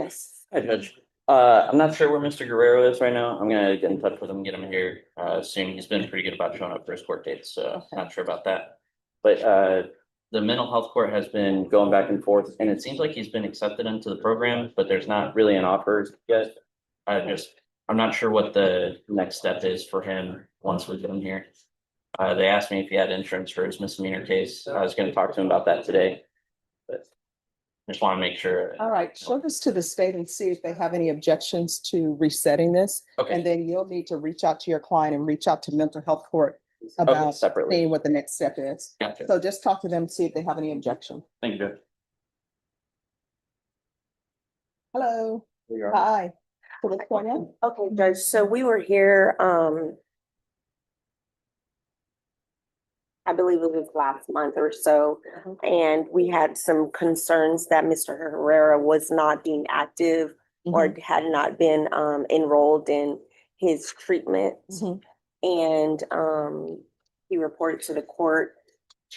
Yes. Hi, Judge. I'm not sure where Mr. Guerrero is right now. I'm gonna get in touch with him, get him here, soon. He's been pretty good about showing up for his court dates, so Okay. not sure about that. But, the mental health court has been going back and forth, and it seems like he's been accepted into the program, but there's not really an offer yet. I'm not sure what the next step is for him once we get him here. They asked me if he had insurance for his misdemeanor case. I was gonna talk to him about that today. But just want to make sure. All right, show this to the state and see if they have any objections to resetting this. Okay. And then you'll need to reach out to your client and reach out to mental health court about Separately. seeing what the next step is. Gotcha. So just talk to them, see if they have any objection. Thank you, Judge. Hello, There you are. hi. So what's going on? Okay, Judge, so we were here, I believe it was last month or so, and we had some concerns that Mr. Herrera was not being active or had not been enrolled in his treatment. Mhm. And he reported to the court,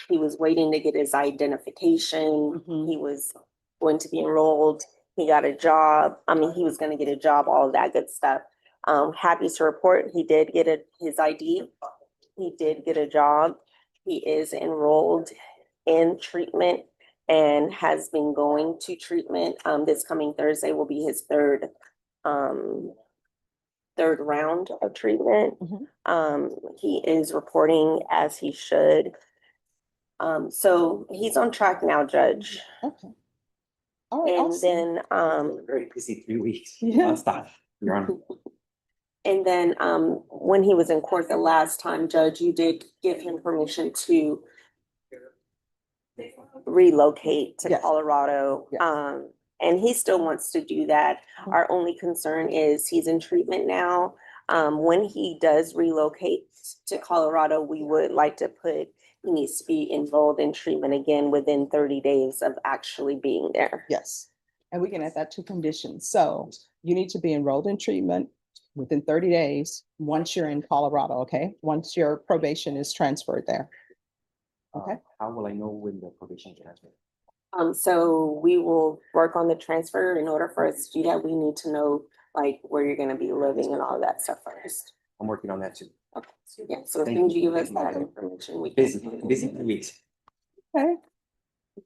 he was waiting to get his identification. Mhm. He was going to be enrolled. He got a job. I mean, he was gonna get a job, all of that good stuff. Happy to report, he did get his ID. He did get a job. He is enrolled in treatment and has been going to treatment. This coming Thursday will be his third round of treatment. He is reporting as he should. So he's on track now, Judge. Okay. All right, And awesome. then, Very busy 3 weeks. Yeah. Nonstop, Your Honor. and then, when he was in court the last time, Judge, you did give him permission to relocate to Yes. Colorado. Yes. And he still wants to do that. Our only concern is he's in treatment now. When he does relocate to Colorado, we would like to he needs to be enrolled in treatment again within 30 days of actually being there. Yes, and we can add that to conditions. So you need to be enrolled in treatment within 30 days, once you're in Colorado, okay? Once your probation is transferred there. Okay. How will I know when the probation transfer? So we will work on the transfer. In order for us to do that, we need to know like where you're gonna be living and all that stuff first. I'm working on that too. Okay, yeah, so as Thank soon as you. you give us that information, we can. Busy 3 weeks. Okay.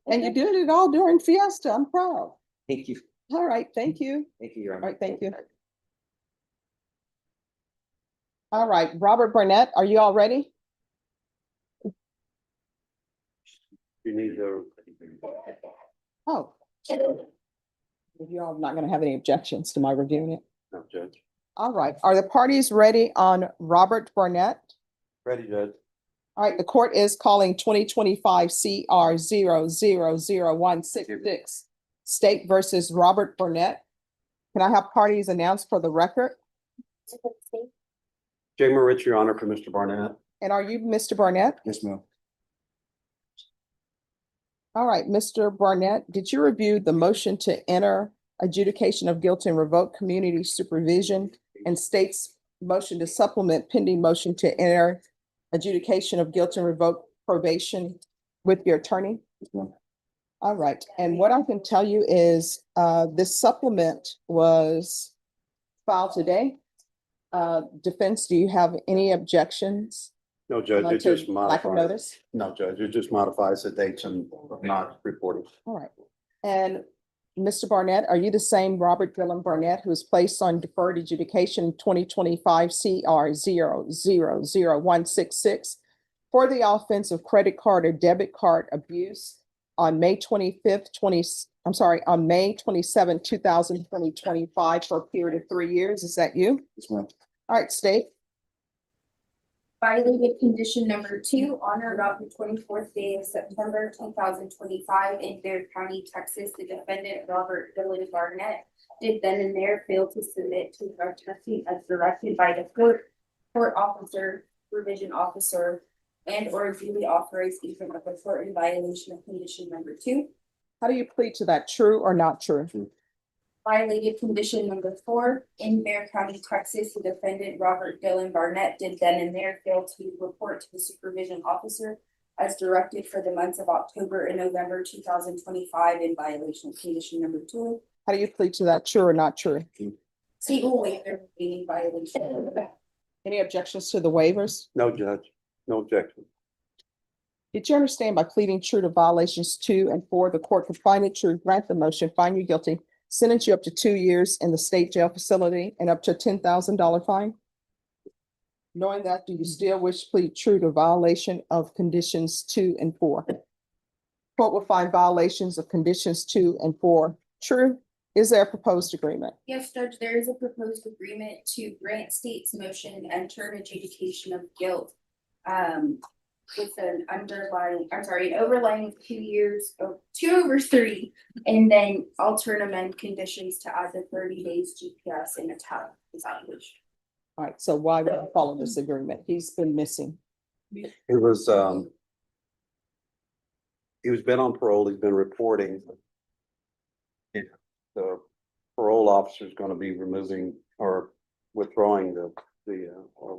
And you did it all during Fiesta. I'm proud. Thank you. All right, thank you. Thank you, Your All Honor. right, thank you. All right, Robert Barnett, are you all ready? You need the. Oh. You all not gonna have any objections to my reviewing it? No, Judge. All right, are the parties ready on Robert Barnett? Ready, Judge. All right, the court is calling 2025 CR 0000166, State versus Robert Barnett. Can I have parties announced for the record? Jay Moritz, Your Honor, for Mr. Barnett. And are you Mr. Barnett? Yes, ma'am. All right, Mr. Barnett, did you review the motion to enter adjudication of guilt and revoke community supervision and state's motion to supplement pending motion to enter adjudication of guilt and revoke probation with your attorney? All right, and what I can tell you is this supplement was filed today. Defense, do you have any objections? No, Judge, it to just lack of modifies. notice? No, Judge, it just modifies the dates and not reporting. All right. And Mr. Barnett, are you the same Robert Dillon Barnett who was placed on deferred adjudication 2025 CR 0000166 for the offense of credit card or debit card abuse on May 25th, on May 27, 2025 for a period of 3 years? Is that you? Yes, ma'am. All right, state. Violated condition number 2, on or about the 24th day of September 2025 in Bear County, Texas, the defendant Robert Dillon Barnett did then and there fail to submit to drug testing as directed by the court officer, supervision officer, and or duly authorized agent of the court in violation of condition number 2. How do you plead to that? True or not true? Violated condition number 4, in Bear County, Texas, the defendant Robert Dillon Barnett did then and there fail to report to the supervision officer as directed for the months of October and November 2025 in violation of condition number 2. How do you plead to that? True or not true? State will waive their remaining violation. Any objections to the waivers? No, Judge, no objection. Did you understand by pleading true to violations 2 and 4, the court could find it true, grant the motion, find you guilty, sentence you up to 2 years in the state jail facility and up to a $10,000 fine? Knowing that, do you still wish to plead true to violation of conditions 2 and 4? Court will find violations of conditions 2 and 4 true. Is there a proposed agreement? Yes, Judge, there is a proposed agreement to grant state's motion and term adjudication of guilt. With an overlying 2 years of 2 over 3, and then amend conditions to add the 30 days GPS in a tab evaluation. All right, so why would you follow this agreement? He's been missing. It was, he's been on parole, he's been reporting. The parole officer is gonna be removing or withdrawing or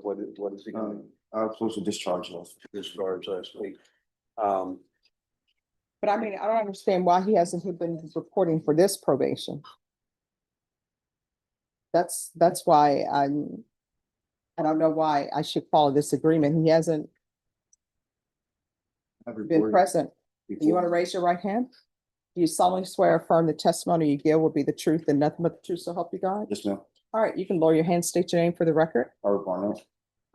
what is he gonna I was supposed to discharge us. discharge last week? But I mean, I don't understand why he hasn't been reporting for this probation. That's why I don't know why I should follow this agreement. He hasn't been present. Do you want to raise your right hand? Do you solemnly swear or affirm the testimony you give will be the truth and nothing but the truth, so help you God? Yes, ma'am. All right, you can lower your hand, state your name for the record. Barnett.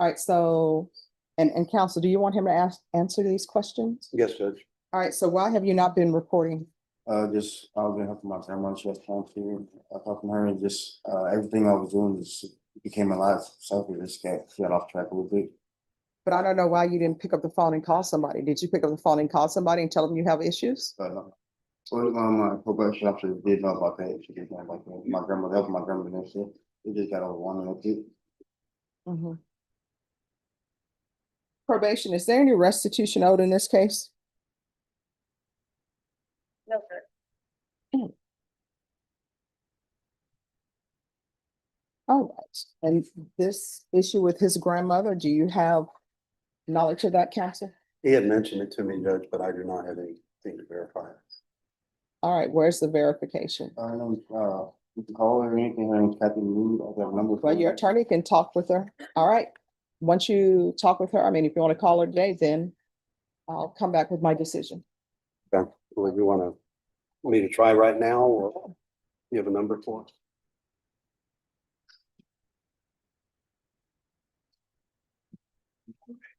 All right, so, and counsel, do you want him to answer these questions? Yes, Judge. All right, so why have you not been reporting? Just, I was gonna help my grandma, she has cancer. I helped her and just, everything I was doing just became a lot selfish, just got off track a little bit. But I don't know why you didn't pick up the phone and call somebody. Did you pick up the phone and call somebody and tell them you have issues? Well, my probation officer did know about that. She did know about that. My grandmother, helped my grandmother and shit. It just got overwhelming a bit. Mhm. Probation, is there any restitution owed in this case? No, sir. All right, and this issue with his grandmother, do you have knowledge of that, counsel? He had mentioned it to me, Judge, but I do not have anything to verify. All right, where's the verification? I know, you can call her or anything, her name's Kathy Mood. I got a number. Well, your attorney can talk with her. All right. Once you talk with her, I mean, if you want to call her today, then I'll come back with my decision. Okay, well, you wanna me to try right now or you have a number for us?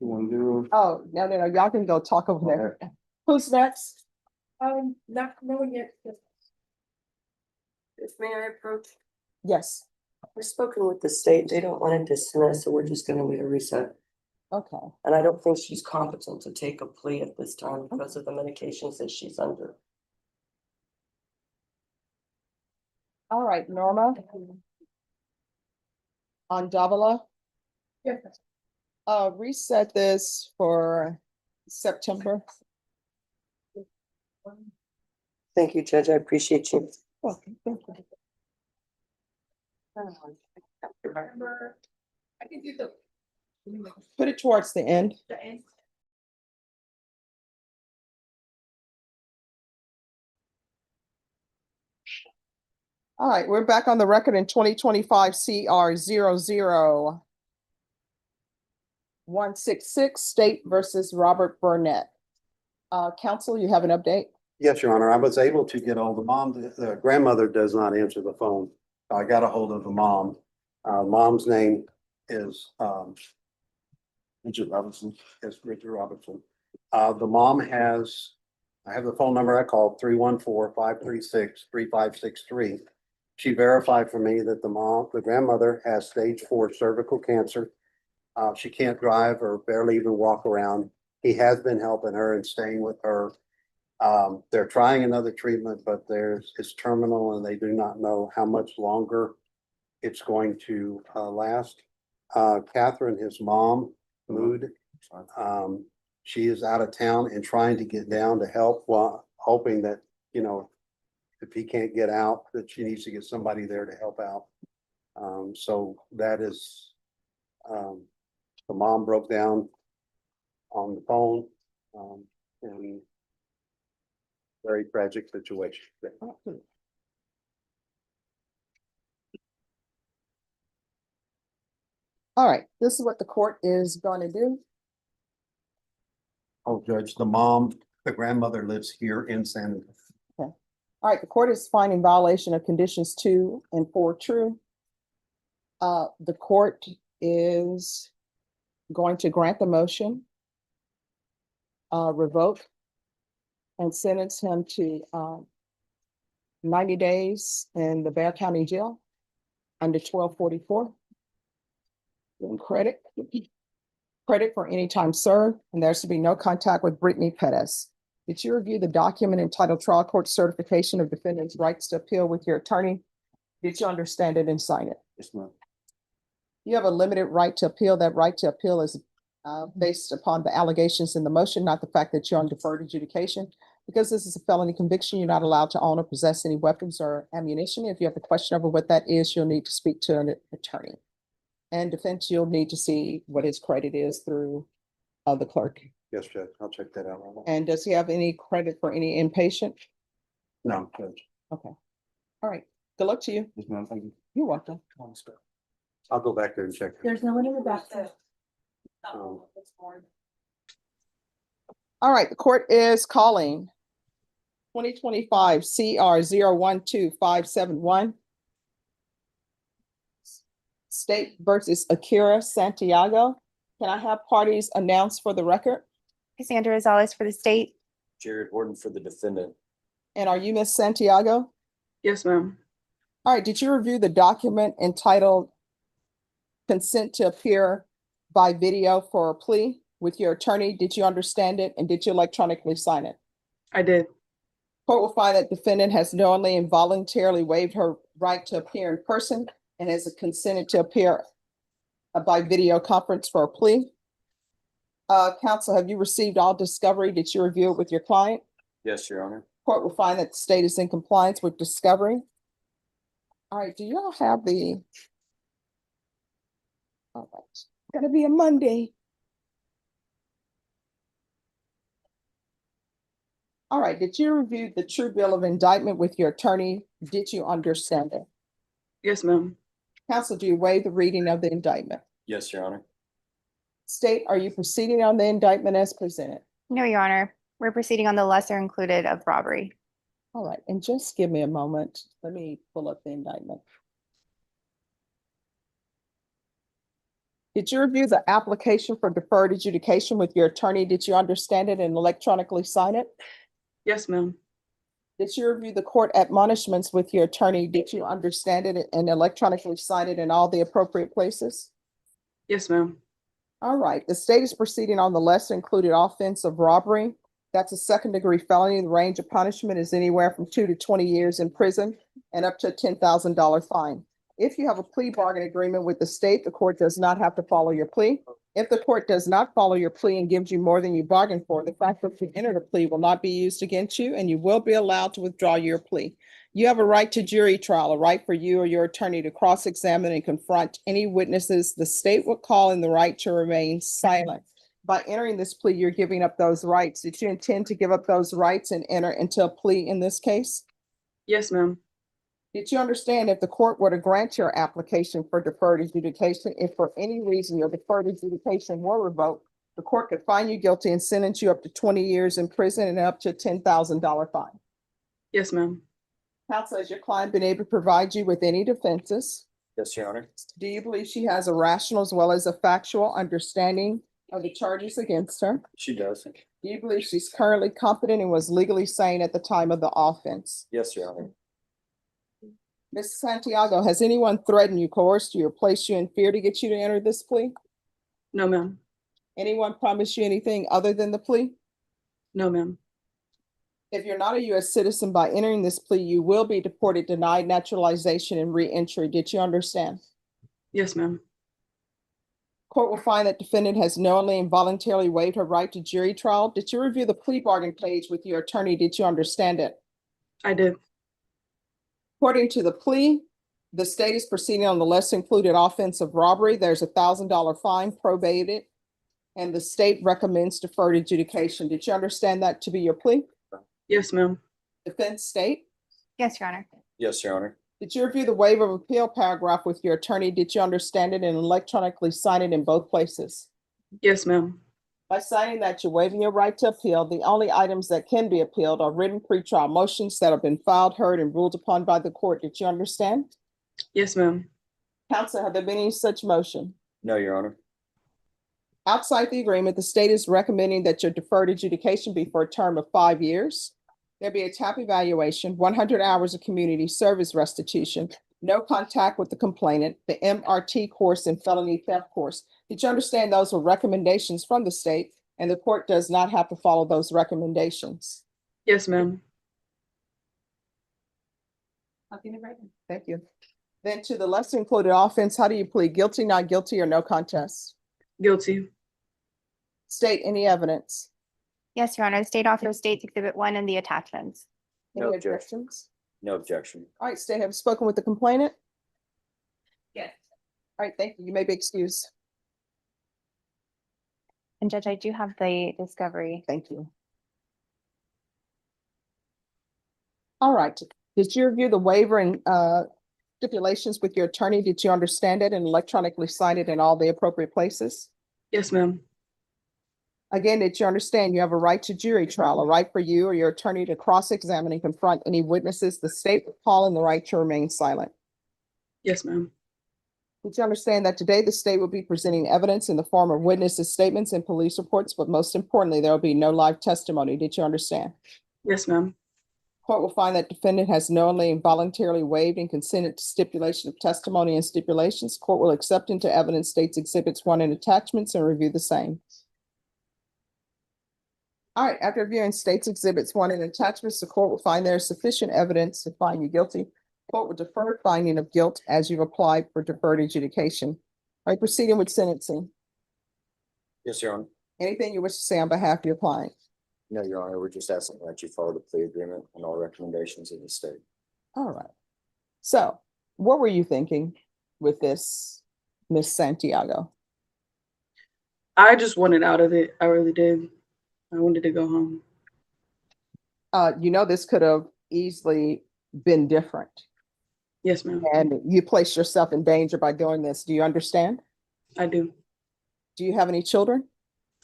You wanna do? Oh, no, y'all can go talk over there. Who's next? Not knowing yet. If may I approach? Yes, We've spoken with the state. They don't want to dismiss, so we're just gonna need a reset. okay. And I don't think she's competent to take a plea at this time because of the medications that she's under. All right, Norma. On Davila. Reset this for September. Thank you, Judge. I appreciate you. Okay, thank you. I can do the. Put it towards the end. All right, we're back on the record in 2025 CR 00166, State versus Robert Barnett. Counsel, you have an update? Yes, Your Honor, I was able to get hold of mom. The grandmother does not answer the phone. I got a hold of the mom. Mom's name is Richard Robinson. Richard Robertson. The mom has, I have the phone number I called, 314-536-3563. She verified for me that the grandmother has stage 4 cervical cancer. She can't drive or barely even walk around. He has been helping her and staying with her. They're trying another treatment, but it's terminal and they do not know how much longer it's going to last. Catherine, his mom, Mood, she is out of town and trying to get down to help while hoping that, if he can't get out, that she needs to get somebody there to help out. So that is, the mom broke down on the phone, and very tragic situation. All right, this is what the court is going to do. Oh, Judge, the grandmother lives here in San. All right, the court is finding violation of conditions 2 and 4 true. The court is going to grant the motion, revoke, and sentence him to 90 days in the Bear County Jail under 1244. Give credit for any time served, and there's to be no contact with Brittany Pettis. Did you review the document entitled Trial Court Certification of Defendant's Rights to Appeal with your attorney? Did you understand it and sign it? Yes, ma'am. You have a limited right to appeal. That right to appeal is based upon the allegations in the motion, not the fact that you're on deferred adjudication. Because this is a felony conviction, you're not allowed to own or possess any weapons or ammunition. If you have a question over what that is, you'll need to speak to an attorney. And defense, you'll need to see what his credit is through the clerk. Yes, Judge, I'll check that out. And does he have any credit for any inpatient? No, Judge. Okay. All right. Good luck to you. Yes, ma'am, thank you. You're welcome. I'll go back there and check. There's no one in the back there. Oh. All right, the court is calling 2025 CR 012571. State versus Akira Santiago. Can I have parties announced for the record? Cassandra Rosales for the state. Jared Horton for the defendant. And are you Miss Santiago? Yes, ma'am. All right, did you review the document entitled Consent to Appear by Video for a Plea with your attorney? Did you understand it and did you electronically sign it? I did. Court will find that defendant has knowingly and voluntarily waived her right to appear in person and has consented to appear by video conference for a plea. Counsel, have you received all discovery? Did you review it with your client? Yes, Your Honor. Court will find that the state is in compliance with discovery. All right, do y'all have the? All right, it's gonna be a Monday. All right, did you review the true bill of indictment with your attorney? Did you understand it? Yes, ma'am. Counsel, do you waive the reading of the indictment? Yes, Your Honor. State, are you proceeding on the indictment as presented? No, Your Honor. We're proceeding on the lesser included of robbery. All right, and just give me a moment. Let me pull up the indictment. Did you review the application for deferred adjudication with your attorney? Did you understand it and electronically sign it? Yes, ma'am. Did you review the court admonishments with your attorney? Did you understand it and electronically sign it in all the appropriate places? Yes, ma'am. All right, the state is proceeding on the lesser included offense of robbery. That's a second-degree felony. The range of punishment is anywhere from 2 to 20 years in prison and up to a $10,000 fine. If you have a plea bargain agreement with the state, the court does not have to follow your plea. If the court does not follow your plea and gives you more than you bargained for, the fact that you entered a plea will not be used against you and you will be allowed to withdraw your plea. You have a right to jury trial, a right for you or your attorney to cross-examine and confront any witnesses the state would call and the right to remain silent. By entering this plea, you're giving up those rights. Did you intend to give up those rights and enter into a plea in this case? Yes, ma'am. Did you understand if the court were to grant your application for deferred adjudication, if for any reason your deferred adjudication were revoked, the court could find you guilty and sentence you up to 20 years in prison and up to a $10,000 fine? Yes, ma'am. Counsel, has your client been able to provide you with any defenses? Yes, Your Honor. Do you believe she has a rational as well as a factual understanding of the charges against her? She does. Do you believe she's currently competent and was legally sane at the time of the offense? Yes, Your Honor. Ms. Santiago, has anyone threatened you, coerced you, or placed you in fear to get you to enter this plea? No, ma'am. Anyone promised you anything other than the plea? No, ma'am. If you're not a U.S. citizen by entering this plea, you will be deported, denied naturalization, and re-entry. Did you understand? Yes, ma'am. Court will find that defendant has knowingly and voluntarily waived her right to jury trial. Did you review the plea bargain page with your attorney? Did you understand it? I did. According to the plea, the state is proceeding on the lesser included offense of robbery. There's a $1,000 fine probated, and the state recommends deferred adjudication. Did you understand that to be your plea? Yes, ma'am. Defense state? Yes, Your Honor. Yes, Your Honor. Did you review the waiver of appeal paragraph with your attorney? Did you understand it and electronically sign it in both places? Yes, ma'am. By signing that, you're waiving your right to appeal. The only items that can be appealed are written pretrial motions that have been filed, heard, and ruled upon by the court. Did you understand? Yes, ma'am. Counsel, have there been any such motion? No, Your Honor. Outside the agreement, the state is recommending that your deferred adjudication be for a term of 5 years. There be a TAP evaluation, 100 hours of community service restitution, no contact with the complainant, the MRT course and felony theft course. Did you understand those were recommendations from the state and the court does not have to follow those recommendations? Yes, ma'am. Thank you. Then to the lesser included offense, how do you plead? Guilty, not guilty, or no contest? Guilty. State any evidence. Yes, Your Honor. The state offers State's Exhibit 1 and the attachments. No Any objection. objections? No objection. All right, state, have you spoken with the complainant? Yes. All right, thank you. You may be excused. And Judge, I do have the discovery. Thank you. All right, did you review the waiver and stipulations with your attorney? Did you understand it and electronically sign it in all the appropriate places? Yes, ma'am. Again, did you understand you have a right to jury trial, a right for you or your attorney to cross-examine and confront any witnesses the state would call and the right to remain silent? Yes, ma'am. Did you understand that today the state will be presenting evidence in the form of witnesses' statements and police reports, but most importantly, there will be no live testimony? Did you understand? Yes, ma'am. Court will find that defendant has knowingly and voluntarily waived and consented to stipulation of testimony and stipulations. Court will accept into evidence State's Exhibits 1 and attachments and review the same. All right, after reviewing State's Exhibits 1 and attachments, the court will find there is sufficient evidence to find you guilty. Court will defer finding of guilt as you've applied for deferred adjudication. All right, proceeding with sentencing. Yes, Your Honor. Anything you wish to say on behalf of your client? No, Your Honor. We're just asking that you follow the plea agreement and all recommendations of the state. All right. So what were you thinking with this, Miss Santiago? I just wanted out of it. I really did. I wanted to go home. You know, this could have easily been different. Yes, ma'am. And you placed yourself in danger by doing this. Do you understand? I do. Do you have any children?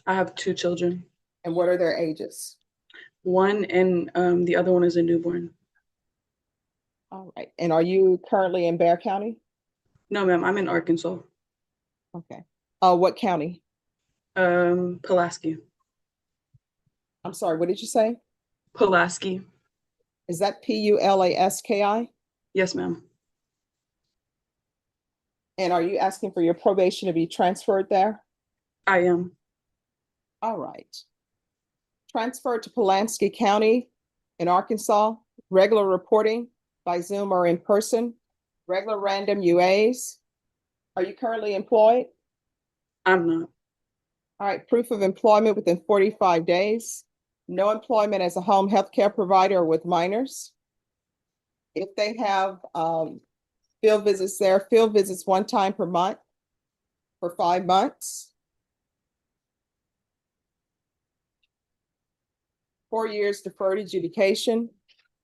I have 2 children. And what are their ages? 1 and the other one is a newborn. All right. And are you currently in Bexar County? No, ma'am. I'm in Arkansas. Okay. What county? Pulaski. I'm sorry, what did you say? Pulaski. Is that Pulaski? Yes, ma'am. And are you asking for your probation to be transferred there? I am. All right. Transferred to Pulaski County in Arkansas, regular reporting by Zoom or in person, regular random UAs. Are you currently employed? I'm not. All right, proof of employment within 45 days. No employment as a home health care provider with minors. If they have field visits there, field visits 1 time per month for 5 months. 4 years deferred adjudication.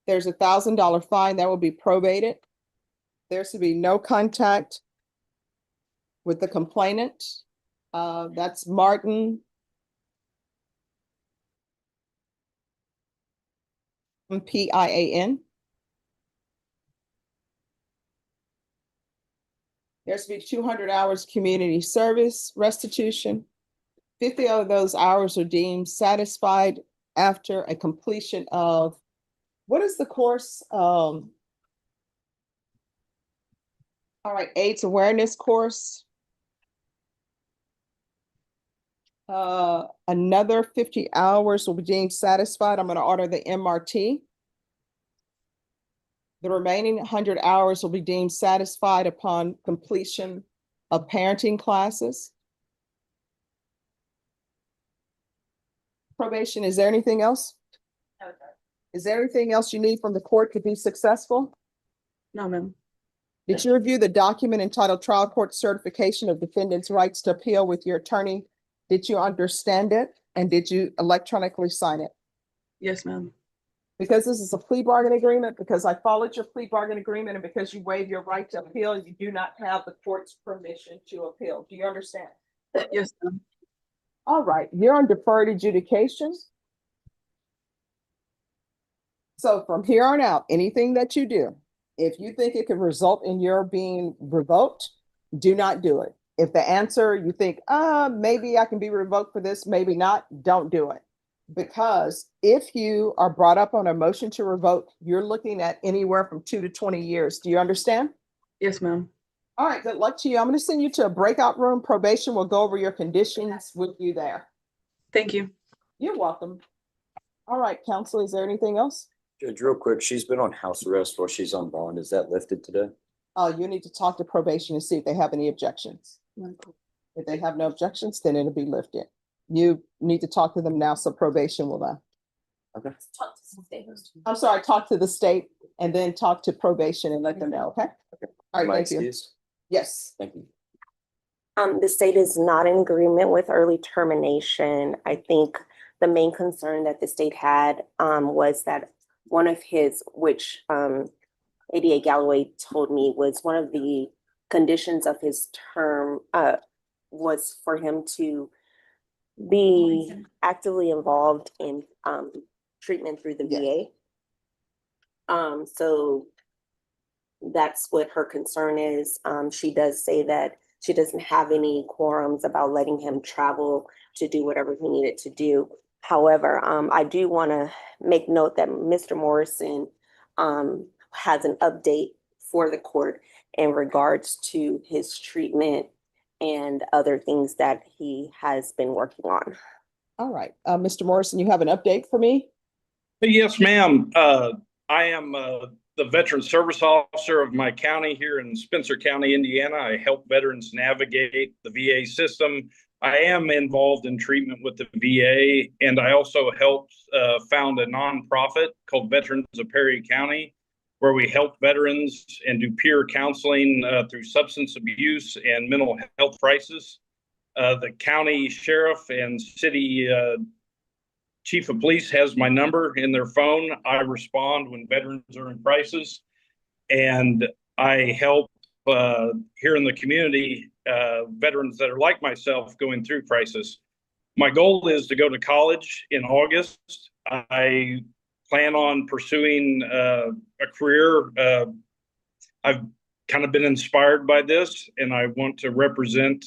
There's $1,000 fine that will be probated. There's to be no contact with the complainant. That's Martin. PIAN. There's to be 200 hours community service restitution. 50 of those hours are deemed satisfied after a completion of, what is the course? All right, AIDS awareness course. Another 50 hours will be deemed satisfied. I'm going to order the MRT. The remaining 100 hours will be deemed satisfied upon completion of parenting classes. Probation, is there anything else? No, sir. Is there anything else you need from the court to be successful? No, ma'am. Did you review the document entitled Trial Court Certification of Defendant's Rights to Appeal with your attorney? Did you understand it? And did you electronically sign it? Yes, ma'am. Because this is a plea bargain agreement, because I followed your plea bargain agreement, and because you waive your right to appeal, you do not have the court's permission to appeal. Do you understand? Yes, ma'am. All right, you're on deferred adjudication. So from here on out, anything that you do, if you think it could result in your being revoked, do not do it. If the answer you think, maybe I can be revoked for this, maybe not, don't do it. Because if you are brought up on a motion to revoke, you're looking at anywhere from 2 to 20 years. Do you understand? Yes, ma'am. All right, good luck to you. I'm going to send you to a breakout room. Probation will go over your conditions with you there. Thank you. You're welcome. All right, counsel, is there anything else? Judge, real quick, she's been on house arrest while she's on bond. Is that lifted today? You need to talk to probation and see if they have any objections. If they have no objections, then it'll be lifted. You need to talk to them now, so probation will know. Okay. I'm sorry, talk to the state and then talk to probation and let them know, okay? All right, My thank you. excuse? Yes. Thank you. The state is not in agreement with early termination. I think the main concern that the state had was that one of his, which ADA Galloway told me was one of the conditions of his term was for him to be actively involved in treatment through the VA. So that's what her concern is. She does say that she doesn't have any quorums about letting him travel to do whatever he needed to do. However, I do want to make note that Mr. Morrison has an update for the court in regards to his treatment and other things that he has been working on. All right, Mr. Morrison, you have an update for me? Yes, ma'am. I am the veteran service officer of my county here in Spencer County, Indiana. I help veterans navigate the VA system. I am involved in treatment with the VA, and I also helped found a nonprofit called Veterans of Perry County, where we help veterans and do peer counseling through substance abuse and mental health crisis. The county sheriff and city chief of police has my number in their phone. I respond when veterans are in crisis, and I help here in the community veterans that are like myself going through crisis. My goal is to go to college in August. I plan on pursuing a career. I've kind of been inspired by this, and I want to represent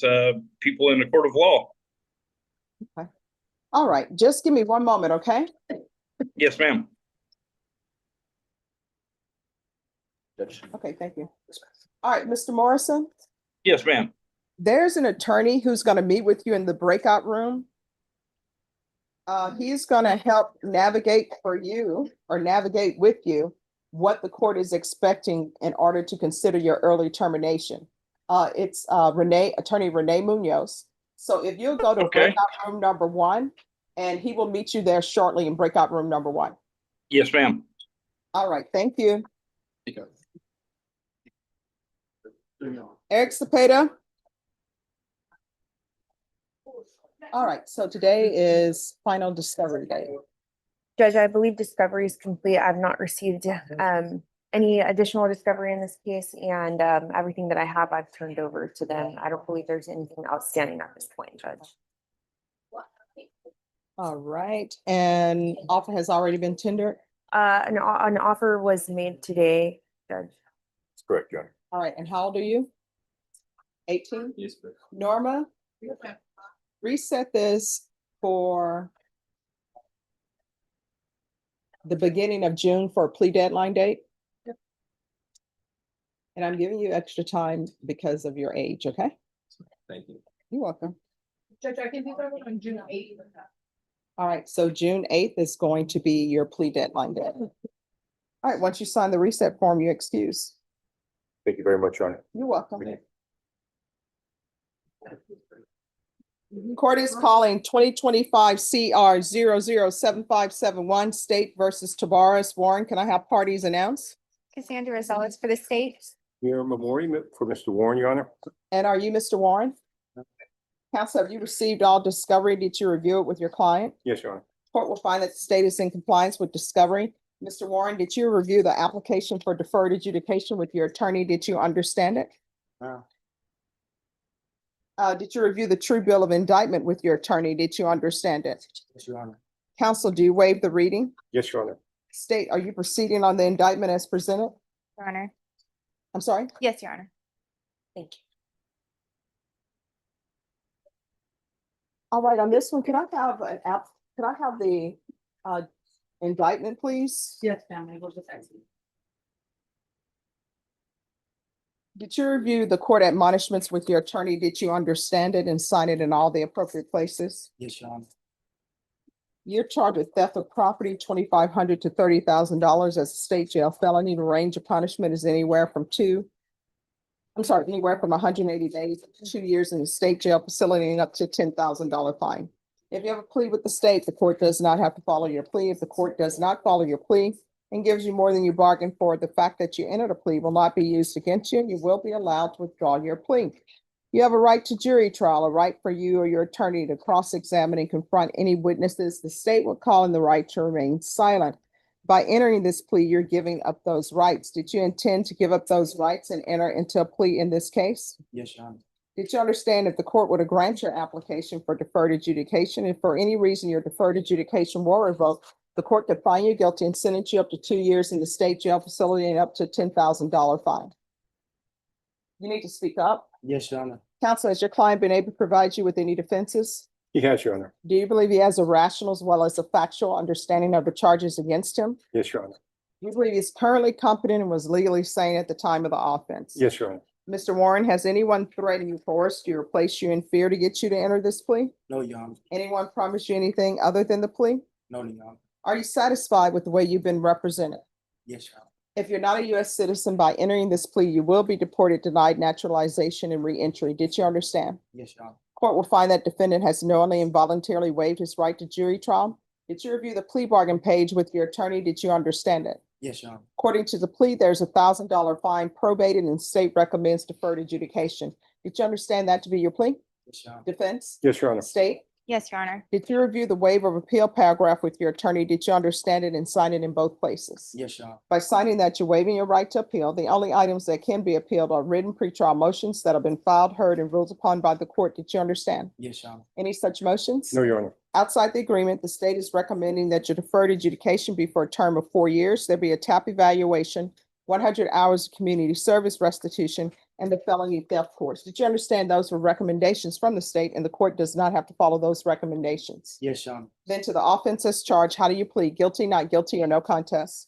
people in a court of law. Okay. All right, just give me one moment, okay? Yes, ma'am. Okay, thank you. All right, Mr. Morrison, Yes, ma'am. there's an attorney who's going to meet with you in the breakout room. He's going to help navigate for you or navigate with you what the court is expecting in order to consider your early termination. It's attorney Renee Munoz. So if you'll go to breakout room number 1, and he will meet you there shortly in breakout room number 1. Yes, ma'am. All right, thank you. Eric Cepeda. All right, so today is final discovery day. Judge, I believe discovery is complete. I've not received any additional discovery in this case, and everything that I have, I've turned over to them. I don't believe there's anything outstanding at this point, Judge. All right, and offer has already been tendered. An offer was made today, Judge. That's correct, John. All right, and how old are you? 18? Yes, ma'am. Norma, reset this for the beginning of June for a plea deadline date. And I'm giving you extra time because of your age, okay? Thank you. You're welcome. Judge, I can do that on June 8th. All right, so June 8th is going to be your plea deadline day. All right, once you sign the reset form, you excuse. Thank you very much, Your Honor. You're welcome. Court is calling 2025 CR 007571 State versus Tvaris Warren. Can I have parties announced? Cassandra Rosales for the state. Here, memoriam for Mr. Warren, Your Honor. And are you Mr. Warren? Counsel, have you received all discovery? Did you review it with your client? Yes, Your Honor. Court will find that the state is in compliance with discovery Mr. Warren, did you review the application for deferred adjudication with your attorney? Did you understand it? No. Did you review the true bill of indictment with your attorney? Did you understand it? Yes, Your Honor. Counsel, do you waive the reading? Yes, Your Honor. State, are you proceeding on the indictment as presented? Your Honor. I'm sorry? Yes, Your Honor. Thank you. All right, on this one, can I have the indictment, please? Yes, family, we'll just ask you. Did you review the court admonishments with your attorney? Did you understand it and sign it in all the appropriate places? Yes, Your Honor. You're charged with theft of property, $2,500 to $30,000 as a state jail felony. The range of punishment is anywhere from anywhere from 180 days to 2 years in the state jail facility and up to $10,000 fine. If you have a plea with the state, the court does not have to follow your plea. If the court does not follow your plea and gives you more than you bargained for, the fact that you entered a plea will not be used against you. You will be allowed to withdraw your plea. You have a right to jury trial, a right for you or your attorney to cross-examine and confront any witnesses. The state will call in the right to remain silent. By entering this plea, you're giving up those rights. Did you intend to give up those rights and enter into a plea in this case? Yes, Your Honor. Did you understand if the court were to grant your application for deferred adjudication, if for any reason your deferred adjudication were revoked, the court could find you guilty and sentence you up to 2 years in the state jail facility and up to $10,000 fine? You need to speak up. Yes, Your Honor. Counsel, has your client been able to provide you with any defenses? He has, Your Honor. Do you believe he has a rational as well as a factual understanding of the charges against him? Yes, Your Honor. Do you believe he's currently competent and was legally sane at the time of the offense? Yes, Your Honor. Mr. Warren, has anyone threatened you, coerced you, or placed you in fear to get you to enter this plea? No, Your Honor. Anyone promised you anything other than the plea? No, Your Honor. Are you satisfied with the way you've been represented? Yes, Your Honor. If you're not a U.S. citizen, by entering this plea, you will be deported, denied naturalization, and reentry. Did you understand? Yes, Your Honor. Court will find that defendant has knowingly and voluntarily waived his right to jury trial. Did you review the plea bargain page with your attorney? Did you understand it? Yes, Your Honor. According to the plea, there's $1,000 fine probated and state recommends deferred adjudication. Did you understand that to be your plea? Yes, Your Honor. Defense? Yes, Your Honor. State? Yes, Your Honor. Did you review the waiver of appeal paragraph with your attorney? Did you understand it and sign it in both places? Yes, Your Honor. By signing that, you're waiving your right to appeal. The only items that can be appealed are written pretrial motions that have been filed, heard, and ruled upon by the court. Did you understand? Yes, Your Honor. Any such motions? No, Your Honor. Outside the agreement, the state is recommending that your deferred adjudication be for a term of 4 years. There be a TAP evaluation, 100 hours of community service restitution, and the felony theft course. Did you understand those were recommendations from the state and the court does not have to follow those recommendations? Yes, Your Honor. Then to the offenses charged, how do you plead? Guilty, not guilty, or no contest?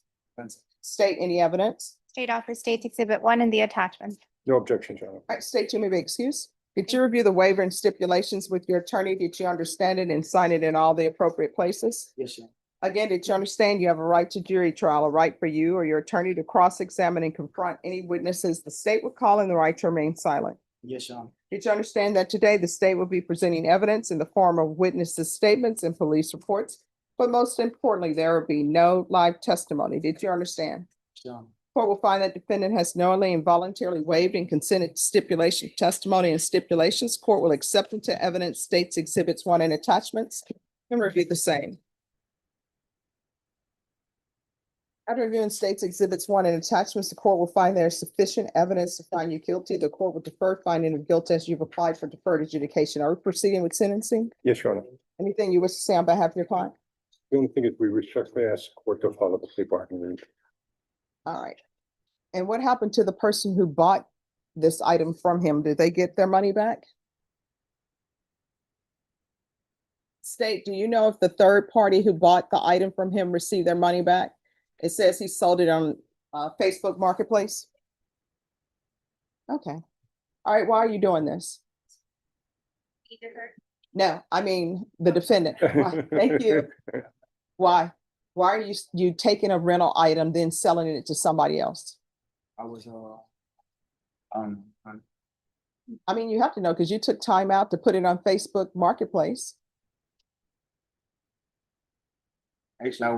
State any evidence? State offers State's Exhibit 1 in the attachment. No objection, Your Honor. All right, state, you may be excused. Did you review the waiver and stipulations with your attorney? Did you understand it and sign it in all the appropriate places? Yes, Your Honor. Again, did you understand you have a right to jury trial, a right for you or your attorney to cross-examine and confront any witnesses the state would call in the right to remain silent? Yes, Your Honor. Did you understand that today the state will be presenting evidence in the form of witnesses' statements and police reports? But most importantly, there will be no live testimony. Did you understand? Yes, Your Honor. Court will find that defendant has knowingly and voluntarily waived and consented to stipulation, testimony, and stipulations. Court will accept into evidence State's Exhibits 1 and attachments and review the same. After reviewing State's Exhibits 1 and attachments, the court will find there is sufficient evidence to find you guilty. The court will defer finding of guilt as you've applied for deferred adjudication. Are we proceeding with sentencing? Yes, Your Honor. Anything you wish to say on behalf of your client? The only thing is we respectfully ask the court to follow the plea bargain agreement. All right. And what happened to the person who bought this item from him? Did they get their money back? State, do you know if the third party who bought the item from him received their money back? It says he sold it on Facebook Marketplace. Okay. All right, why are you doing this? No, I mean the defendant. Why? Thank you. Why? Why are you taking a rental item, then selling it to somebody else? I was, I mean, you have to know because you took time out to put it on Facebook Marketplace. actually, I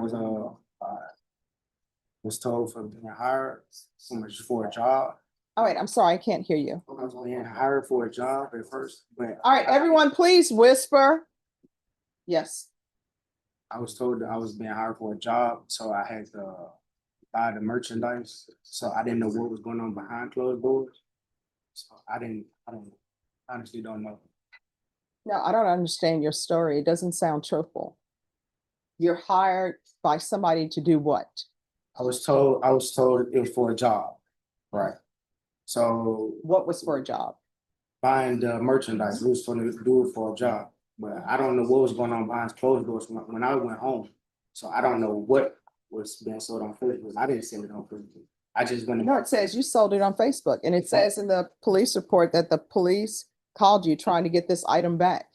was told for being hired so much for a job. All right, I'm sorry, I can't hear you. I was being hired for a job at first, but All right, everyone, please whisper. Yes. I was told that I was being hired for a job, so I had to buy the merchandise. So I didn't know what was going on behind closed doors. So I honestly don't know. No, I don't understand your story. It doesn't sound truthful. You're hired by somebody to do what? I was told it was for a job, right? So What was for a job? buying the merchandise, we was going to do it for a job, but I don't know what was going on behind closed doors when I went home. So I don't know what was being sold on Facebook. I didn't send it on Facebook. I just went. No, it says you sold it on Facebook, and it says in the police report that the police called you trying to get this item back,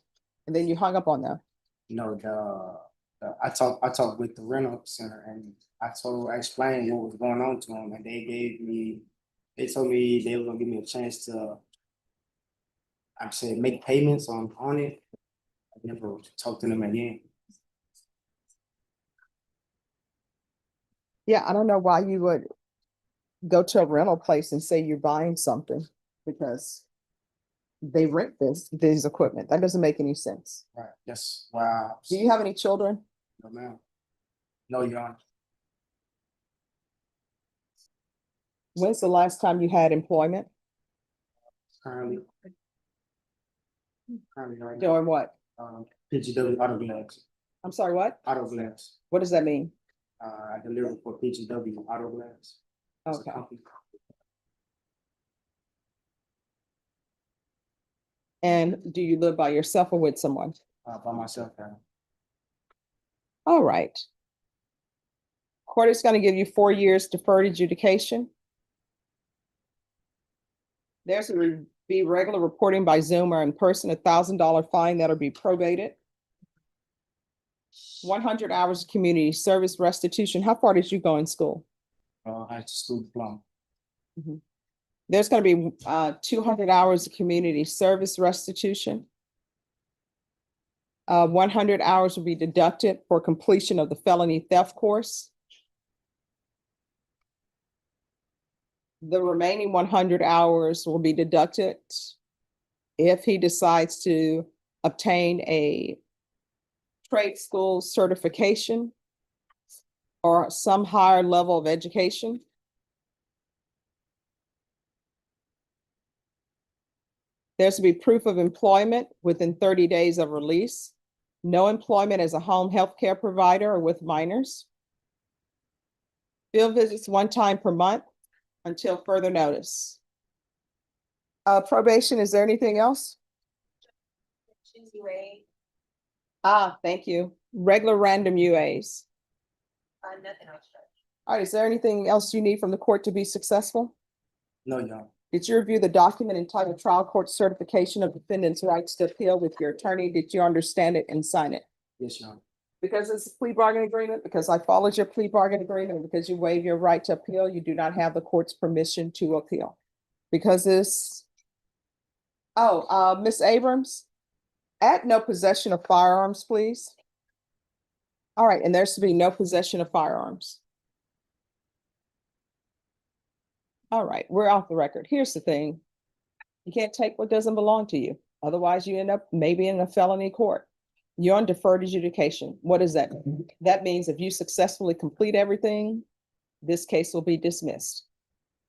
and then you hung up on them. No, I talked with the rental center and I explained what was going on to them, and they told me they were gonna give me a chance to, I said, make payments on it. I never talked to them again. Yeah, I don't know why you would go to a rental place and say you're buying something because they rent this equipment. That doesn't make any sense. Right, that's why. Do you have any children? No, ma'am. No, Your Honor. When's the last time you had employment? Currently right now, Doing what? PGW Auto Glass. I'm sorry, what? Auto Glass. What does that mean? I deliver for PGW Auto Glass. It's a Okay. company. And do you live by yourself or with someone? By myself, now. All right. Court is going to give you 4 years deferred adjudication. There's to be regular reporting by Zoom or in person, $1,000 fine that'll be probated. 100 hours of community service restitution. How far did you go in school? I had school diploma. There's going to be 200 hours of community service restitution. 100 hours will be deducted for completion of the felony theft course. The remaining 100 hours will be deducted if he decides to obtain a trade school certification or some higher level of education. There's to be proof of employment within 30 days of release. No employment as a home health care provider or with minors. Field visits 1 time per month until further notice. Probation, is there anything else? Thank you. Regular random UAs. Nothing else, Judge. All right, is there anything else you need from the court to be successful? No, Your Honor. Did you review the document entitled Trial Court Certification of Defendant's Rights to Appeal with your attorney? Did you understand it and sign it? Yes, Your Honor. Because it's a plea bargain agreement, because I followed your plea bargain agreement, and because you waive your right to appeal, you do not have the court's permission to appeal. Because this, Ms. Abrams, add no possession of firearms, please. All right, and there's to be no possession of firearms. All right, we're off the record. Here's the thing. You can't take what doesn't belong to you. Otherwise, you end up maybe in a felony court. You're on deferred adjudication. What does that mean? That means if you successfully complete everything, this case will be dismissed.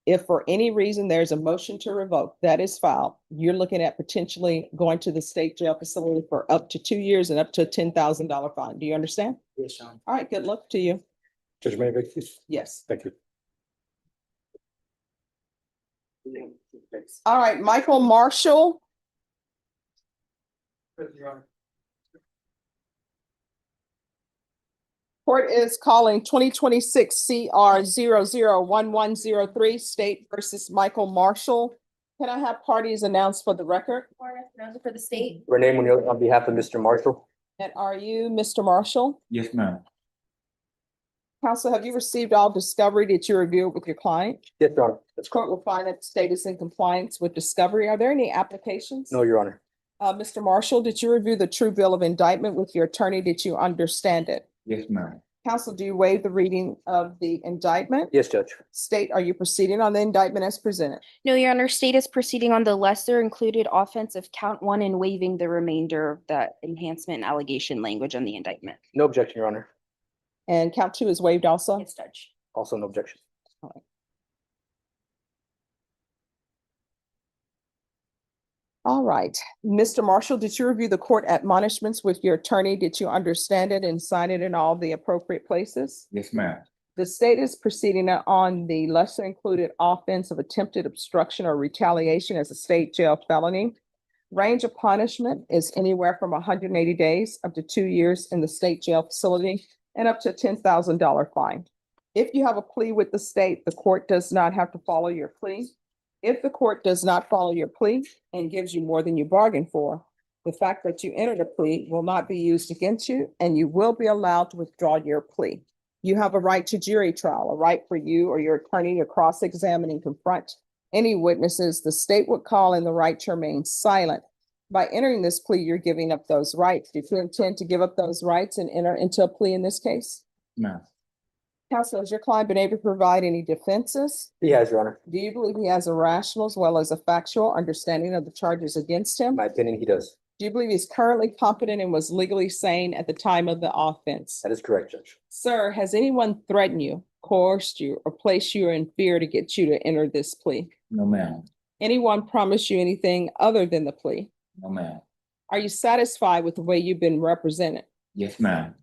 If for any reason there's a motion to revoke that is filed, you're looking at potentially going to the state jail facility for up to 2 years and up to a $10,000 fine. Do you understand? Yes, Your Honor. All right, good luck to you. Judge Mayvick? Yes. Thank you. All right, Michael Marshall. Court is calling 2026 CR 001103 State versus Michael Marshall. Can I have parties announced for the record? For the state. Renee Munoz on behalf of Mr. Marshall. And are you Mr. Marshall? Yes, ma'am. Counsel, have you received all discovery that you reviewed with your client? Yes, Your Honor. The court will find that the state is in compliance with discovery. Are there any applications? No, Your Honor. Mr. Marshall, did you review the true bill of indictment with your attorney? Did you understand it? Yes, ma'am. Counsel, do you waive the reading of the indictment? Yes, Judge. State, are you proceeding on the indictment as presented? No, Your Honor, state is proceeding on the lesser included offense of count one and waiving the remainder of the enhancement allegation language on the indictment. No objection, Your Honor. And count two is waived also? Yes, Judge. Also no objection. All right. Mr. Marshall, did you review the court admonishments with your attorney? Did you understand it and sign it in all the appropriate places? Yes, ma'am. The state is proceeding on the lesser included offense of attempted obstruction or retaliation as a state jail felony. Range of punishment is anywhere from 180 days up to 2 years in the state jail facility and up to a $10,000 fine. If you have a plea with the state, the court does not have to follow your plea. If the court does not follow your plea and gives you more than you bargained for, the fact that you entered a plea will not be used against you, and you will be allowed to withdraw your plea. You have a right to jury trial, a right for you or your attorney to cross-examine and confront any witnesses the state would call, and the right to remain silent. By entering this plea, you're giving up those rights. Do you intend to give up those rights and enter into a plea in this case? Ma'am. Counsel, has your client been able to provide any defenses? He has, Your Honor. Do you believe he has a rational as well as a factual understanding of the charges against In him? my opinion, he does. Do you believe he's currently competent and was legally sane at the time of the offense? That is correct, Judge. Sir, has anyone threatened you, coerced you, or placed you in fear to get you to enter this plea? No, ma'am. Anyone promised you anything other than the plea? No, ma'am. Are you satisfied with the way you've been represented? Yes, ma'am.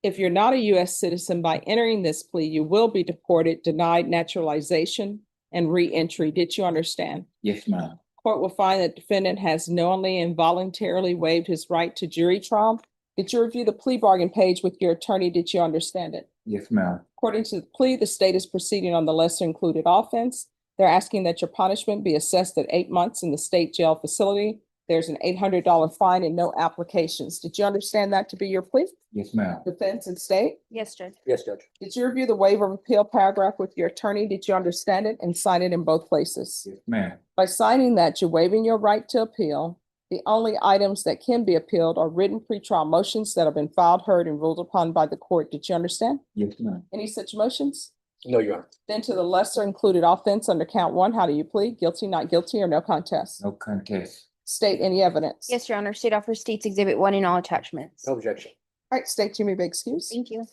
If you're not a U.S. citizen, by entering this plea, you will be deported, denied naturalization, and re-entry. Did you understand? Yes, ma'am. Court will find that defendant has knowingly and voluntarily waived his right to jury trial. Did you review the plea bargain page with your attorney? Did you understand it? Yes, ma'am. According to the plea, the state is proceeding on the lesser included offense. They're asking that your punishment be assessed at 8 months in the state jail facility. There's an $800 fine and no applications. Did you understand that to be your plea? Yes, ma'am. Defense and state? Yes, Judge. Yes, Judge. Did you review the waiver of appeal paragraph with your attorney? Did you understand it and sign it in both places? Yes, ma'am. By signing that, you're waiving your right to appeal. The only items that can be appealed are written pretrial motions that have been filed, heard, and ruled upon by the court. Did you understand? Yes, ma'am. Any such motions? No, Your Honor. Then to the lesser included offense under count one, how do you plead? Guilty, not guilty, or no contest? No contest. State any evidence. Yes, Your Honor, state offers states exhibit one in all attachments. No objection. All right, state, you may be excused. Thank you.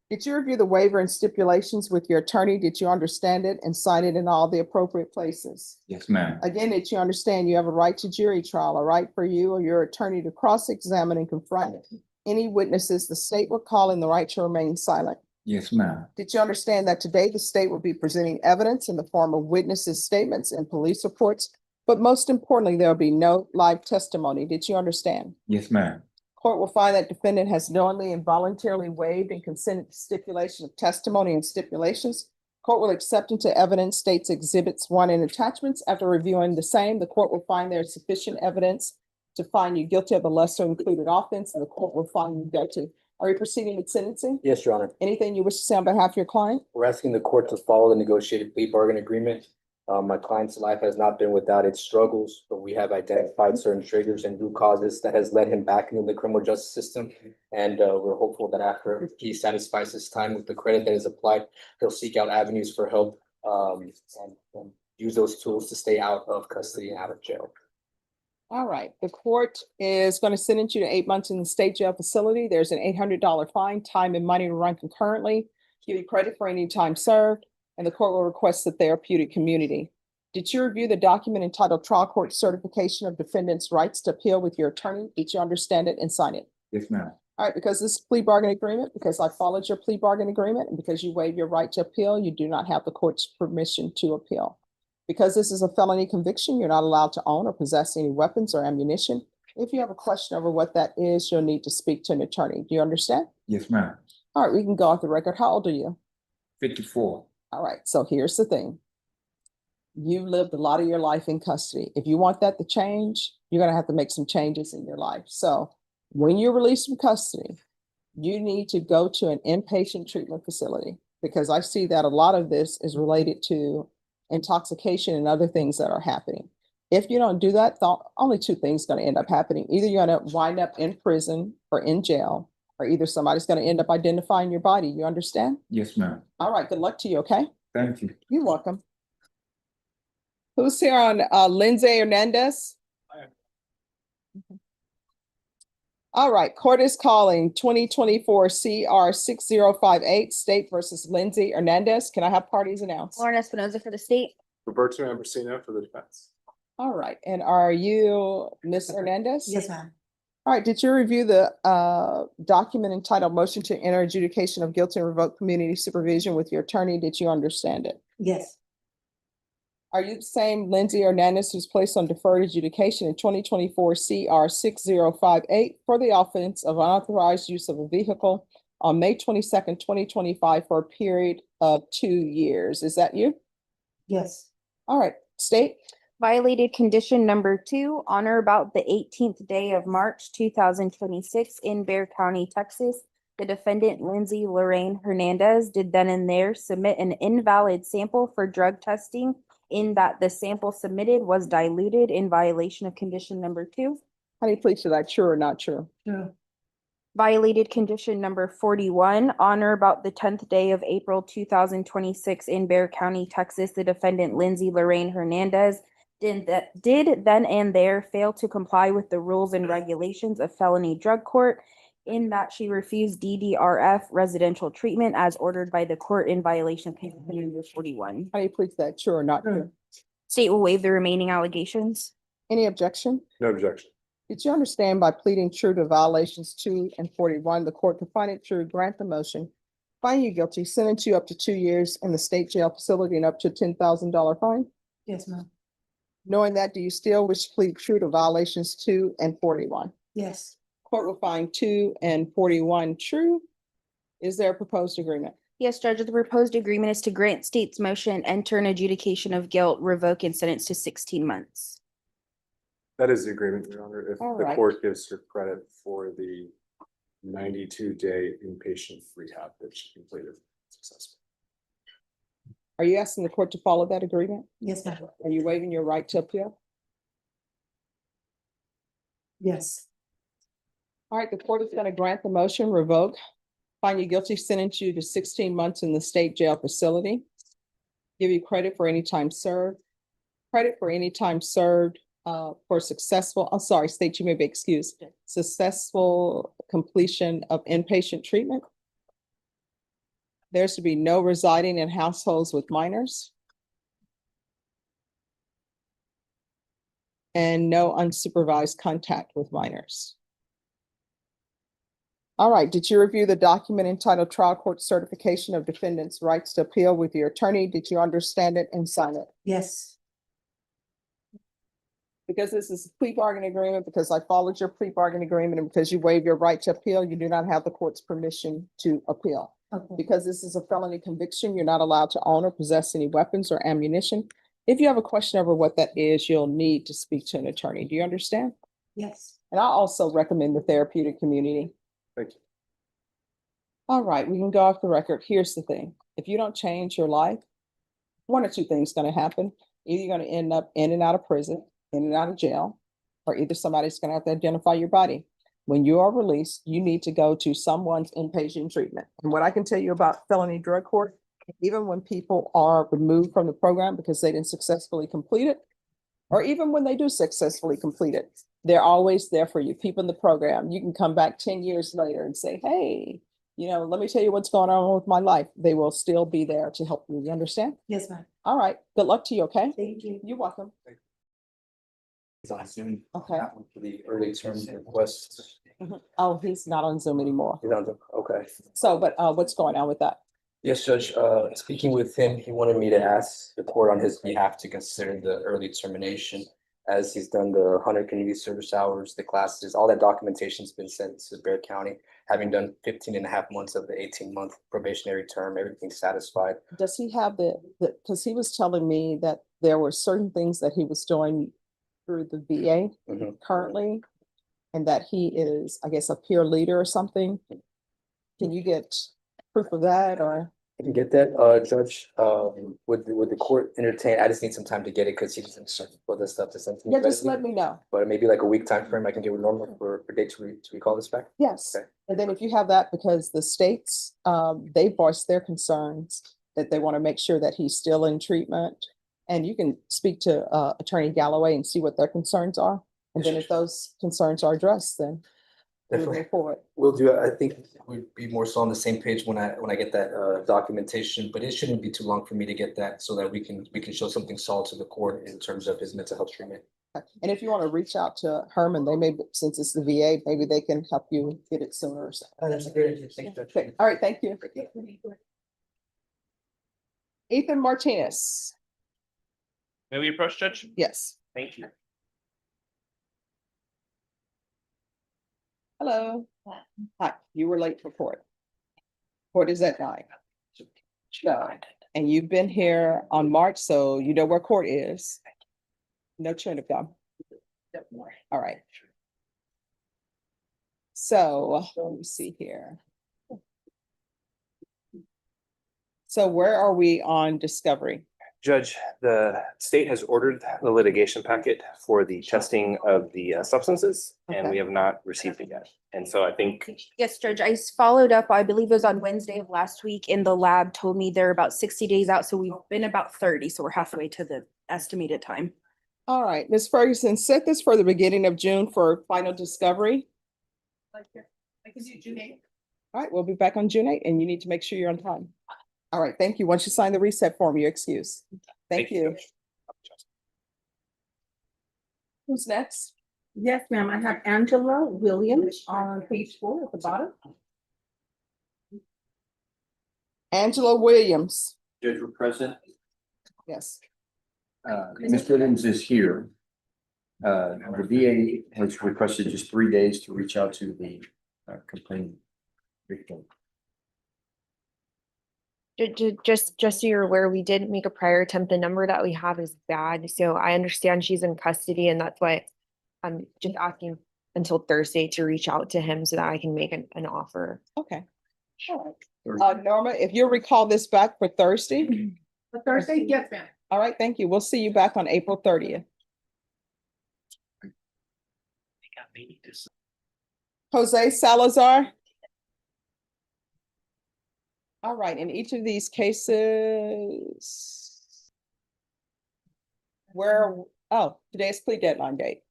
Did you review the waiver and stipulations with your attorney? Did you understand it and sign it in all the appropriate places? Yes, ma'am. Again, did you understand you have a right to jury trial, a right for you or your attorney to cross-examine and confront any witnesses the state would call, and the right to remain silent? Yes, ma'am. Did you understand that today the state will be presenting evidence in the form of witnesses' statements and police reports? But most importantly, there will be no live testimony. Did you understand? Yes, ma'am. Court will find that defendant has knowingly and voluntarily waived and consented to stipulation of testimony and stipulations. Court will accept into evidence states exhibits one and attachments. After reviewing the same, the court will find there is sufficient evidence to find you guilty of the lesser included offense, and the court will find you guilty. Are you proceeding with sentencing? Yes, Your Honor. Anything you wish to say on behalf of your client? We're asking the court to follow the negotiated plea bargain agreement. My client's life has not been without its struggles, but we have identified certain triggers and root causes that has led him back into the criminal justice system. And we're hopeful that after he satisfies his time with the credit that is applied, he'll seek out avenues for help and use those tools to stay out of custody and out of jail. All right, the court is going to sentence you to 8 months in the state jail facility. There's an $800 fine, time and money to run concurrently, give you credit for any time served, and the court will request the therapeutic community. Did you review the document entitled Trial Court Certification of Defendant's Rights to Appeal with your attorney? Did you understand it and sign it? Yes, ma'am. All right, because this plea bargain agreement, because I followed your plea bargain agreement, and because you waive your right to appeal, you do not have the court's permission to appeal. Because this is a felony conviction, you're not allowed to own or possess any weapons or ammunition. If you have a question over what that is, you'll need to speak to an attorney. Do you understand? Yes, ma'am. All right, we can go off the record. How old are you? 54. All right, so here's the thing. You lived a lot of your life in custody. If you want that to change, you're going to have to make some changes in your life. So when you're released from custody, you need to go to an inpatient treatment facility, because I see that a lot of this is related to intoxication and other things that are happening. If you don't do that, only two things are going to end up happening. Either you're going to wind up in prison or in jail, or either somebody's gonna end up identifying your body. You understand? Yes, ma'am. All right, good luck to you, okay? Thank you. You're welcome. Who's here on Lindsay Hernandez? All right, court is calling 2024 CR 6058, State versus Lindsay Hernandez. Can I have parties announced? Lauren Espinoza for the state. Roberto Ambrosino for the defense. All right, and are you Ms. Hernandez? Yes, ma'am. All right, did you review the document entitled Motion to Enter Adjudication of Guilty and Revoke Community Supervision with your attorney? Did you understand it? Yes. Are you the same Lindsay Hernandez who's placed on deferred adjudication in 2024 CR 6058 for the offense of unauthorized use of a vehicle on May 22nd, 2025 for a period of 2 years? Is that you? Yes. All right, state. Violated condition number 2, on or about the 18th day of March 2026 in Bexar County, Texas. The defendant, Lindsay Lorraine Hernandez, did then and there submit an invalid sample for drug testing in that the sample submitted was diluted in violation of condition number 2. How do you plead to that, true or not true? True. Violated condition number 41, on or about the 10th day of April 2026 in Bexar County, Texas. The defendant, Lindsay Lorraine Hernandez, did then and there fail to comply with the rules and regulations of felony drug court in that she refused DDRF residential treatment as ordered by the court in violation of condition number 41. How do you plead to that, true or not true? State will waive the remaining allegations. Any objection? No objection. Did you understand by pleading true to violations 2 and 41, the court can find it true, grant the motion, find you guilty, sentence you up to 2 years in the state jail facility and up to $10,000 fine? Yes, ma'am. Knowing that, do you still wish to plead true to violations 2 and 41? Yes. Court will find 2 and 41 true. Is there a proposed agreement? Yes, Judge, the proposed agreement is to grant state's motion, enter an adjudication of guilt, revoke, and sentence to 16 months. That is the agreement, Your Honor. If All the right. court gives her credit for the 92-day inpatient rehab that she completed successfully. Are you asking the court to follow that agreement? Yes, ma'am. Are you waiving your right to appeal? Yes. All right, the court is going to grant the motion, revoke, find you guilty, sentence you to 16 months in the state jail facility, give you credit for any time served, for successful, I'm sorry, state, you may be excused, successful completion of inpatient treatment. There's to be no residing in households with minors and no unsupervised contact with minors. All right, did you review the document entitled Trial Court Certification of Defendant's Rights to Appeal with your attorney? Did you understand it and sign it? Yes. Because this is a plea bargain agreement, because I followed your plea bargain agreement, and because you waive your right to appeal, you do not have the court's permission to appeal. Okay. Because this is a felony conviction, you're not allowed to own or possess any weapons or ammunition. If you have a question over what that is, you'll need to speak to an attorney. Do you understand? Yes. And I also recommend the therapeutic community. Thank you. All right, we can go off the record. Here's the thing. If you don't change your life, one or two things going to happen. Either you're going to end up in and out of prison, in and out of jail, or either somebody's going to have to identify your body. When you are released, you need to go to someone's inpatient treatment. And what I can tell you about felony drug court, even when people are removed from the program because they didn't successfully complete it, or even when they do successfully complete it, they're always there for you. People in the program, you can come back 10 years later and say, hey, let me tell you what's going on with my life. They will still be there to help you. You understand? Yes, ma'am. All right. Good luck to you, okay? Thank you. You're welcome. He's on Zoom. Okay. For the early term requests. Oh, he's not on Zoom anymore. He's on Zoom. Okay. So, but what's going on with that? Yes, Judge, speaking with him, he wanted me to ask the court on his behalf to consider the early termination as he's done the 100 community service hours, the classes, all that documentation's been sent to Bexar County, having done 15 and a half months of the 18-month probationary term, everything's satisfied. Does he have because he was telling me that there were certain things that he was doing through the VA currently, and that he is, I guess, a peer leader or something. Can you get proof of that, or? I can get that, Judge, would the court entertain, I just need some time to get it, because he doesn't put this stuff to send to me. Yeah, just readily. let me know. But maybe like a week time frame, I can get with normal for date to recall this back. Yes. Okay. And then if you have that, because the states, they voiced their concerns that they want to make sure that he's still in treatment. And you can speak to Attorney Galloway and see what their concerns are. And then if those concerns are addressed, then we'll Definitely. move forward. We'll do, I think we'd be more so on the same page when I get that documentation, but it shouldn't be too long for me to get that so that we can show something solid to the court in terms of his mental health treatment. And if you want to reach out to Herman, they may, since it's the VA, maybe they can help you get it sooner or something. Oh, that's a great idea. Thank you, Judge. Okay. All right, thank you. Ethan Martinez. May we approach, Judge? Yes. Thank you. Hello. Hi, you were late for court. Court is at 9. No, and you've been here on March, so you know where court is. No turn of gum. All right. So let me see here. So where are we on discovery? Judge, the state has ordered the litigation packet for the testing of the substances, and Okay. we have not received it yet. And so I think, Yes, Judge, I followed up, I believe it was on Wednesday of last week, and the lab told me they're about 60 days out, so we've been about 30, so we're halfway to the estimated time. All right, Ms. Ferguson, set this for the beginning of June for final discovery. I can do June 8th. All right, we'll be back on June 8th, and you need to make sure you're on time. All right, thank you. Once you sign the reset form, you're excused. Thank you. Who's next? Yes, ma'am. I have Angela Williams on page 4 at the bottom. Angela Williams. Judge, we're present. Yes. Ms. Williams is here. The VA has requested just 3 days to reach out to the complainant victim. Just so you're aware, we did make a prior attempt. The number that we have is bad. So I understand she's in custody, and that's why I'm just asking until Thursday to reach out to him so that I can make an offer. Okay. All right. Norma, if you'll recall this back for Thursday. For Thursday, yes, ma'am. All right, thank you. We'll see you back on April 30th. Jose Salazar. All right, in each of these cases, today's plea deadline date.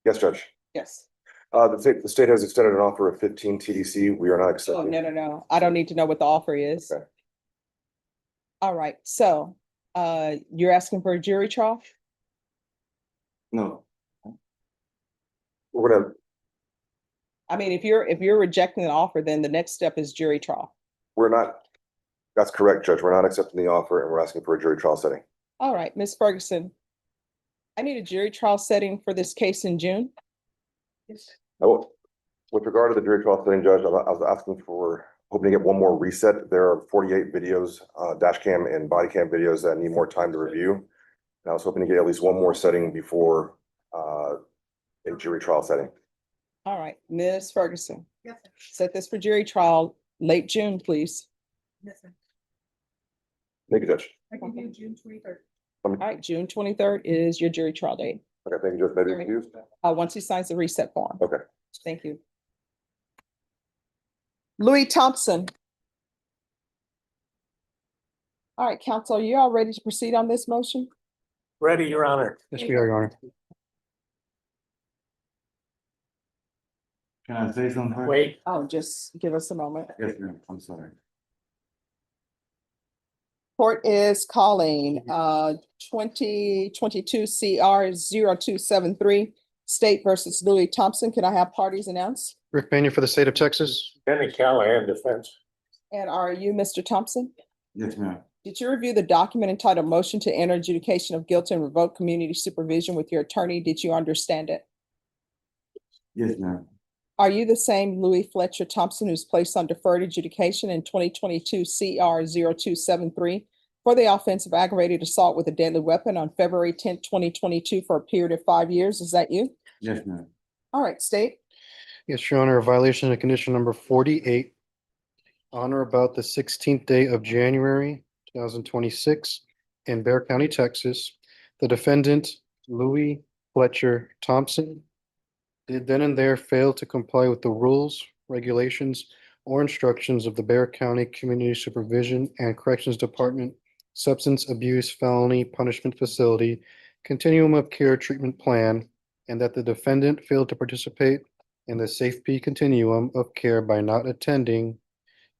Yes, Judge. Yes. The state has extended an offer of 15 TDC. We are not Oh, accepting. no. I don't need to know what the offer is. Okay. All right, so you're asking for a jury trial? No. We're gonna, I mean, if you're rejecting the offer, then the next step is jury trial. we're not, that's correct, Judge. We're not accepting the offer and we're asking for a jury trial setting. All right, Ms. Ferguson. I need a jury trial setting for this case in June. With regard to the jury trial setting, Judge, I was asking for, hoping to get one more reset. There are 48 videos, dash cam and body cam videos that need more time to review. And I was hoping to get at least one more setting before a jury trial setting. All right, Ms. Ferguson. Yes, sir. Set this for jury trial late June, please. Yes, sir. Thank you, Judge. I can do June 23rd. All right, June 23rd is your jury trial date. Okay, thank you, Judge. Maybe excused. Once he signs the reset form. Okay. Thank you. Louis Thompson. All right, counsel, are you all ready to proceed on this motion? Ready, Your Honor. Yes, we are, Your Honor. Can I say something? wait, Oh, just give us a moment. Yes, ma'am. I'm sorry. Court is calling 2022 CR 0273 State versus Louis Thompson. Can I have parties announced? Rick Pena for the state of Texas. Benny Callahan defense. And are you Mr. Thompson? Yes, ma'am. Did you review the document entitled Motion to Enter Adjudication of Guilt and Revoke Community Supervision with your attorney? Did you understand it? Yes, ma'am. Are you the same Louis Fletcher Thompson who's placed on deferred adjudication in 2022 CR 0273 for the offense of aggravated assault with a deadly weapon on February 10th, 2022 for a period of 5 years? Is that you? Yes, ma'am. All right, state. Yes, Your Honor, a violation of condition number 48 On or about the 16th day of January 2026 in Bear County, Texas, the defendant, Louis Fletcher Thompson, did then and there fail to comply with the rules, regulations, or instructions of the Bear County Community Supervision and Corrections Department Substance Abuse Felony Punishment Facility Continuum of Care Treatment Plan, and that the defendant failed to participate in the Safe-P Continuum of Care by not attending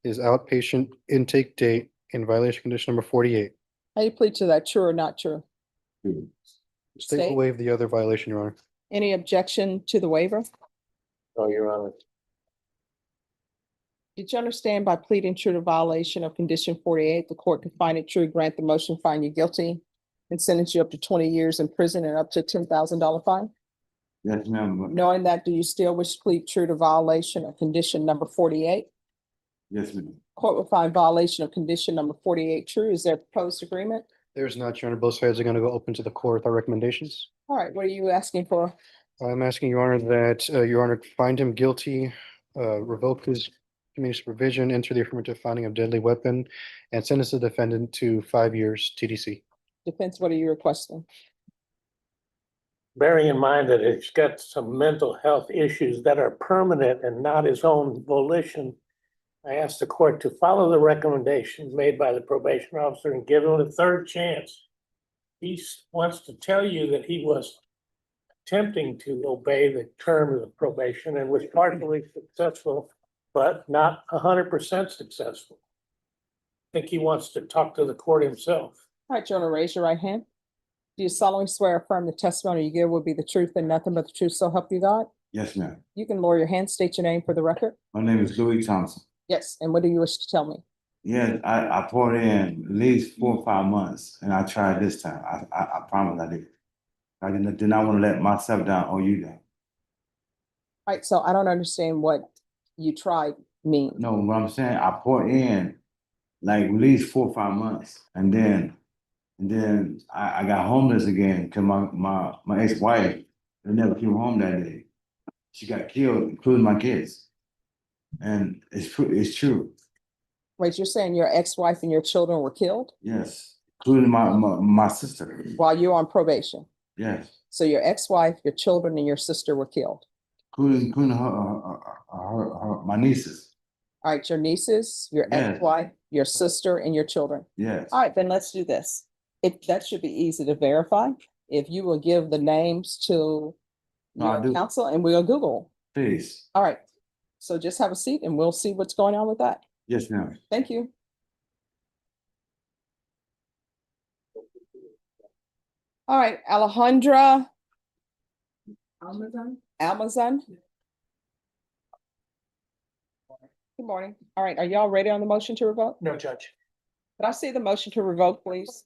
his outpatient intake date in violation condition number 48. How you plead to that, true or not true? State will State. waive the other violation, Your Honor. Any objection to the waiver? No, Your Honor. Did you understand by pleading true to violation of condition 48, the court could find it true, grant the motion, find you guilty, and sentence you up to 20 years in prison and up to $10,000 fine? Yes, ma'am. Knowing that, do you still wish to plead true to violation of condition number 48? Yes, ma'am. Court will find violation of condition number 48 true. Is there a proposed agreement? There's not, Your Honor. Both sides are going to go open to the court with our recommendations. All right, what are you asking for? I'm asking Your Honor that Your Honor find him guilty, revoke his community supervision, enter the affirmative finding of deadly weapon, and sentence the defendant to 5 years TDC. Defense, what are you requesting? Bearing in mind that he's got some mental health issues that are permanent and not his own volition, I asked the court to follow the recommendations made by the probation officer and give him a third chance. He wants to tell you that he was attempting to obey the terms of probation and was partially successful, but not 100% successful. I think he wants to talk to the court himself. All right, Jonah, raise your right hand. Do you solemnly swear or affirm the testimony you give will be the truth and nothing but the truth, so help you God? Yes, ma'am. You can lower your hand, state your name for the record. My name is Louis Thompson. Yes, and what do you wish to tell me? Yeah, I poured in at least 4 or 5 months, and I tried this time. I promise I did. I did not want to let myself down or you down. All right, so I don't understand what you tried mean. No, what I'm saying, I poured in like at least 4 or 5 months, and then I got homeless again because my ex-wife never came home that day. She got killed, including my kids. And it's true. Wait, you're saying your ex-wife and your children were killed Yes, including my sister. while you're on probation? Yes, So your ex-wife, your children, and your sister were killed. including my nieces. All right, your nieces, your Yes. ex-wife, your sister, and your children. Yes. All right, then let's do this. That should be easy to verify. If you will give the names to No, I your do. counsel and we'll Google. Please. All right. So just have a seat and we'll see what's going on with that. Yes, ma'am. Thank you. All right, Alejandra Amazon. Good morning. All right, are y'all ready on the motion to revoke? No, Judge. Could I see the motion to revoke, please?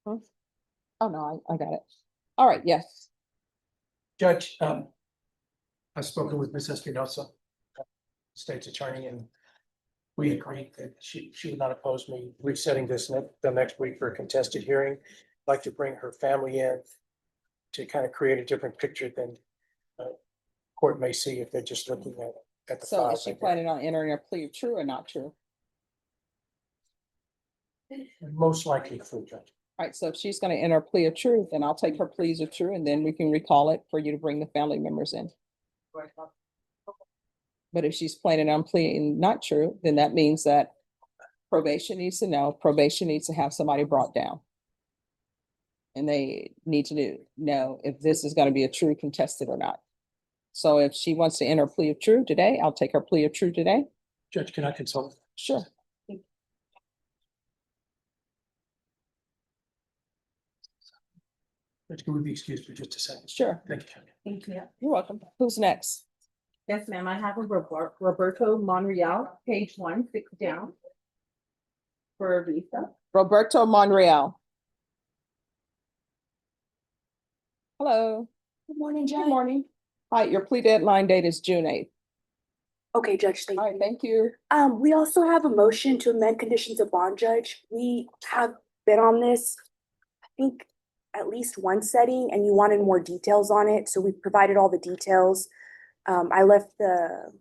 Huh? Oh, no, I got it. All right, yes. Judge, I've spoken with Ms. Espinosa, state's attorney, and we agreed that she would not oppose me resetting this the next week for a contested hearing. I'd like to bring her family in to kind of create a different picture than court may see if they're just looking at the So file. is she planning on entering a plea of true or not true? Most likely true, Judge. All right, so if she's gonna enter a plea of truth, then I'll take her pleas of true and then we can recall it for you to bring the family members in. But if she's planning on pleading not true, then that means that probation needs to know, probation needs to have somebody brought down. And they need to know if this is gonna be a true contested or not. So if she wants to enter a plea of true today, I'll take her plea of true today. Judge, can I consult? Sure. Judge, can we be excused for just a second? Sure. Thank you, Judge. Thank you. You're welcome. Who's next? Yes, ma'am. I have a Roberto Monreal, page 1, 6 down. For a visa. Roberto Monreal. Hello. Good morning, Judge. Good morning. Hi, your plea deadline date is June 8th. Okay, Judge, thank you. All right, thank you. We also have a motion to amend conditions of bond, Judge. We have been on this, I think, at least one setting, and you wanted more details on it, so we provided all the details. I left the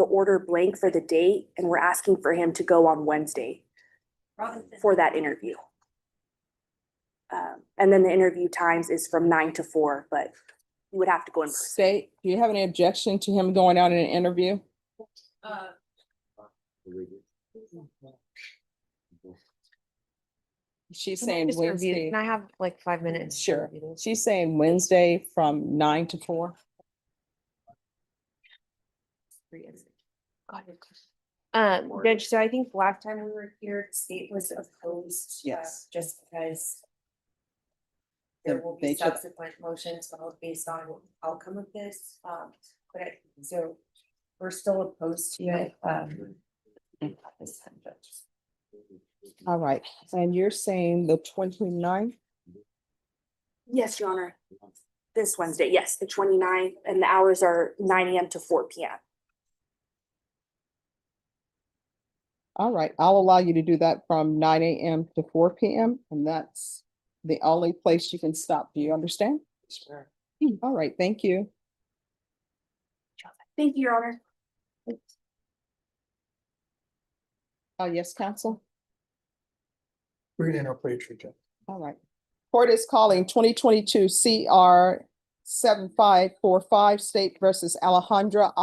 order blank for the date and we're asking for him to go on Wednesday for that interview. And then the interview times is from 9 to 4, but you would have to go in. State, do you have any objection to him going out in an interview? She's saying Just review. Wednesday. Can I have like 5 minutes? to Sure. review this? She's saying Wednesday from 9 to 4. Judge, so I think last time we were here, the state was opposed. Yes. Just because there will be They took- subsequent motions based on outcome of this, so we're still opposed to it, this time, Judge. All right, and you're saying the 29th? Yes, Your Honor. This Wednesday, yes, the 29th, and the hours are 9 AM to 4 PM. All right, I'll allow you to do that from 9 AM to 4 PM, and that's the only place you can stop. Do you understand? Sure. All right, thank you. Thank you, Your Honor. Yes, counsel? We're gonna enter a plea agreement, Judge. All right. Court is calling 2022 CR 7545 State versus Alejandra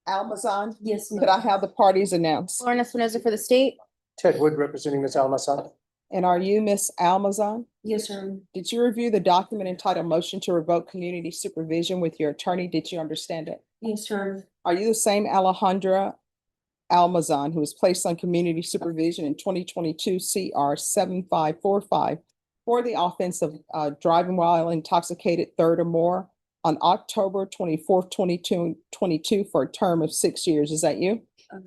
Almazan. Yes, Could I have the parties announced? Lauren Espinoza for the state. Ted Wood representing Ms. Almasan. And are you Miss Almazan? Yes, sir. Did you review the document entitled Motion to Revoke Community Supervision with your attorney? Did you understand it? Yes, sir. Are you the same Alejandra Almazan who was placed on community supervision in 2022 CR 7545 for the offense of driving while intoxicated third or more on October 24th, 2022 for a term of 6 years? Is that you?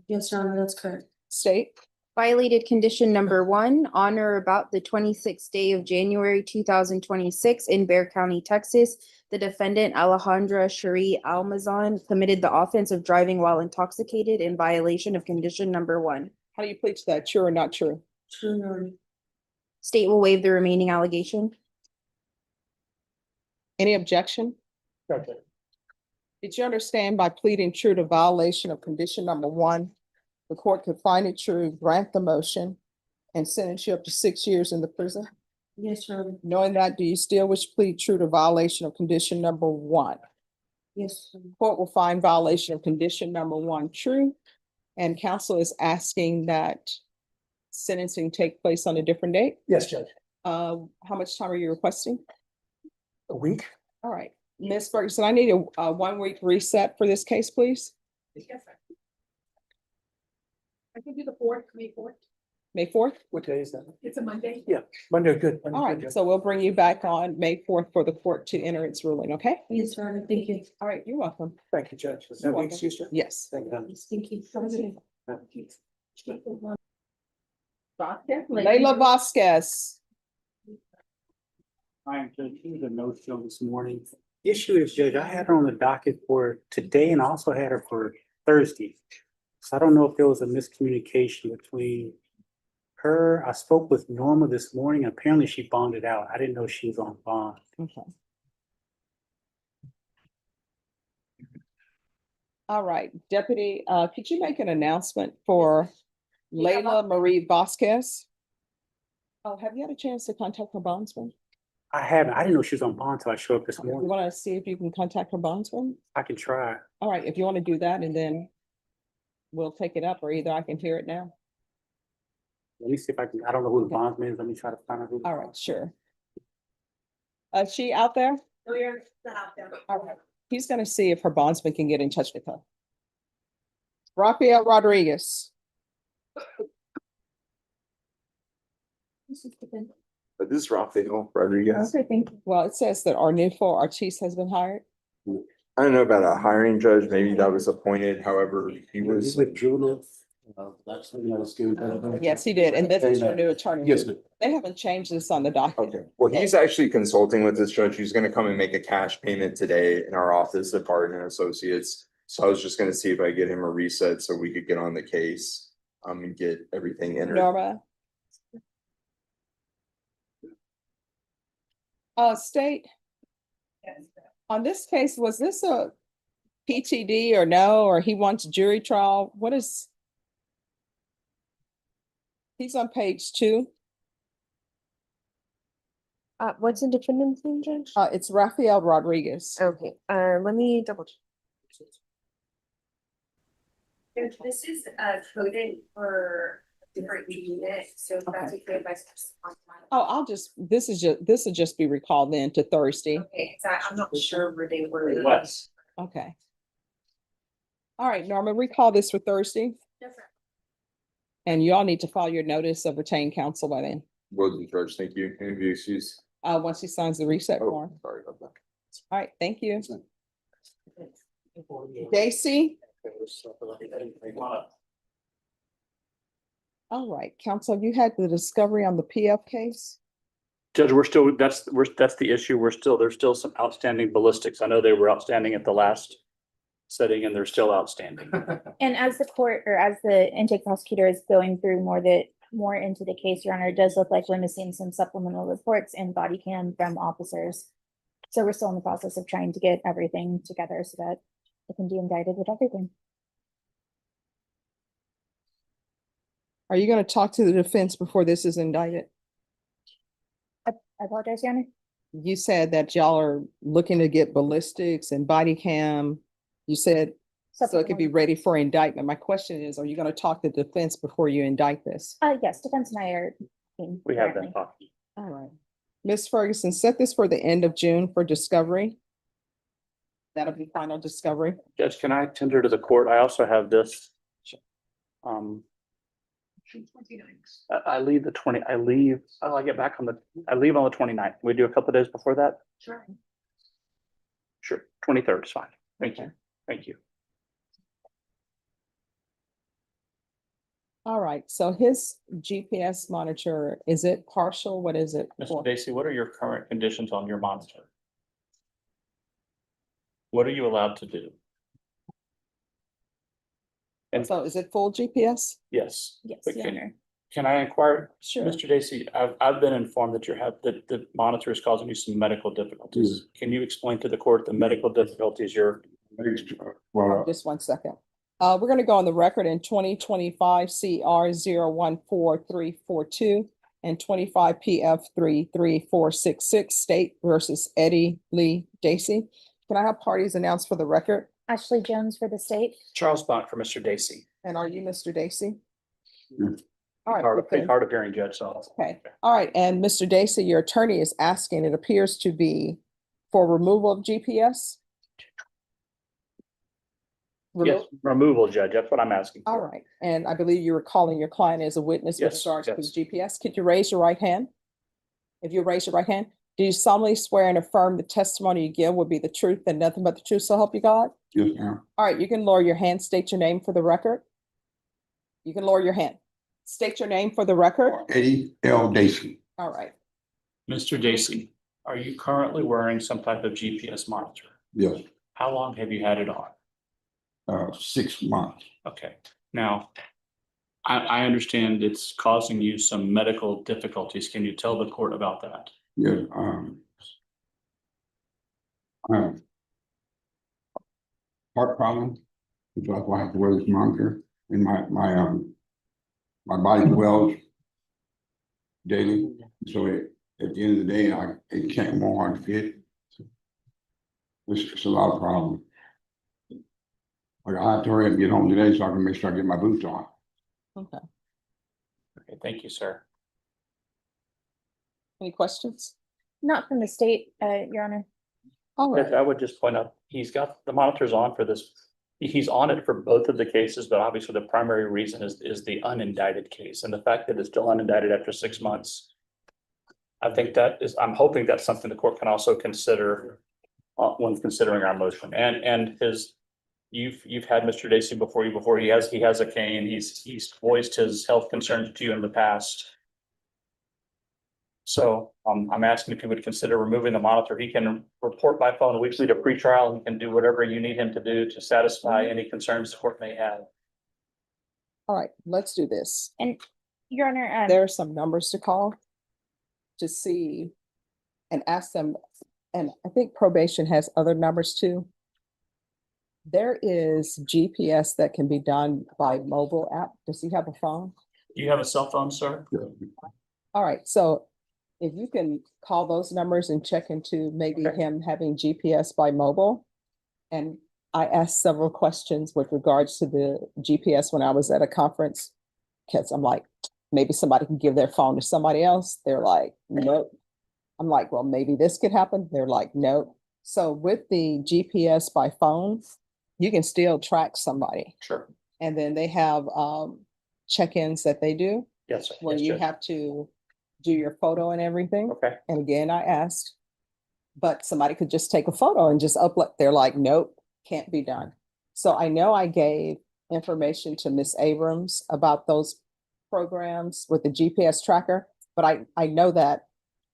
Yes, Your Honor, that's correct. State? Violated condition number 1, on or about the 26th day of January 2026 in Bexar County, Texas. The defendant Alejandra Cherie Almazan committed the offense of driving while intoxicated in violation of condition number 1. How do you plead to that? True or not true? True, Your Honor. State will waive the remaining allegation. Any objection? Okay. Did you understand by pleading true to violation of condition number 1, the court could find it true, grant the motion, and sentence you up to 6 years in the prison? Yes, Your Honor. Knowing that, do you still wish to plead true to violation of condition number 1? Yes. Court will find violation of condition number 1 true, and counsel is asking that sentencing take place on a different date. Yes, Judge. How much time are you requesting? A week? All right, Ms. Ferguson, I need a 1-week reset for this case, please. I can do the 4th, May 4th. May 4th? What day is that? It's a Monday. Yeah, Monday, good. Monday, All good, right, Judge. so we'll bring you back on May 4th for the court to enter its ruling, okay? Yes, Your Honor. Thank you. All right, you're welcome. Thank you, Judge. Is that You're the welcome. excuse, Judge? Yes. Thank you. Thank you. Have a good day. Leila Vasquez. I'm Judge, he was a no-show this morning. The issue is, Judge, I had her on the docket for today and I also had her for Thursday. So I don't know if there was a miscommunication between her. I spoke with Norma this morning. Apparently she bonded out. I didn't know she was on bond. Okay. All right, Deputy, could you make an announcement for Leila Marie Vasquez? Oh, have you had a chance to contact her bondsman? I haven't. I didn't know she was on bond until I showed up this You morning. want to see if you can contact her bondsman? I can try. All right, if you want to do that, and then we'll take it up, or either I can hear it now. Let me see if I can, I don't know who the bondsman is. Let me try to find out who. All right, sure. Is she out there? Oh, you're not out there. All right, he's gonna see if her bondsman can get in touch with her. Rafael Rodriguez. This is Rafael Rodriguez. Okay, thank you. Well, it says that Arnulfo Ortiz has been hired. I don't know about a hiring judge, maybe that was appointed, however, he was. withdrew that's something else good. Yes, he did, and this is your new attorney. Yes, ma'am. They haven't changed this on the docket. Okay, well, he's actually consulting with this judge. He's gonna come and make a cash payment today in our office at Barnett and Associates. So I was just gonna see if I get him a reset so we could get on the case, and get everything entered. Norma. State. On this case, was this PTD or no, or he wants jury trial? What is? He's on page 2. What's the defendant's name, Judge? It's Rafael Rodriguez. Okay, let me double check. Judge, this is coded for different unit, so if that's okay if I just on time. Oh, this will just be recalled then to Thursday. Okay, so I'm not sure where they were. Okay. All right, Norma, recall this for Thursday. Different. And you all need to file your notice of retained counsel by then. Well, Judge, thank you. Any issues? Once he signs the reset form. Sorry about that. All right, thank you. Daisy? All right, counsel, have you had the discovery on the PF case? Judge, that's the issue. There's still some outstanding ballistics. I know they were outstanding at the last setting and they're still outstanding. And as the court or as the intake prosecutor is going through more into the case, Your Honor, it does look like we're missing some supplemental reports and body cam from officers. So we're still in the process of trying to get everything together so that it can be indicted with everything. Are you going to talk to the defense before this is indicted? I apologize, Your Honor. You said that y'all are looking to get ballistics and body cam. You said so it could be ready for indictment. My question is, are you going to talk to the defense before you indict this? Yes, defense and I are. We have been talking. All right. Ms. Ferguson, set this for the end of June for discovery. That'll be final discovery. Judge, can I tender to the court? I also have this. I leave I get back I leave on the 29th. We do a couple of days before that? Sure. Sure, 23rd is fine. Thank you. Thank you. All right, so his GPS monitor, is it partial? What is it? Mr. Dacey, what are your current conditions on your monitor? What are you allowed to do? And so is it full GPS? Yes. Yes, But Your Honor. can I inquire? Sure. Mr. Dacey, I've been informed that that the monitor is causing you some medical difficulties. Can you explain to the court the medical difficulties you're? Just 1 second. We're going to go on the record in 2025 CR 014342 and 25 PF 33466 State versus Eddie Lee Dacey. Can I have parties announced for the record? Ashley Jones for the state. Charles Bond for Mr. Dacey. And are you Mr. Dacey? Yes. All right. Hard of hearing, Judge. So. Okay. All right. And Mr. Dacey, your attorney is asking, it appears to be for removal of GPS? Yes, removal, Judge. That's what I'm asking for. All right. And I believe you were calling your client as a witness with Yes, regards to yes. GPS. Could you raise your right hand? If you raise your right hand, do you solemnly swear and affirm the testimony you give will be the truth and nothing but the truth, so help you God? Yes, ma'am. All right, you can lower your hand, state your name for the record. You can lower your hand. State your name for the record. Eddie L. Dacey. All right. Mr. Dacey, are you currently wearing some type of GPS monitor? Yes, How long have you had it on? 6 months. Okay, now, I understand it's causing you some medical difficulties. Can you tell the court about that? Yes, heart problem. That's why I have to wear this monitor. And my body swells daily. So at the end of the day, it can't more hard to fit. It's a lot of problems. Like I have to hurry up and get home today so I can make sure I get my boots on. Okay. Okay, thank you, sir. Any questions? Not from the state, Your Honor. All right. I would just point out, he's got the monitors on for this. He's on it for both of the cases, but obviously the primary reason is the unindicted case. And the fact that it's still unindicted after 6 months. I think I'm hoping that's something the court can also consider when considering our motion. And you've had Mr. Dacey before you, he has a cane. He's voiced his health concerns to you in the past. So I'm asking if you would consider removing the monitor. He can report by phone weekly to pretrial. He can do whatever you need him to do to satisfy any concerns the court may have. All right, let's do this. And Your Honor, There are some numbers to call to see and ask them. And I think probation has other numbers too. There is GPS that can be done by mobile app. Does he have a phone? Do you have a cell phone, sir? All right, so if you can call those numbers and check into maybe him having GPS by mobile. And I asked several questions with regards to the GPS when I was at a conference. Cause I'm like, maybe somebody can give their phone to somebody else. They're like, nope. I'm like, well, maybe this could happen. They're like, nope. So with the GPS by phone, you can still track somebody. Sure. And then they have check-ins that they do. Yes, sir. Where Yes, you Judge. have to do your photo and everything. Okay. And again, I asked, but somebody could just take a photo and just upload. They're like, nope, can't be done. So I know I gave information to Miss Abrams about those programs with the GPS tracker, but I know that.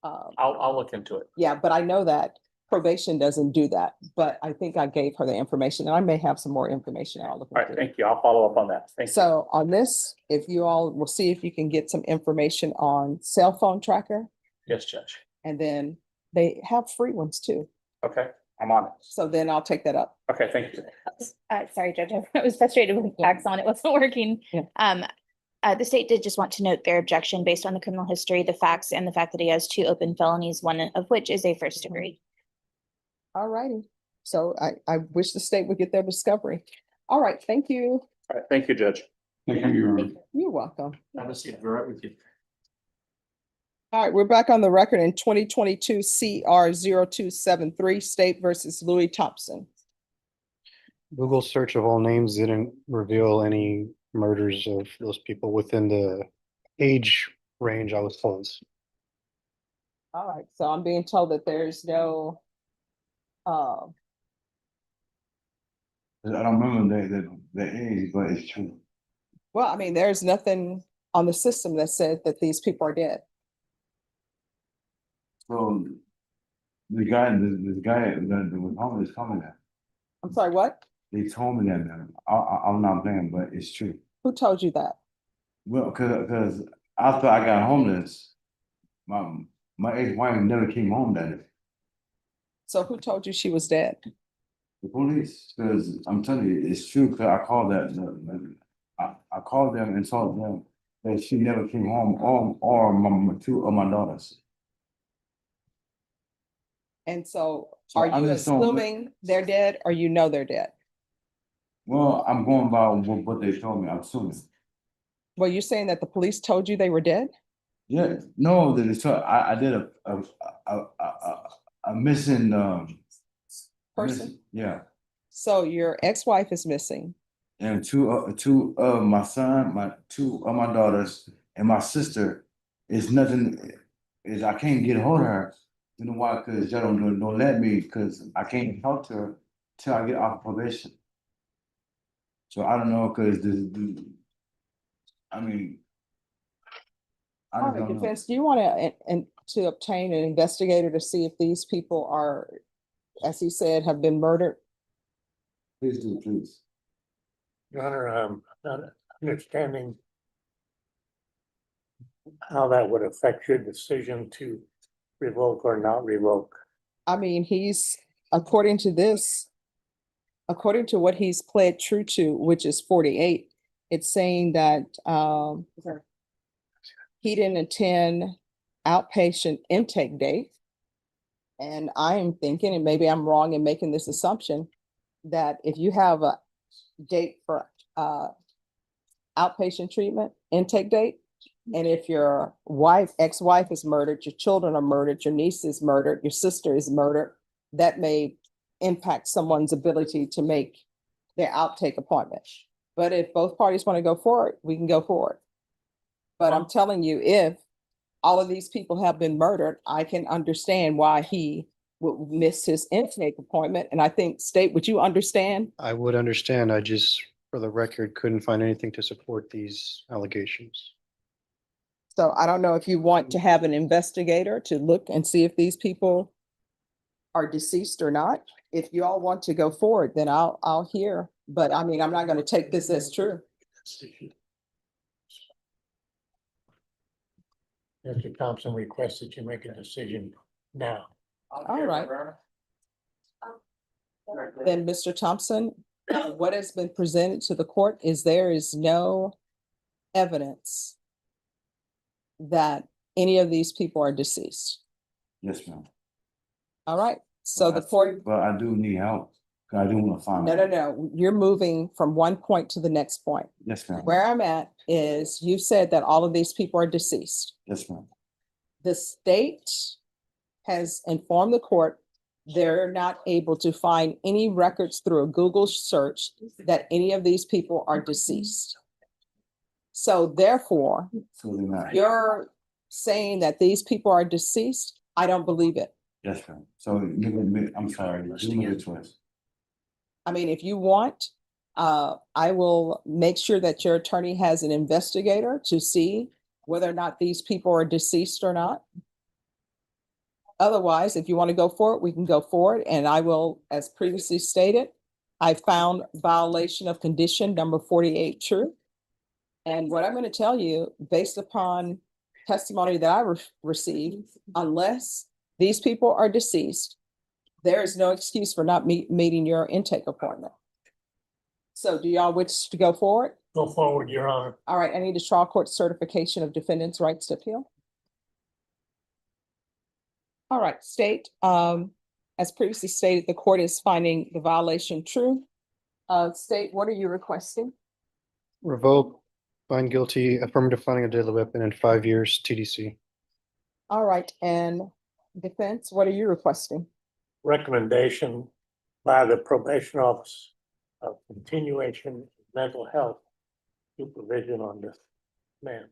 I'll look into it. Yeah, but I know that probation doesn't do that, but I think I gave her the information and I may have some more information. I'll look All right, into. thank you. I'll follow up on that. Thank you. So on this, if you all will see if you can get some information on cell phone tracker, Yes, Judge. and then they have free ones too. Okay, I'm on it. So then I'll take that up. Okay, thank you. Sorry, Judge, I was frustrated with Axon. It wasn't working. Yeah. The state did just want to note their objection based on the criminal history, the facts, and the fact that he has 2 open felonies, one of which is a first degree. All righty. So I wish the state would get their discovery. All right, thank you. All right, thank you, Judge. Thank you, Your Honor. You're welcome. Have a seat. Be right with you. All right, we're back on the record in 2022 CR 0273, State versus Louis Thompson. Google search of all names didn't reveal any murders of those people within the age range I was told. All right, so I'm being told that there's no, I don't remember the age, but it's true. well, I mean, there's nothing on the system that said that these people are dead. So the guy that was homeless told me that. I'm sorry, what? They told me that, man. I'm not playing, but it's true. Who told you that? Well, cause after I got homeless, my ex-wife never came home that day. So who told you she was dead? The police, cause I'm telling you, it's true, cause I called I called them and told them that she never came home, or my 2 of my daughters. And so So are I'm you just saying- assuming they're dead or you know they're dead? Well, I'm going by what they told me, I'm assuming. Well, you're saying that the police told you they were dead? Yeah, no, I did a missing, Person? yeah. So your ex-wife is missing. And two of my son, 2 of my daughters, and my sister is nothing, is I can't get a hold of her. You know why? Cause y'all don't let me, cause I can't talk to her till I get off probation. So I don't know, cause I mean. I All don't right, know. defense, do you want to obtain an investigator to see if these people are, as he said, have been murdered? Please do, please. Your Honor, I'm not understanding how that would affect your decision to revoke or not revoke. I mean, he's, according to this, according to what he's pled true to, which is 48, it's saying that he didn't attend outpatient intake date. And I am thinking, and maybe I'm wrong in making this assumption, that if you have a date for outpatient treatment, intake date, and if your ex-wife is murdered, your children are murdered, your niece is murdered, your sister is murdered, that may impact someone's ability to make their outtake appointment. But if both parties want to go forward, we can go forward. But I'm telling you, if all of these people have been murdered, I can understand why he would miss his intake appointment. And I think, State, would you understand? I would understand. I just, for the record, couldn't find anything to support these allegations. So I don't know if you want to have an investigator to look and see if these people are deceased or not. If you all want to go forward, then I'll hear. But I mean, I'm not going to take this as true. Mr. Thompson requests that you make a decision now. All right. Then, Mr. Thompson, What has been presented to the court is there is no evidence that any of these people are deceased. Yes, ma'am. All right, so the But I- court, But I do need help. 'Cause I do want to find no, out. no, you're moving from one point to the next point. Yes, ma'am. Where I'm at is you said that all of these people are deceased. Yes, ma'am. The state has informed the court they're not able to find any records through a Google search that any of these people are deceased. So therefore, So they're not. you're saying that these people are deceased. I don't believe it. Yes, ma'am. So give me, I'm sorry, give me the choice. I mean, if you want, I will make sure that your attorney has an investigator to see whether or not these people are deceased or not. Otherwise, if you want to go for it, we can go for it. And I will, as previously stated, I found violation of condition number 48 true. And what I'm going to tell you, based upon testimony that I received, unless these people are deceased, there is no excuse for not meeting your intake appointment. So do y'all wish to go forward? Go forward, Your Honor. All right, I need a trial court certification of defendant's rights to appeal. All right, state, as previously stated, the court is finding the violation true. State, what are you requesting? Revoke, find guilty, affirmative finding of deadly weapon, and 5 years TDC. All right, and defense, what are you requesting? Recommendation by the probation office of continuation of mental health supervision on this man.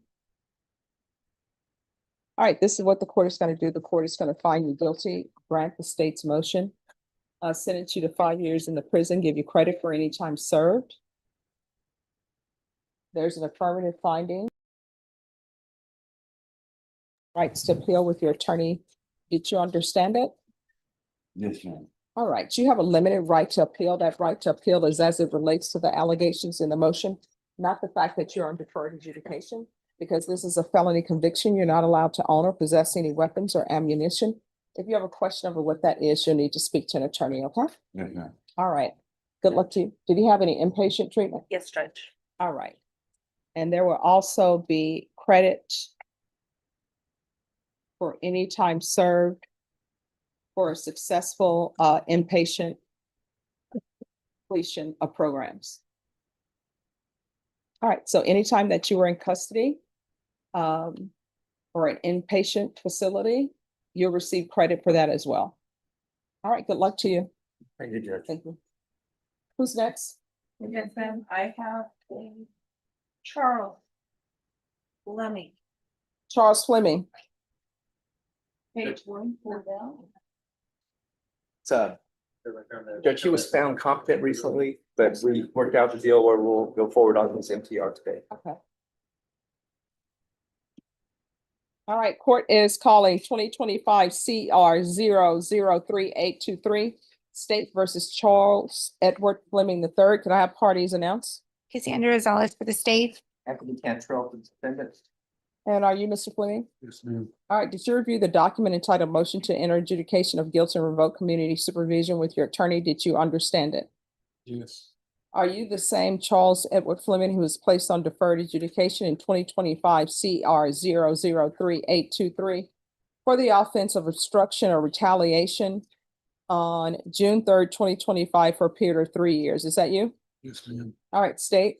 All right, this is what the court is going to do. The court is going to find you guilty, grant the state's motion, sentence you to 5 years in the prison, give you credit for any time served. There's an affirmative finding. Rights to appeal with your attorney. Did you understand it? Yes, ma'am. All right, you have a limited right to appeal. That right to appeal is as it relates to the allegations in the motion, not the fact that you're on deferred adjudication. Because this is a felony conviction, you're not allowed to own or possess any weapons or ammunition. If you have a question over what that is, you'll need to speak to an attorney, okay? Yes, ma'am. All right, good luck to you. Did he have any inpatient treatment? Yes, Judge. All right. And there will also be credit for any time served for a successful inpatient completion of programs. All right, so anytime that you were in custody or an inpatient facility, you'll receive credit for that as well. All right, good luck to you. Thank you, Judge. Thank you. Who's next? Yes, ma'am, I have Charles Fleming, Charles Fleming. page 1 down. Judge, he was found competent recently, but we worked out the deal where we'll go forward on his MTR today. Okay. All right, court is calling 2025 CR 0033823, State versus Charles Edward Fleming III. Could I have parties announced? Cassandra Rosales for the state. Anthony Cantrell, the defendant. And are you Mr. Fleming? Yes, ma'am. All right, did you review the document entitled Motion to Enter Adjudication of Guilt and Revoke Community Supervision with your attorney? Did you understand it? Yes. Are you the same Charles Edward Fleming who was placed on deferred adjudication in 2025 CR 0033823 for the offense of obstruction or retaliation on June 3rd, 2025 for a period of 3 years? Is that you? Yes, ma'am. All right, state.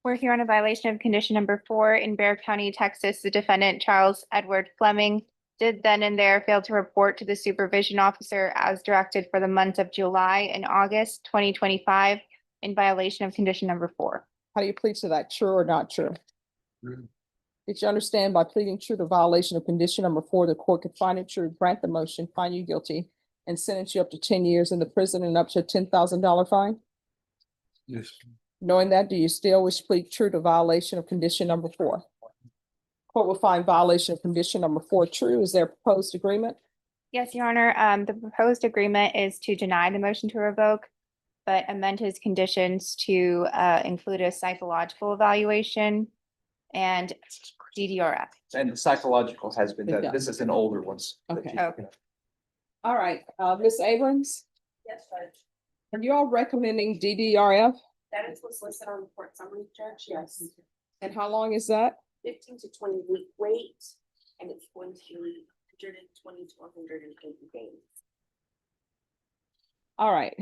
We're here on a violation of condition number 4 in Bexar County, Texas. The defendant, Charles Edward Fleming, did then and there fail to report to the supervision officer as directed for the months of July and August 2025 in violation of condition number 4. How do you plead to that? True or not true? True. Did you understand by pleading true to violation of condition number 4, the court could find it true, grant the motion, find you guilty, and sentence you up to 10 years in the prison and up to a $10,000 fine? Yes. Knowing that, do you still wish to plead true to violation of condition number 4? Court will find violation of condition number 4 true. Is there a proposed agreement? Yes, Your Honor. The proposed agreement is to deny the motion to revoke, but amend his conditions to include a psychological evaluation and DDRF. And the psychological has been done. This is an older one. Okay. Okay. All right, Ms. Abrams, Yes, Judge. Are you all recommending DDRF? That is what's listed on the court summary, Judge, yes. And how long is that? 15 to 20 week wait, and it's going to be 120 to 180 days. All right.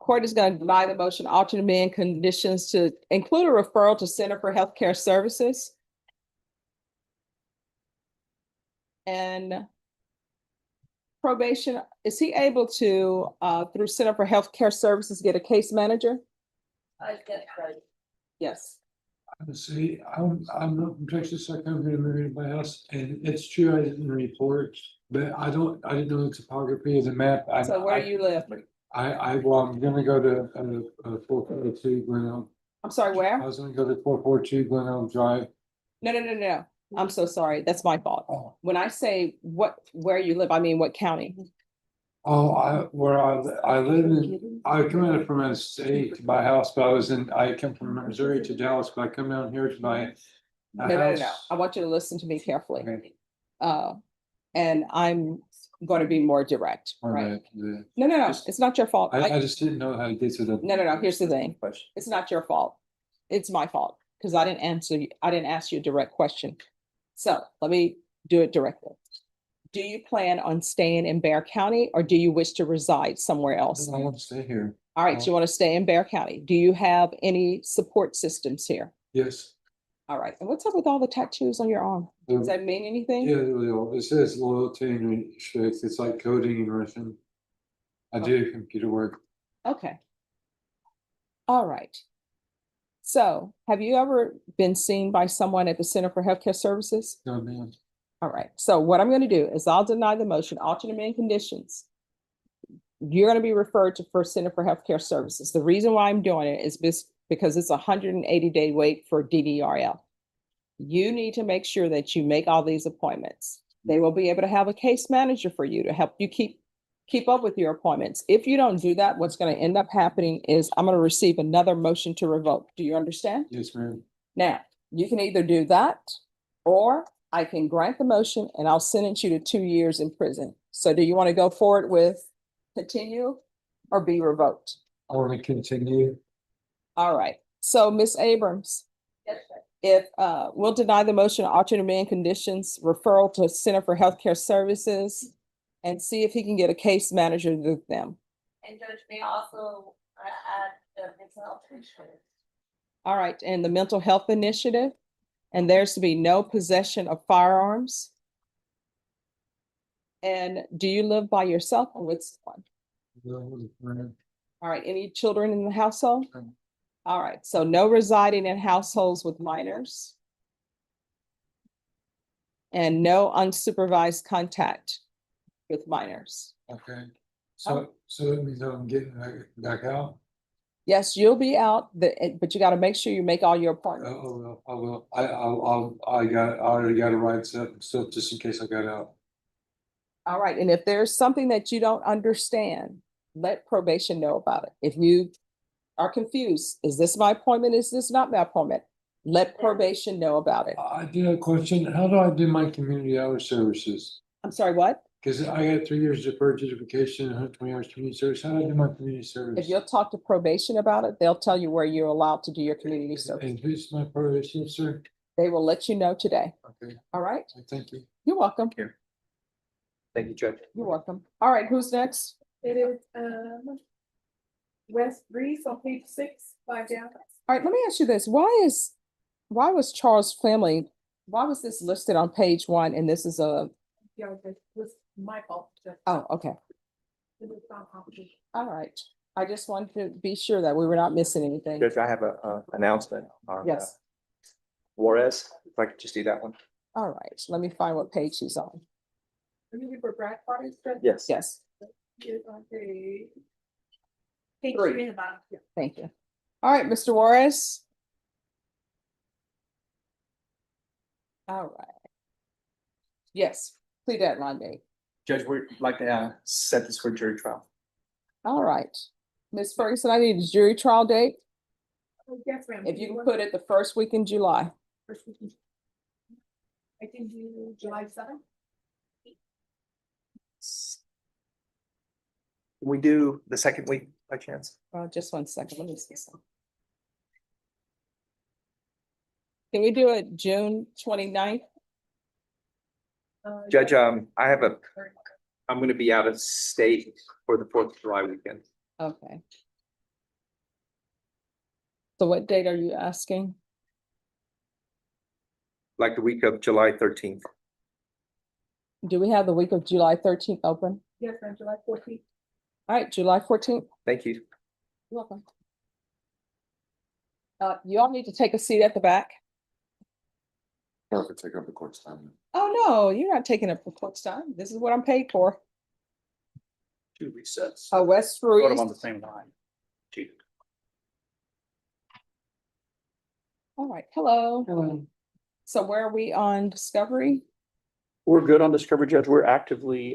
Court is going to deny the motion, alternate amend conditions to include a referral to Center for Healthcare Services. And probation, is he able to, through Center for Healthcare Services, get a case manager? Yes. See, I'm not from Texas, I come here to move into my house, and it's true, I didn't report, but I didn't know the topography of the map. So where do you live? Well, I'm gonna go to, 442 Glen Elm. I'm sorry, where? I was gonna go to 442 Glen Elm Drive. No. I'm so sorry. That's my fault. When I say where you live, I mean what county? Oh, I live in, I come in from a state to buy a house, but I come from Missouri to Dallas, but I come down here to buy a No. house. I want you to listen to me carefully. And I'm going to be more direct, right? No. It's not your fault. I just didn't know how to get to the. No. Here's the thing. It's not your fault. It's my fault because I didn't ask you a direct question. So let me do it directly. Do you plan on staying in Bexar County or do you wish to reside somewhere else? I want to stay here. All right, you want to stay in Bexar County. Do you have any support systems here? Yes. All right, and what's up with all the tattoos on your arm? Does that mean anything? Yeah, it says loyalty and restricts. It's like coding in Russian. I do computer work. Okay. All right. So have you ever been seen by someone at the Center for Healthcare Services? No, ma'am. All right, so what I'm going to do is I'll deny the motion, alternate amend conditions. You're going to be referred to First Center for Healthcare Services. The reason why I'm doing it is because it's a 180-day wait for DDRL. You need to make sure that you make all these appointments. They will be able to have a case manager for you to help you keep up with your appointments. If you don't do that, what's going to end up happening is I'm going to receive another motion to revoke. Do you understand? Yes, ma'am. Now, you can either do that or I can grant the motion and I'll sentence you to 2 years in prison. So do you want to go forward with continue or be revoked? I want to continue. All right. So Ms. Abrams, if we'll deny the motion, alternate amend conditions, referral to Center for Healthcare Services, and see if he can get a case manager with them. And Judge may also add the mental health insurance. All right, and the mental health initiative, and there's to be no possession of firearms. And do you live by yourself or with someone? All right, any children in the household? All right, so no residing in households with minors. And no unsupervised contact with minors. Okay. So that means I'm getting back out? Yes, you'll be out, but you got to make sure you make all your appointments. I will. I already got a ride set, so just in case I got out. All right, and if there's something that you don't understand, let probation know about it. If you are confused, is this my appointment? Is this not my appointment? Let probation know about it. I do have a question. How do I do my community hour services? I'm sorry, what? Because I got 3 years deferred certification, 120 hours community service. How do I do my community service? If you'll talk to probation about it, they'll tell you where you're allowed to do your community service. And who's my probation officer? They will let you know today. Okay. All right? Thank you. You're welcome. Here. Thank you, Judge. You're welcome. All right, who's next? It is, West Breeze on page 6, 5 down. All right, let me ask you this. Why was Charles Fleming, why was this listed on page 1 and this is a? Yeah, it was my fault. Oh, okay. It was not complicated. All right. I just wanted to be sure that we were not missing anything. Judge, I have a announcement on Yes. Juarez, if I could just do that one. All right. Let me find what page he's on. Are you for Brad Potter's? Yes. Yes. It's on page 3. 3 in the bottom. Yeah. Thank you. All right, Mr. Juarez. All right. Yes, plea deadline date. Judge, we'd like to set this for jury trial. All right. Ms. Ferguson, I need a jury trial date. Yes, ma'am. If you can put it the first week in July. First week. I can do July 7th. Can we do the second week by chance? Just 1 second, let me see something. Can we do it June 29th? Judge, I'm gonna be out of state for the 4th of July weekend. Okay. So what date are you asking? Like the week of July 13th. Do we have the week of July 13th open? Yes, on July 14th. All right, July 14th. Thank you. You're welcome. You all need to take a seat at the back. Perfect, take up the court's time. Oh, no, you're not taking up the court's time. This is what I'm paid for. 2 resets. West Put them Ruiz. on the same line. Cheated. All right, hello. So where are we on discovery? We're good on discovery, Judge. We're actively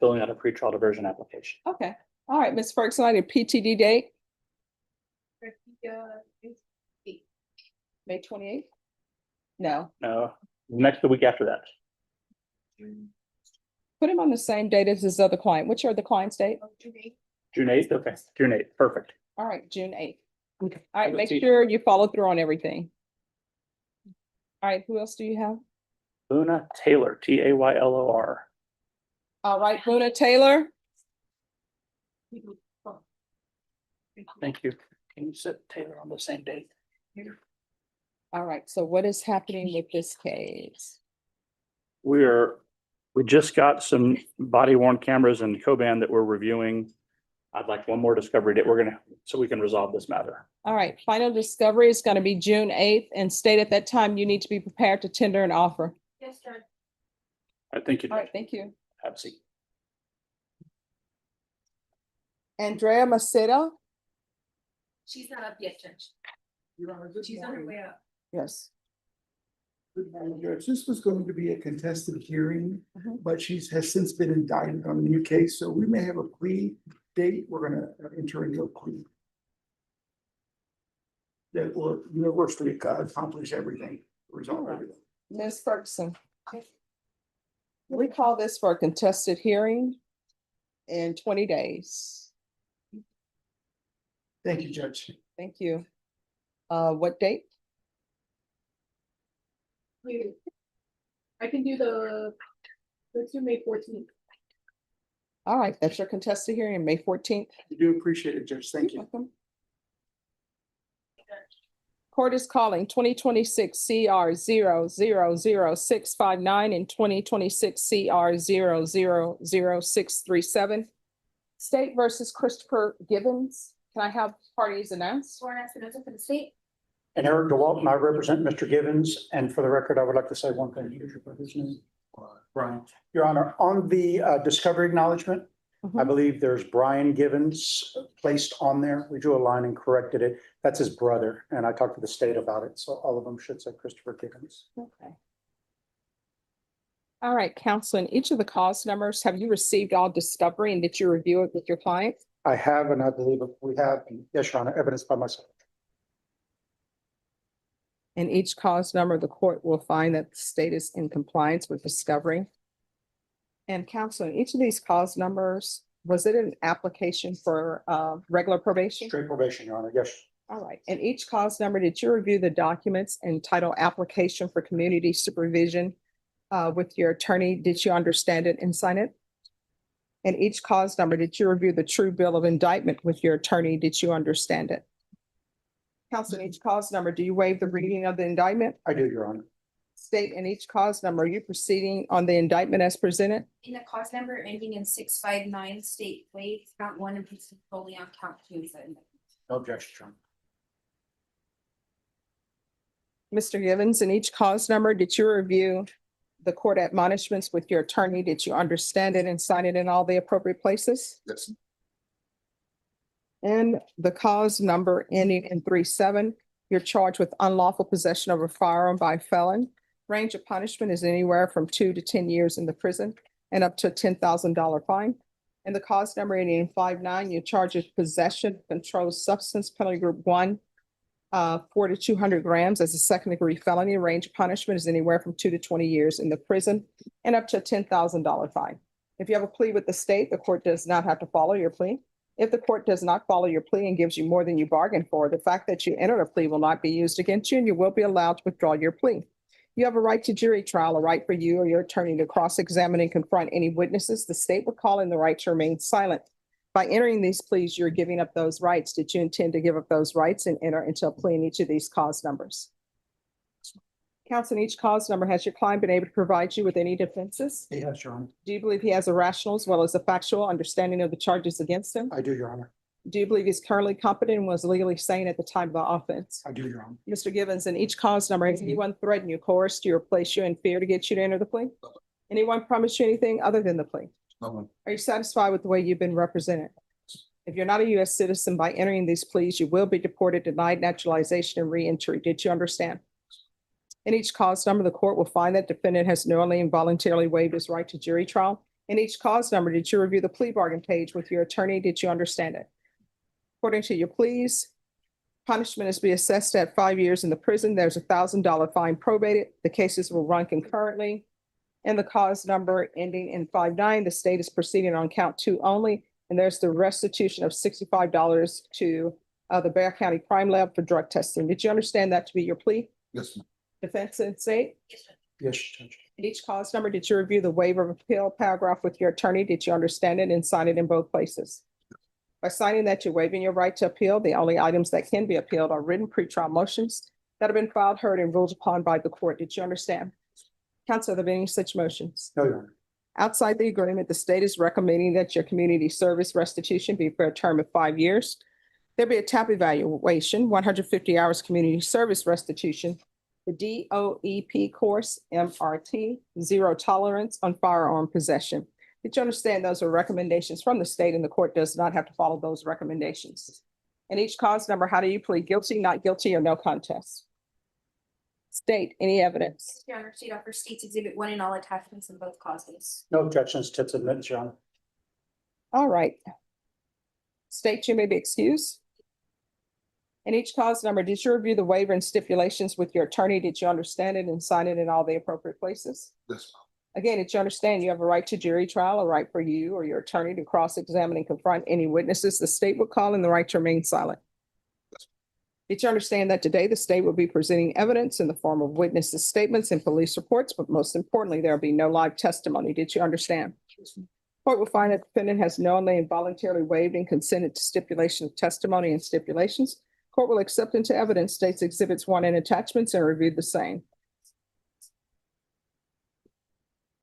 filling out a pretrial diversion application. Okay, all right, Ms. Ferguson, I need a PTD date, May 28th? No, No, next the week after that. put him on the same date as his other client. Which are the client's date? June 8th, okay, June 8th, perfect. All right, June 8th. All right, Let's make see. sure you follow through on everything. All right, who else do you have? Luna Taylor, Taylor. All right, Luna Taylor. Thank you. Can you set Taylor on the same date? All right, so what is happening with this case? We just got some body worn cameras and Coban that we're reviewing. I'd like one more discovery date. So we can resolve this matter. All right, final discovery is going to be June 8th and state at that time you need to be prepared to tender an offer. Yes, Judge. I think you All right, thank you. have a seat. Andrea Macedo? She's not up yet, Judge. She's on her way up. Yes. Good morning, Judge. This was going to be a contested hearing, Mhm. but has since been indicted on a new case, so we may have a plea date. We're gonna enter into a plea that will universally accomplish everything, resolve everything. Ms. Ferguson. We call this for a contested hearing in 20 days. Thank you, Judge. Thank you. What date? I can do let's do May 14th. All right, that's your contested hearing, May 14th. I do appreciate it, Judge. Thank you. Welcome. Court is calling 2026 CR 000659 and 2026 CR 000637. State versus Christopher Givens. Can I have parties announced? Sworn affidavit for the state. And Eric DeWalt, and I represent Mr. Givens, and for the record, I would like to say one thing. Brian, Your Honor, on the discovery acknowledgement, I believe there's Brian Givens placed on there. We drew a line and corrected it. That's his brother, and I talked to the state about it, so all of them should say Christopher Givens. Okay. All right, counsel, in each of the cause numbers, have you received all discovery and did you review it with your client? I have, and I believe we have, yes, Your Honor, evidence by myself. In each cause number, the court will find that the state is in compliance with discovery. And counsel, in each of these cause numbers, was it an application for regular probation? Straight probation, Your Honor, yes. All right, in each cause number, did you review the documents entitled application for community supervision with your attorney? Did you understand it and sign it? In each cause number, did you review the true bill of indictment with your attorney? Did you understand it? Counsel, in each cause number, do you waive the reading of the indictment? I do, Your Honor. State in each cause number, are you proceeding on the indictment as presented? In the cause number ending in 659, state waive count 1 and proceed fully on count 2. No objection, Your Honor. Mr. Givens, in each cause number, did you review the court admonishments with your attorney? Did you understand it and sign it in all the appropriate places? Yes. And the cause number ending in 37, you're charged with unlawful possession of a firearm by a felon. Range of punishment is anywhere from 2 to 10 years in the prison and up to a $10,000 fine. And the cause number ending in 59, you're charged with possession of controlled substance, penalty group 1, 4 to 200 grams as a second-degree felony. Range of punishment is anywhere from 2 to 20 years in the prison and up to a $10,000 fine. If you have a plea with the state, the court does not have to follow your plea. If the court does not follow your plea and gives you more than you bargained for, the fact that you entered a plea will not be used against you and you will be allowed to withdraw your plea. You have a right to jury trial, a right for you or your attorney to cross-examine and confront any witnesses. The state would call in the right to remain silent. By entering these pleas, you're giving up those rights. Did you intend to give up those rights and enter into a plea in each of these cause numbers? Counsel, in each cause number, has your client been able to provide you with any defenses? Yes, Your Honor. Do you believe he has a rational as well as a factual understanding of the charges against him? I do, Your Honor. Do you believe he's currently competent and was legally sane at the time of the offense? I do, Your Honor. Mr. Givens, in each cause number, has anyone threatened you, coerced you, or placed you in fear to get you to enter the plea? Anyone promised you anything other than the plea? No one. Are you satisfied with the way you've been represented? If you're not a U.S. citizen, by entering these pleas, you will be deported, denied naturalization, and reentry. Did you understand? In each cause number, the court will find that defendant has knowingly and voluntarily waived his right to jury trial. In each cause number, did you review the plea bargain page with your attorney? Did you understand it? According to your pleas, punishment is to be assessed at 5 years in the prison. There's $1,000 fine probated. The cases will run concurrently. And the cause number ending in 5-9, the state is proceeding on count 2 only. And there's the restitution of $65 to the Bexar County Crime Lab for drug testing. Did you understand that to be your plea? Yes, ma'am. Defense and state? Yes, Judge. In each cause number, did you review the waiver of appeal paragraph with your attorney? Did you understand it and sign it in both places? By signing that, you're waiving your right to appeal. The only items that can be appealed are written pretrial motions that have been filed, heard, and ruled upon by the court. Did you understand? Counsel, are there been any such motions? No, Your Honor. Outside the agreement, the state is recommending that your community service restitution be for a term of 5 years. There be a TAP evaluation, 150 hours community service restitution, the DOEP course, MRT, zero tolerance on firearm possession. Did you understand those are recommendations from the state and the court does not have to follow those recommendations? In each cause number, how do you plead? Guilty, not guilty, or no contest? State, any evidence? Your Honor, state offers states exhibit 1 and all attachments in both causes. No objections to submit, Your Honor. All right. State, you may be excused. In each cause number, did you review the waiver and stipulations with your attorney? Did you understand it and sign it in all the appropriate places? Yes, Again, did you understand you have a right to jury trial, a right for you or your attorney to cross-examine and confront any witnesses the state would call, and the right to remain silent? Did you understand that today the state will be presenting evidence in the form of witnesses' statements and police reports, but most importantly, there will be no live testimony? Did you understand? Court will find that the defendant has knowingly and voluntarily waived and consented to stipulation of testimony and stipulations. Court will accept into evidence states exhibits 1 and attachments and review the same.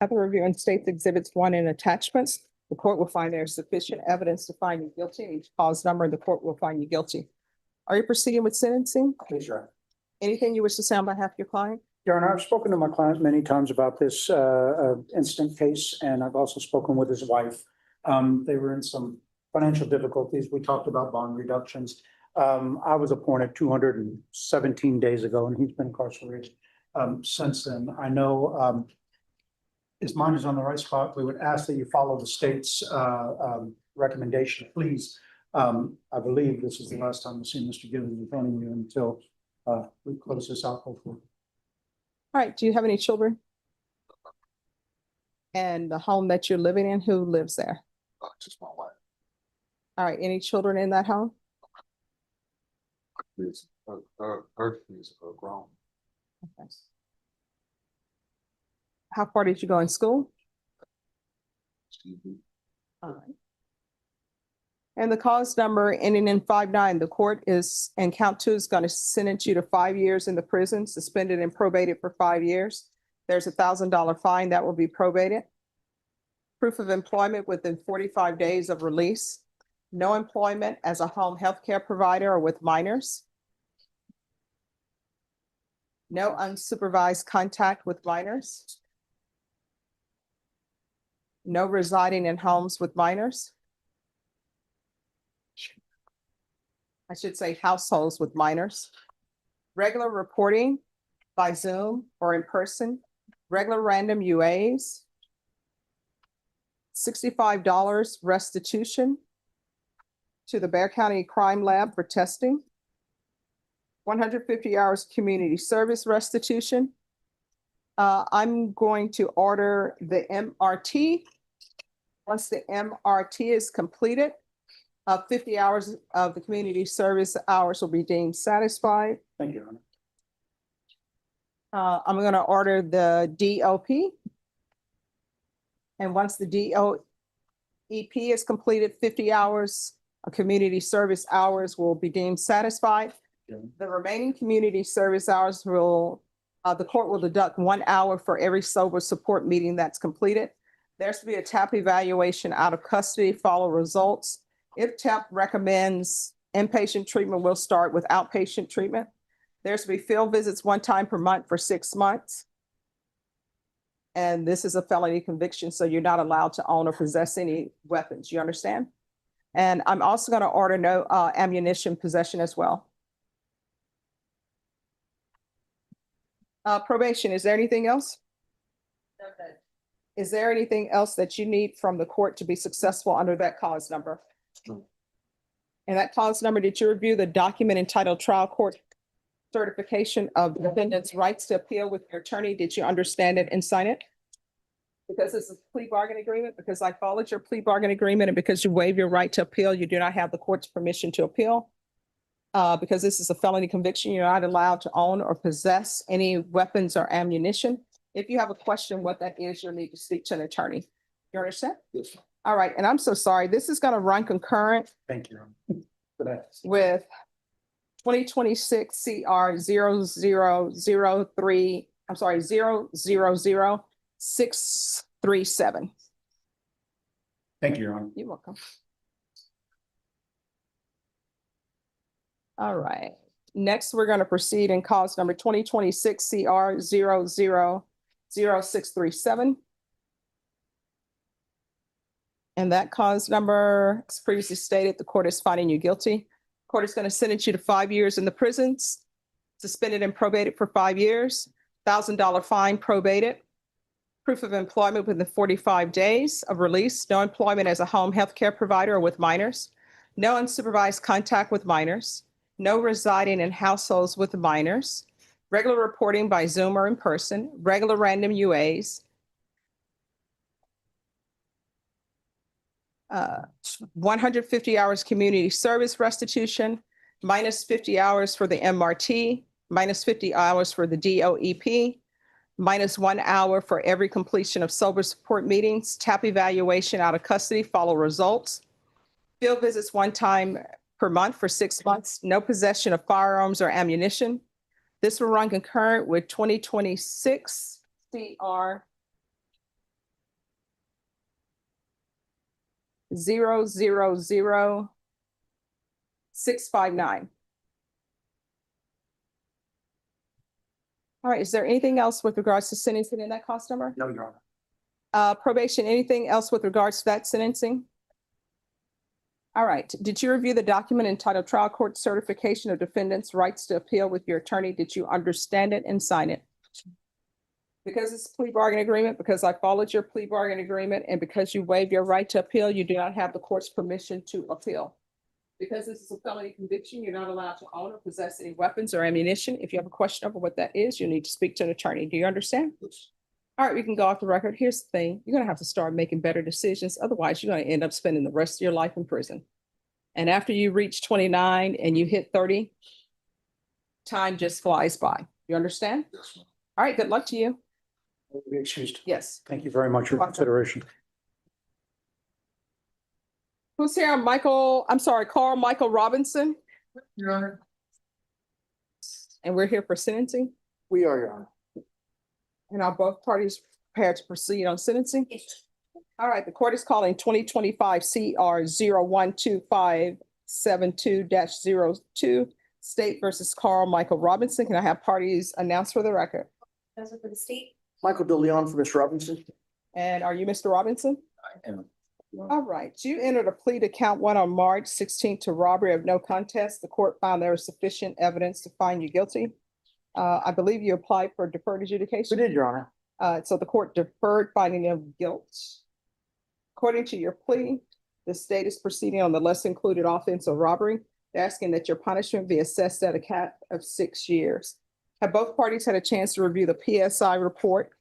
After reviewing states exhibits 1 and attachments, the court will find there is sufficient evidence to find you guilty. Each cause number, the court will find you guilty. Are you proceeding with sentencing? Please, Your Honor. Anything you wish to say on behalf of your client? Your Honor, I've spoken to my client many times about this incident case, and I've also spoken with his wife. They were in some financial difficulties. We talked about bond reductions. I was appointed 217 days ago, and he's been incarcerated since then. I know his mind is on the right spot. We would ask that you follow the state's recommendation, please. I believe this is the last time we'll see Mr. Givens in front of you until we close this out, hopefully. All right, do you have any children? And the home that you're living in, who lives there? Just my wife. All right, any children in that home? Her kids are grown. Okay. How far did you go in school? All right. And the cause number ending in 5-9, the court is, and count 2 is going to sentence you to 5 years in the prison, suspended and probated for 5 years. There's $1,000 fine that will be probated. Proof of employment within 45 days of release. No employment as a home health care provider or with minors. No unsupervised contact with minors. No residing in homes with minors. I should say households with minors. Regular reporting by Zoom or in person. Regular random UAs. $65 restitution to the Bexar County Crime Lab for testing. 150 hours community service restitution. I'm going to order the MRT Once the MRT is completed, 50 hours of the community service hours will be deemed satisfied. Thank you, Your Honor. I'm gonna order the DOP. And once the DOEP is completed, 50 hours of community service hours will be deemed satisfied. The remaining community service hours will, the court will deduct 1 hour for every sober support meeting that's completed. There's to be a TAP evaluation out of custody, follow results. If TAP recommends inpatient treatment, we'll start with outpatient treatment. There's to be field visits 1 time per month for 6 months. And this is a felony conviction, so you're not allowed to own or possess any weapons. You understand? And I'm also going to order no ammunition possession as well. Probation, is there anything else? Is there anything else that you need from the court to be successful under that cause number? And that cause number, did you review the document entitled Trial Court Certification of Defendant's Rights to Appeal with your attorney? Did you understand it and sign it? Because this is a plea bargain agreement, because I followed your plea bargain agreement, and because you waive your right to appeal, you do not have the court's permission to appeal. Because this is a felony conviction, you're not allowed to own or possess any weapons or ammunition. If you have a question what that is, you'll need to speak to an attorney. You understand? Yes. All right, and I'm so sorry. This is going to run concurrent Thank you, Your Honor. For that. with 2026 CR 0003, I'm sorry, 000637. Thank you, Your Honor. You're welcome. All right, next, we're going to proceed in cause number 2026 CR 000637. And that cause number, as previously stated, the court is finding you guilty. Court is going to sentence you to 5 years in the prisons, suspended and probated for 5 years, $1,000 fine probated, proof of employment within 45 days of release, no employment as a home health care provider or with minors, no unsupervised contact with minors, no residing in households with minors, regular reporting by Zoom or in person, regular random UAs, 150 hours community service restitution, minus 50 hours for the MRT, minus 50 hours for the DOEP, minus 1 hour for every completion of sober support meetings, TAP evaluation out of custody, follow results, field visits 1 time per month for 6 months, no possession of firearms or ammunition. This will run concurrent with 2026 CR 000659. All right, is there anything else with regards to sentencing in that cost number? No, Your Honor. Probation, anything else with regards to that sentencing? All right, did you review the document entitled Trial Court Certification of Defendant's Rights to Appeal with your attorney? Did you understand it and sign it? Because it's a plea bargain agreement, because I followed your plea bargain agreement, and because you waive your right to appeal, you do not have the court's permission to appeal. Because this is a felony conviction, you're not allowed to own or possess any weapons or ammunition. If you have a question over what that is, you need to speak to an attorney. Do you understand? All right, we can go off the record. Here's the thing. You're going to have to start making better decisions. Otherwise, you're going to end up spending the rest of your life in prison. And after you reach 29 and you hit 30, time just flies by. You understand? Yes. All right, good luck to you. Be excused. Yes. Thank you very much for your consideration. Who's here? Carl Michael Robinson. Your Honor. And we're here for sentencing. We are, Your Honor. And are both parties prepared to proceed on sentencing? All right, the court is calling 2025 CR 012572-02, State versus Carl Michael Robinson. Can I have parties announced for the record? Those are for the state. Michael DeLeon for Ms. Robinson. And are you Mr. Robinson? I am. All right, you entered a plea to count 1 on March 16th to robbery of no contest. The court found there was sufficient evidence to find you guilty. I believe you applied for deferred adjudication. We did, Your Honor. So the court deferred finding of guilt. According to your plea, the state is proceeding on the less included offense of robbery. They're asking that your punishment be assessed at a cap of 6 years. Have both parties had a chance to review the PSI report?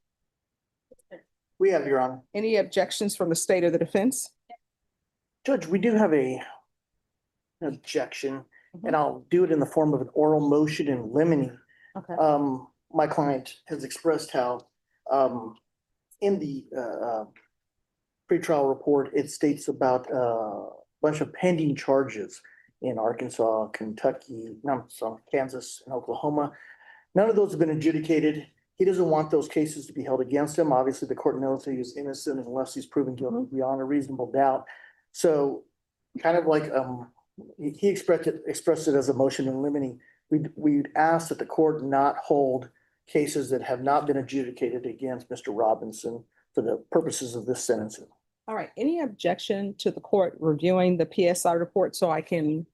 We have, Your Honor. Any objections from the state or the defense? Judge, we do have an objection, and I'll do it in the form of an oral motion in limine. Okay. My client has expressed how, in the, pretrial report, it states about, a bunch of pending charges in Arkansas, Kentucky, no, sorry, Kansas, and Oklahoma. None of those have been adjudicated. He doesn't want those cases to be held against him. Obviously, the court knows he is innocent unless he's proven guilty beyond a reasonable doubt. So kind of like, he expressed it as a motion in limine. We'd ask that the court not hold cases that have not been adjudicated against Mr. Robinson for the purposes of this sentencing. All right, any objection to the court reviewing the PSI report so I can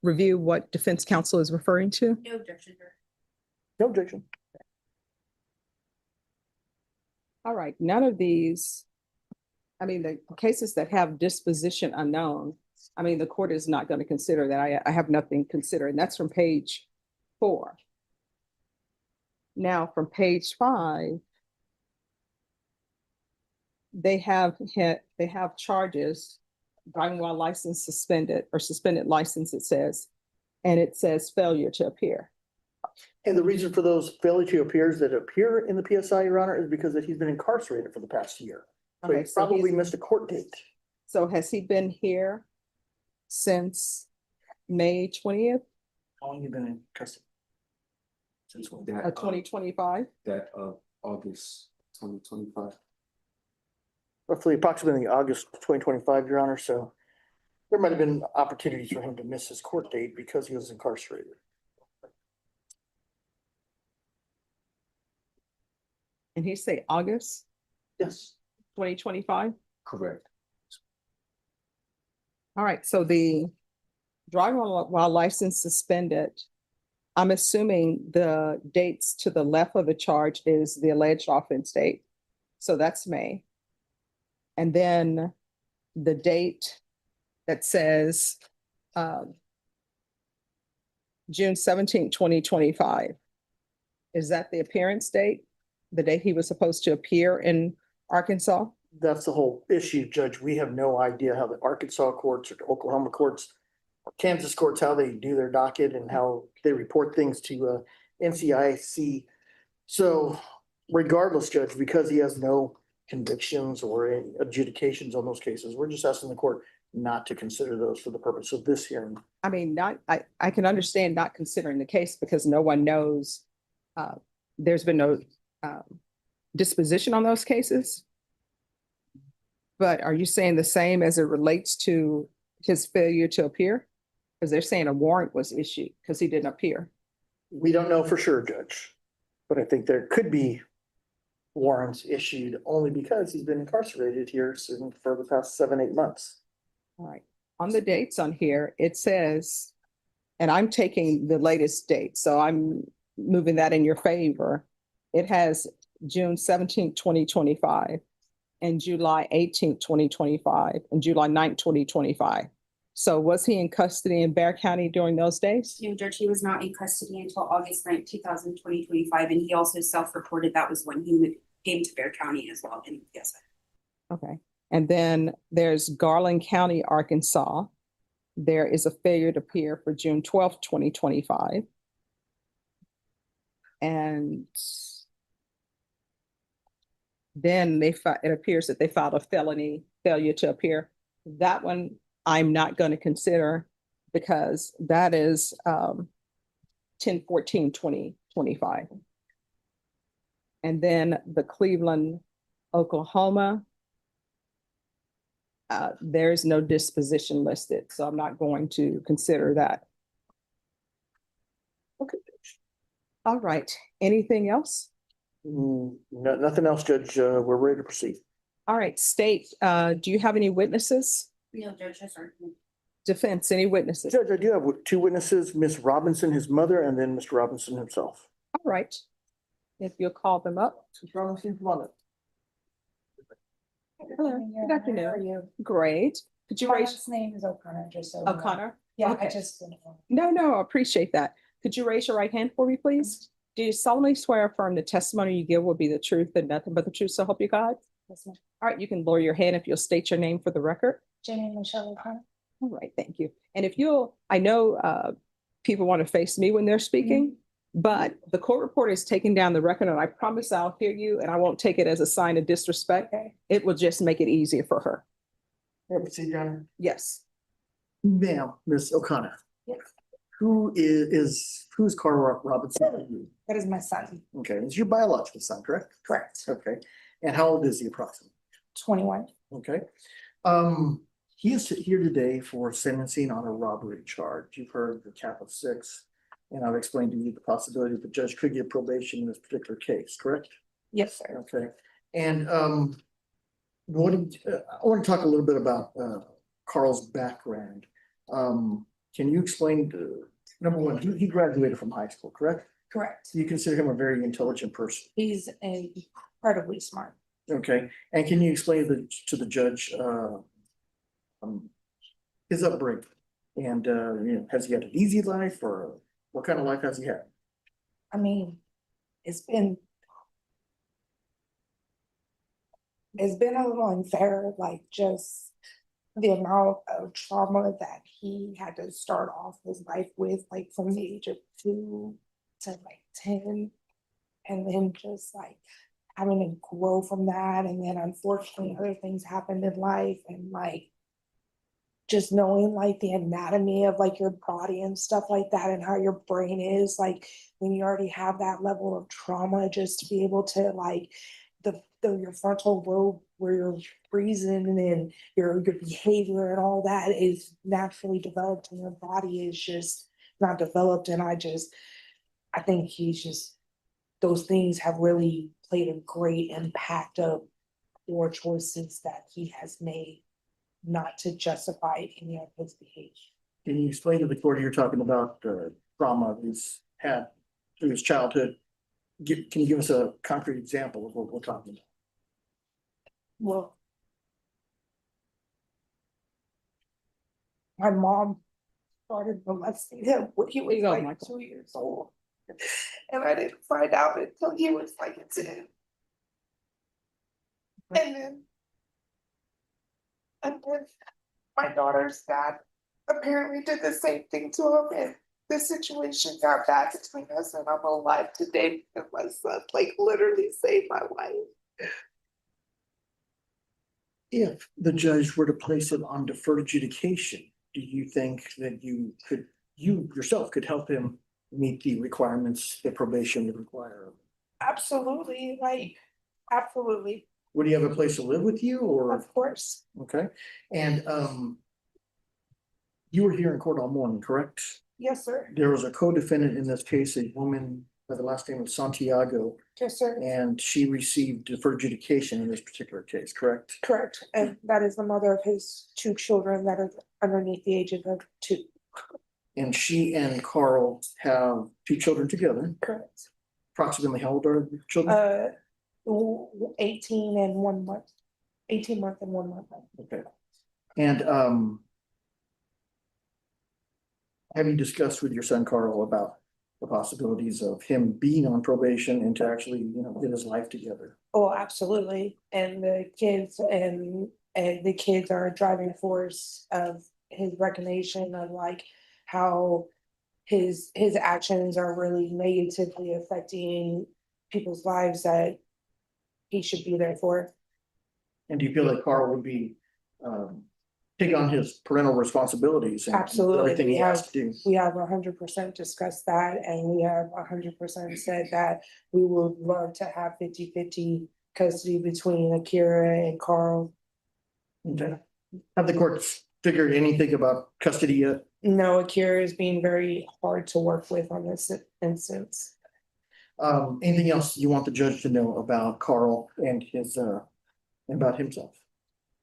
review what defense counsel is referring to? No objection, sir. No objection. All right, none of these, I mean, the cases that have disposition unknown, I mean, the court is not going to consider that. I have nothing considered, and that's from page 4. Now, from page 5, they have charges, driving while license suspended or suspended license, it says, and it says failure to appear. And the reason for those failure to appears that appear in the PSI, Your Honor, is because that he's been incarcerated for the past year. So Okay, he so probably he's- missed a court date. So has he been here since May 20th How long you been in custody? Since when? of 2025? That of August 2025. Roughly approximately August 2025, Your Honor, so there might have been opportunities for him to miss his court date because he was incarcerated. And he say August Yes. 2025? Correct. All right, so the driving while license suspended, I'm assuming the dates to the left of the charge is the alleged offense date. So that's May. And then the date that says June 17th, 2025. Is that the appearance date? The date he was supposed to appear in Arkansas? That's the whole issue, Judge. We have no idea how the Arkansas courts or the Oklahoma courts or Kansas courts, how they do their docket and how they report things to NCIC. So regardless, Judge, because he has no convictions or any adjudications on those cases, we're just asking the court not to consider those for the purpose of this hearing. I mean, I can understand not considering the case because no one knows, there's been no disposition on those cases. But are you saying the same as it relates to his failure to appear? Because they're saying a warrant was issued because he didn't appear. We don't know for sure, Judge, but I think there could be warrants issued only because he's been incarcerated here for the past 7-8 months. All right, on the dates on here, it says, and I'm taking the latest date, so I'm moving that in your favor. It has June 17th, 2025, and July 18th, 2025, and July 9th, 2025. So was he in custody in Bexar County during those days? No, Judge, he was not in custody until August 9th, 2025, and he also self-reported that was when he came to Bexar County as well, and yes. Okay, and then there's Garland County, Arkansas. There is a failure to appear for June 12th, 2025. And then it appears that they filed a felony failure to appear. That one I'm not going to consider because that is 10/14/2025. And then the Cleveland, Oklahoma, there's no disposition listed, so I'm not going to consider that. Okay. All right, anything else? Nothing else, Judge. We're ready to proceed. All right, state, do you have any witnesses? No, Judge, yes, sir. Defense, any witnesses? Judge, I do have 2 witnesses, Miss Robinson, his mother, and then Mr. Robinson himself. All right, if you'll call them up. Miss Robinson, come on up. Hello, good afternoon. Great. Could you My raise? last name is O'Connor, just so. O'Connor? Yeah, I Okay. just. No, I appreciate that. Could you raise your right hand for me, please? Do you solemnly swear or affirm the testimony you give will be the truth and nothing but the truth, so help you God? Yes, ma'am. All right, you can lower your hand if you'll state your name for the record. Jenny Michelle O'Connor. All right, thank you. And if you'll, I know people want to face me when they're speaking, but the court reporter is taking down the record, and I promise I'll hear you, and I won't take it as a sign of disrespect. It will just make it easier for her. Proceed, Your Honor. Yes. Ma'am, Ms. O'Connor. Yes. Who's Carl Robinson? That is my son. Okay, it's your biological son, correct? Correct. Okay, and how old is he approximately? 21. Okay. He is here today for sentencing on a robbery charge. You've heard the cap of 6, and I've explained to you the possibility that the judge could give probation in this particular case, correct? Yes, sir. Okay, and I want to talk a little bit about Carl's background. Can you explain, number one, he graduated from high school, correct? Correct. You consider him a very intelligent person. He's incredibly smart. Okay, and can you explain to the judge his upbringing? And has he had an easy life, or what kind of life has he had? I mean, it's been a little unfair, like just the amount of trauma that he had to start off his life with, like from the age of 2 to like 10, and then just like having to grow from that. And then unfortunately other things happened in life, and like just knowing like the anatomy of like your body and stuff like that, and how your brain is, like when you already have that level of trauma, just to be able to like your frontal lobe where you're breathing and your behavior and all that is naturally developed, and your body is just not developed. And I think those things have really played a great impact of poor choices that he has made, not to justify any of his behavior. Can you explain to the court, you're talking about trauma he's had through his childhood? Can you give us a concrete example of what we're talking about? Well, my mom started molesting him when he was like 2 years old. And I didn't find out until he was like 10. And then my daughter's dad apparently did the same thing to him, and the situation got bad between us, and I'm alive today because my son like literally saved my life. If the judge were to place it on deferred adjudication, do you think that you yourself could help him meet the requirements that probation would require? Absolutely, absolutely. Would he have a place to live with you, or? Of course. Okay, and you were here in court all morning, correct? Yes, sir. There was a co-defendant in this case, a woman by the last name of Santiago. Yes, sir. And she received deferred adjudication in this particular case, correct? Correct. And that is the mother of his 2 children that are underneath the age of 2. And she and Carl have 2 children together. Correct. Approximately how old are the children? 18 and 1 month. 18 months and 1 month. Okay. And have you discussed with your son Carl about the possibilities of him being on probation and to actually, get his life together? Oh, absolutely. And the kids are a driving force of his recognition of like how his actions are really negatively affecting people's lives that he should be there for. And do you feel like Carl would be take on his parental responsibilities and Absolutely. everything he has to do? We have 100% discussed that, and we have 100% said that we would love to have 50-50 custody between Akira and Carl. Okay. Have the courts figured anything about custody yet? No, Akira is being very hard to work with on this instance. Anything else you want the judge to know about Carl and his about himself?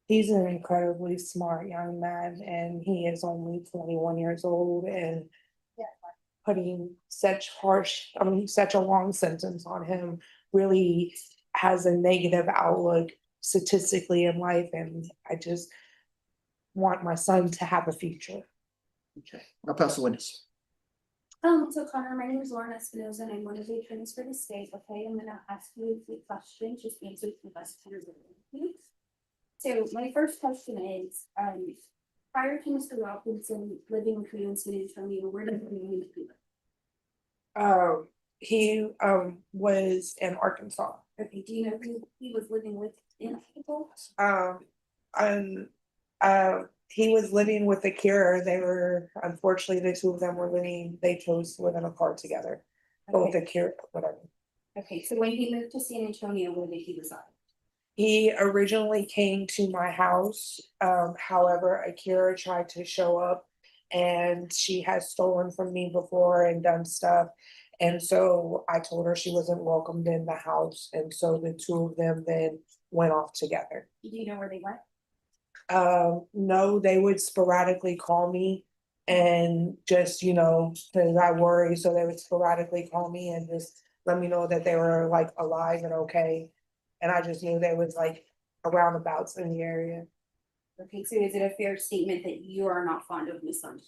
He's an incredibly smart young man, and he is only 21 years old, and putting such a long sentence on him really has a negative outlook statistically in life. And I just want my son to have a future. Okay, I'll pass the witness. So Connor, my name is Lauren Espinoza and I'm one of the attorneys for the state. Okay, I'm gonna ask you a few questions, just answer to the best of your ability. So my first question is, prior to Mr. Robinson living with you in San Antonio, where did he live? He was in Arkansas. Okay, do you know who he was living with in April? He was living with Akira. They were, unfortunately, the two of them were living, they chose to live in a car together. Both Akira, whatever. Okay, so when he moved to San Antonio, where did he reside? He originally came to my house. However, Akira tried to show up and she has stolen from me before and done stuff. And so I told her she wasn't welcomed in the house. And so the two of them then went off together. Do you know where they went? No, they would sporadically call me and just, cause I worry, so they would sporadically call me and just let me know that they were like alive and okay. And I just knew they was like around abouts in the area. Okay, so is it a fair statement that you are not fond of Miss Sunday?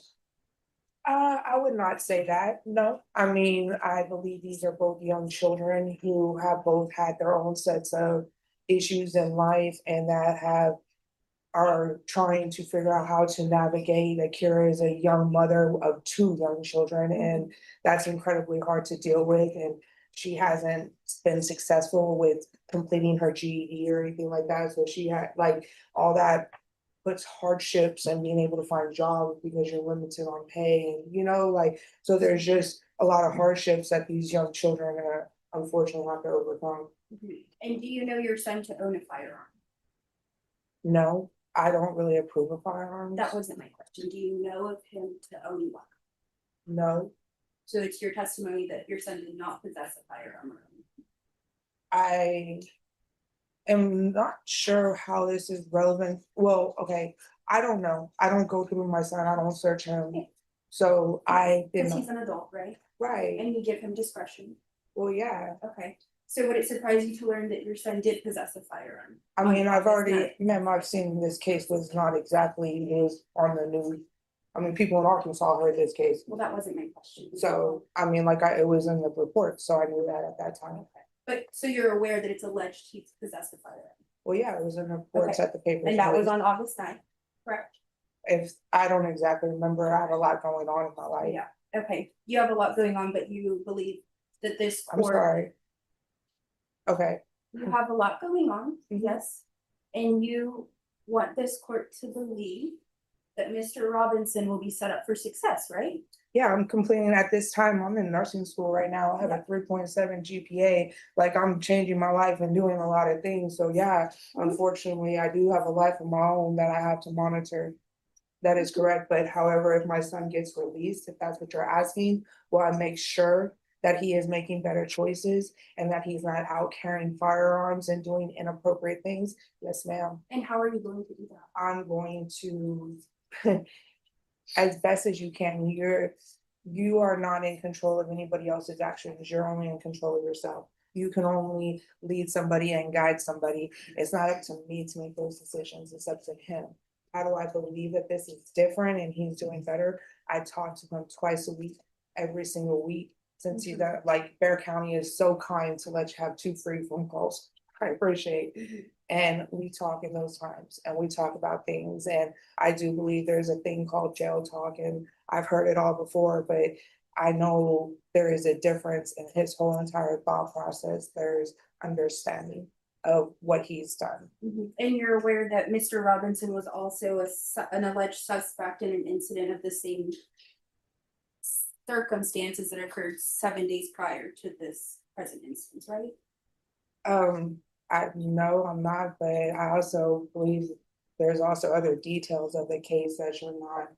I would not say that, no. I mean, I believe these are both young children who have both had their own sets of issues in life and that are trying to figure out how to navigate. Akira is a young mother of two young children, and that's incredibly hard to deal with. And she hasn't been successful with completing her GED or anything like that. So she had like all that puts hardships and being able to find jobs because you're limited on pay and so there's just a lot of hardships that these young children are unfortunately have to overcome. And do you know your son to own a firearm? No, I don't really approve of firearms. That wasn't my question. Do you know of him to own one? No. So it's your testimony that your son did not possess a firearm? I am not sure how this is relevant. Well, okay, I don't know. I don't go through my son. I don't search him. So I Because didn't. he's an adult, right? Right. And you give him discretion. Well, yeah. Okay. So would it surprise you to learn that your son did possess a firearm? I mean, I've seen this case was not exactly news on the news. I mean, people in Arkansas heard this case. Well, that wasn't my question. So, I mean, it was in the report, so I knew that at that time. But so you're aware that it's alleged he possessed a firearm? Well, yeah, it was in the reports Okay. at the paper. And that was on August 9th, correct? If, I don't exactly remember, I have a lot going on in my life. Yeah, okay. You have a lot going on, but you believe that this I'm court. sorry. Okay. You have a lot going on, Mhm. yes. And you want this court to believe that Mr. Robinson will be set up for success, right? Yeah, I'm completing at this time. I'm in nursing school right now. I have a 3.7 GPA. Like I'm changing my life and doing a lot of things. So yeah, unfortunately, I do have a life of my own that I have to monitor. That is correct. But however, if my son gets released, if that's what you're asking, will I make sure that he is making better choices and that he's not out carrying firearms and doing inappropriate things? Yes, ma'am. And how are you going to do that? I'm going to, as best as you can, you are not in control of anybody else's actions. You're only in control of yourself. You can only lead somebody and guide somebody. It's not up to me to make those decisions. It's up to him. How do I believe that this is different and he's doing better? I talk to him twice a week, every single week. Since he's like Bear County is so kind to let you have 2 free phone calls. I appreciate. And we talk in those times and we talk about things. And I do believe there's a thing called jail talk, and I've heard it all before, but I know there is a difference in his whole entire thought process. There's understanding of what he's done. And you're aware that Mr. Robinson was also an alleged suspect in an incident of the same circumstances that occurred 7 days prior to this present instance, right? No, I'm not, but I also believe there's also other details of the case that you're not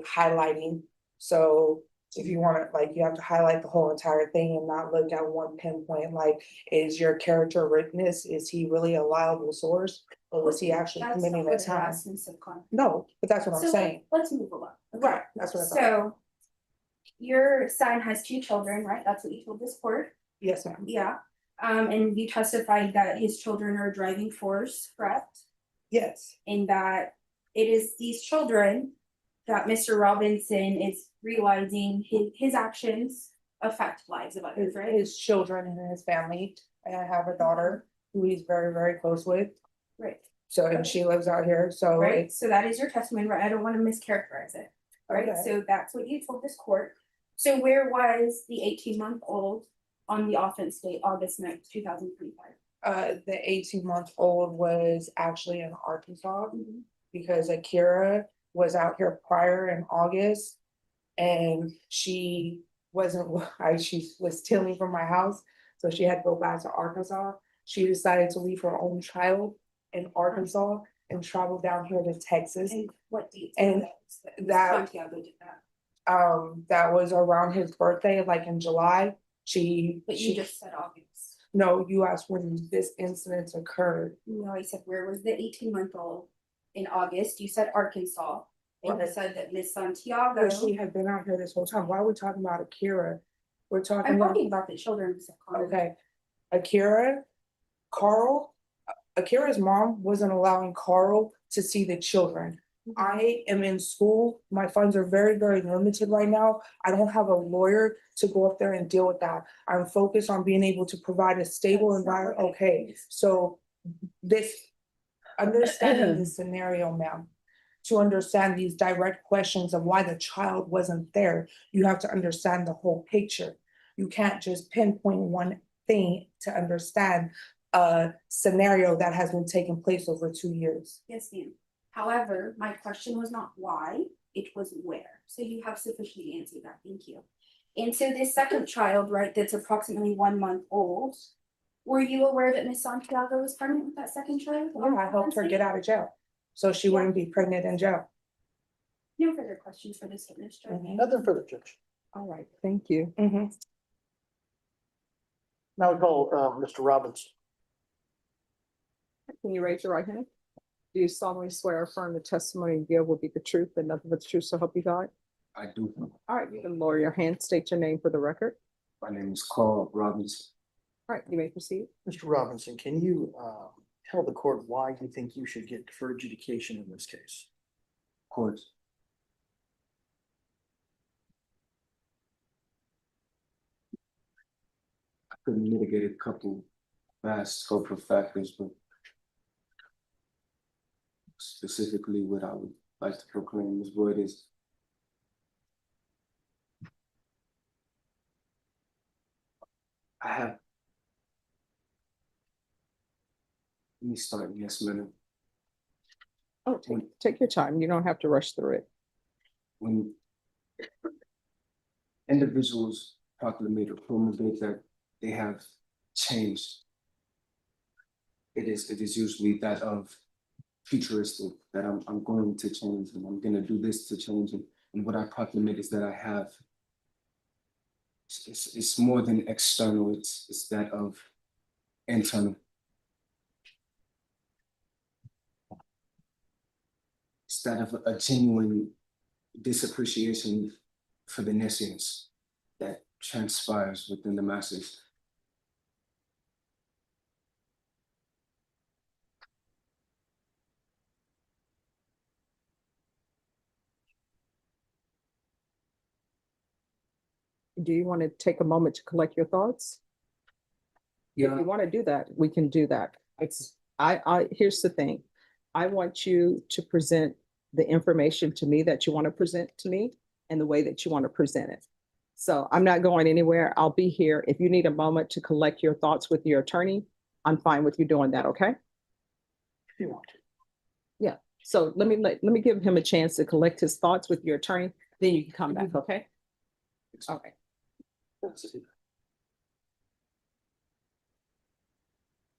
highlighting. So if you want to, like, you have to highlight the whole entire thing and not look at one pinpoint, like, is your character witness, is he really a liable source? Or was he actually committing a time? No, but that's what I'm saying. Let's move along. Right, that's what I'm saying. So your son has 2 children, right? That's what you told this court? Yes, ma'am. Yeah. And you testified that his children are a driving force, correct? Yes. And that it is these children that Mr. Robinson is realizing his actions affect lives of others, right? His children and his family, and I have a daughter who he's very, very close with. Right, So, and she lives out here, so right, it's, so that is your testimony, right? I don't want to mischaracterize it, right? Okay. So that's what you told this court. So where was the 18-month-old on the offense date, August 9th, 2025? the 18-month-old was actually in Arkansas because Akira was out here prior in August. And she wasn't, she was stealing from my house, so she had to go back to Arkansas. She decided to leave her own child in Arkansas and travel down here to Texas. And what date? And that, Santiago did that. that was around his birthday, like in July. But you just said August. No, you asked when this incident occurred. No, I said, where was the 18-month-old in August? You said Arkansas. And you said that Miss Santiago. But she had been out here this whole time. Why are we talking about Akira? We're talking I'm about. talking about the children. Mr. Carter. Okay, Akira's mom wasn't allowing Carl to see the children. I am in school. My funds are very, very limited right now. I don't have a lawyer to go up there and deal with that. I'm focused on being able to provide a stable environment. Okay, so this, understanding the scenario, ma'am, to understand these direct questions of why the child wasn't there, you have to understand the whole picture. You can't just pinpoint one thing to understand a scenario that has been taking place over 2 years. Yes, ma'am. However, my question was not why, it was where. So you have sufficiently answered that. Thank you. And so this second child, right, that's approximately 1 month old, were you aware that Miss Santiago was pregnant with that second child? Yeah, I helped her get out of jail, so she wouldn't be pregnant in jail. No further questions for this witness, Judge. Nothing further, Judge. All right, thank you. Now we call, Mr. Robinson. Can you raise your right hand? Do you solemnly swear or affirm the testimony you give will be the truth and nothing but the truth, so help you God? I do. All right, you can lower your hand, state your name for the record. My name is Carl Robinson. All right, you may proceed. Mr. Robinson, can you tell the court why you think you should get deferred adjudication in this case? Of course. I could mitigate a couple vast scope of factors, but specifically what I would like to proclaim is what is I have. Let me start in this minute. Oh, take your time. You don't have to rush through it. When individuals proclamate or promulgate that they have changed, it is usually that of futuristic, that I'm going to change and I'm gonna do this to change it. And what I proclamate is that I have, it's more than external, it's that of internal. It's that of a genuine disappreciation for the nescience that transpires within the masses. Do you want to take a moment to collect your thoughts? Yeah. If you want to do that, we can do that. Here's the thing. I want you to present the information to me that you want to present to me and the way that you want to present it. So I'm not going anywhere. I'll be here. If you need a moment to collect your thoughts with your attorney, I'm fine with you doing that, okay? If you want to. Yeah. So let me give him a chance to collect his thoughts with your attorney, then you can come back, okay? Okay.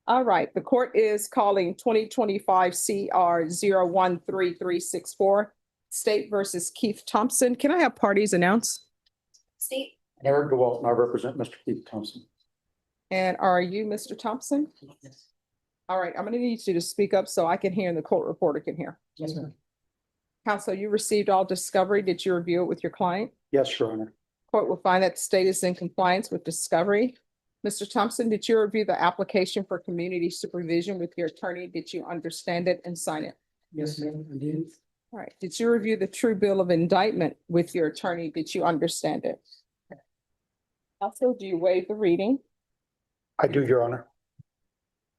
All right, the court is calling 2025 CR 013364, State versus Keith Thompson. Can I have parties announced? State. Eric DeWalt, and I represent Mr. Keith Thompson. And are you Mr. Thompson? Yes. All right, I'm gonna need you to speak up so I can hear and the court reporter can hear. Yes, ma'am. Counsel, you received all discovery. Did you review it with your client? Yes, Your Honor. Court will find that the state is in compliance with discovery. Mr. Thompson, did you review the application for community supervision with your attorney? Did you understand it and sign it? Yes, ma'am, I did. All right, did you review the true bill of indictment with your attorney? Did you understand it? Also, do you waive the reading? I do, Your Honor.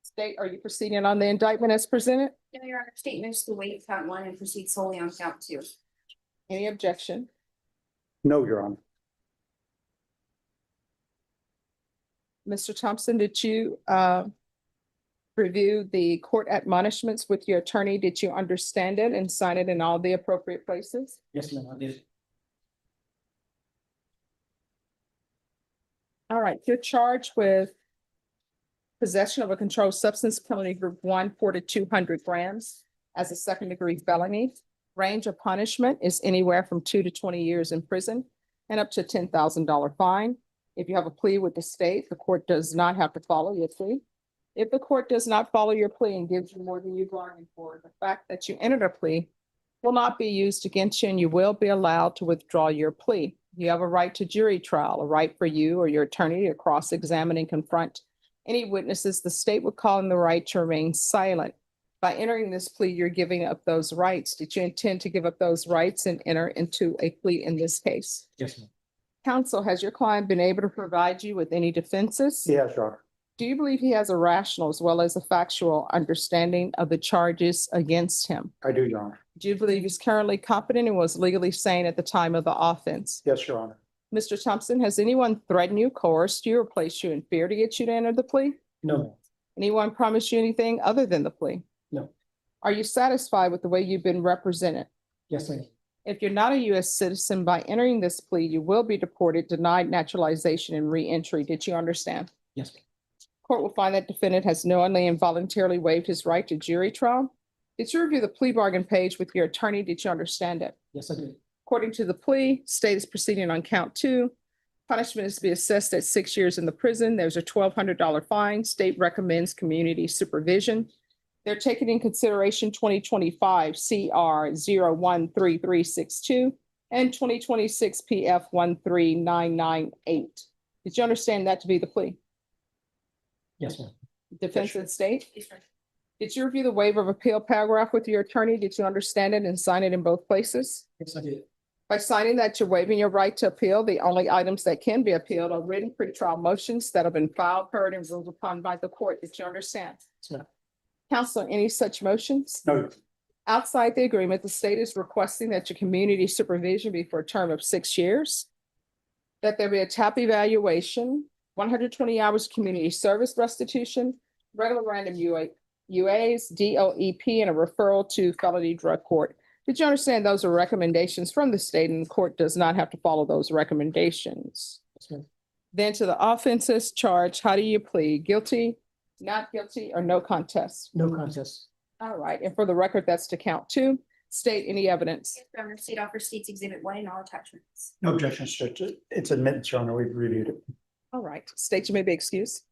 State, are you proceeding on the indictment as presented? No, Your Honor, state moves to waive count one and proceed solely on count two. Any objection? No, Your Honor. Mr. Thompson, did you review the court admonishments with your attorney? Did you understand it and sign it in all the appropriate places? Yes, ma'am, I did. All right, you're charged with possession of a controlled substance, penalty group 1, 4 to 200 grams as a second-degree felony. Range of punishment is anywhere from 2 to 20 years in prison and up to $10,000 fine. If you have a plea with the state, the court does not have to follow your plea. If the court does not follow your plea and gives you more than you bargained for, the fact that you entered a plea will not be used against you, and you will be allowed to withdraw your plea. You have a right to jury trial, a right for you or your attorney to cross-examine and confront any witnesses. The state would call in the right to remain silent. By entering this plea, you're giving up those rights. Did you intend to give up those rights and enter into a plea in this case? Yes, ma'am. Counsel, has your client been able to provide you with any defenses? Yes, Your Honor. Do you believe he has a rational as well as a factual understanding of the charges against him? I do, Your Honor. Do you believe he's currently competent and was legally sane at the time of the offense? Yes, Your Honor. Mr. Thompson, has anyone threatened you, coerced you, or placed you in fear to get you to enter the plea? No, ma'am. Anyone promised you anything other than the plea? No. Are you satisfied with the way you've been represented? Yes, ma'am. If you're not a U.S. citizen, by entering this plea, you will be deported, denied naturalization, and re-entry. Did you understand? Yes, ma'am. Court will find that defendant has knowingly and voluntarily waived his right to jury trial. Did you review the plea bargain page with your attorney? Did you understand it? Yes, I did. According to the plea, state is proceeding on count 2. Punishment is to be assessed at 6 years in the prison. There's a $1,200 fine. State recommends community supervision. They're taking in consideration 2025 CR 013362 and 2026 PF 13998. Did you understand that to be the plea? Yes, ma'am. Defense of the state? Yes, sir. Did you review the waiver of appeal paragraph with your attorney? Did you understand it and sign it in both places? Yes, I did. By signing that, you're waiving your right to appeal. The only items that can be appealed are written pretrial motions that have been filed, heard, and ruled upon by the court. Did you understand? Yes, ma'am. Counsel, any such motions? No. Outside the agreement, the state is requesting that your community supervision be for a term of 6 years, that there be a TAP evaluation, 120 hours community service restitution, regular random UAs, DOEP, and a referral to felony drug court. Did you understand those are recommendations from the state and the court does not have to follow those recommendations? Yes, ma'am. Then to the offenses charged, how do you plead? Guilty, not guilty, or no contest? No contest. All right, and for the record, that's to count 2. State any evidence. Yes, Your Honor, state offers states exhibit 1 and all attachments. No objections, Judge. It's admittance, Your Honor. We've reviewed it. All right, state, you may be excused.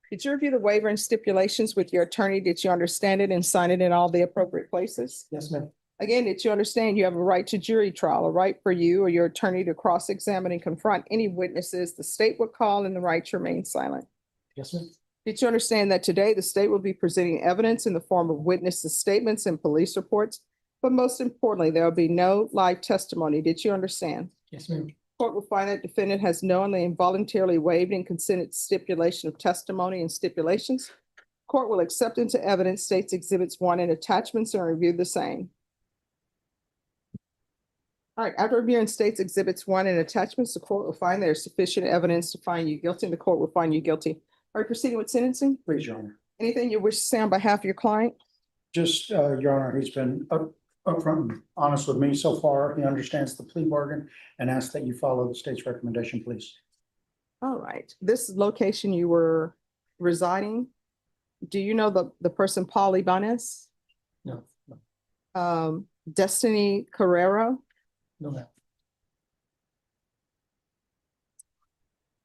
Did you review the waiver and stipulations with your attorney? Did you understand it and sign it in all the appropriate places? Yes, ma'am. Again, did you understand you have a right to jury trial, a right for you or your attorney to cross-examine and confront any witnesses the state would call, and the right to remain silent? Yes, ma'am. Did you understand that today the state will be presenting evidence in the form of witnesses' statements and police reports? But most importantly, there will be no live testimony. Did you understand? Yes, ma'am. Court will find that defendant has knowingly and voluntarily waived and consented stipulation of testimony and stipulations. Court will accept into evidence states exhibits 1 and attachments and review the same. All right, after reviewing states exhibits 1 and attachments, the court will find there is sufficient evidence to find you guilty, and the court will find you guilty. Are you proceeding with sentencing? Please, Your Honor. Anything you wish to say on behalf of your client? Just, Your Honor, he's been upfront and honest with me so far. He understands the plea bargain and asks that you follow the state's recommendation, please. All right, this location you were residing, do you know the person Paul Ibanez? No. Destiny Carrero? No, ma'am.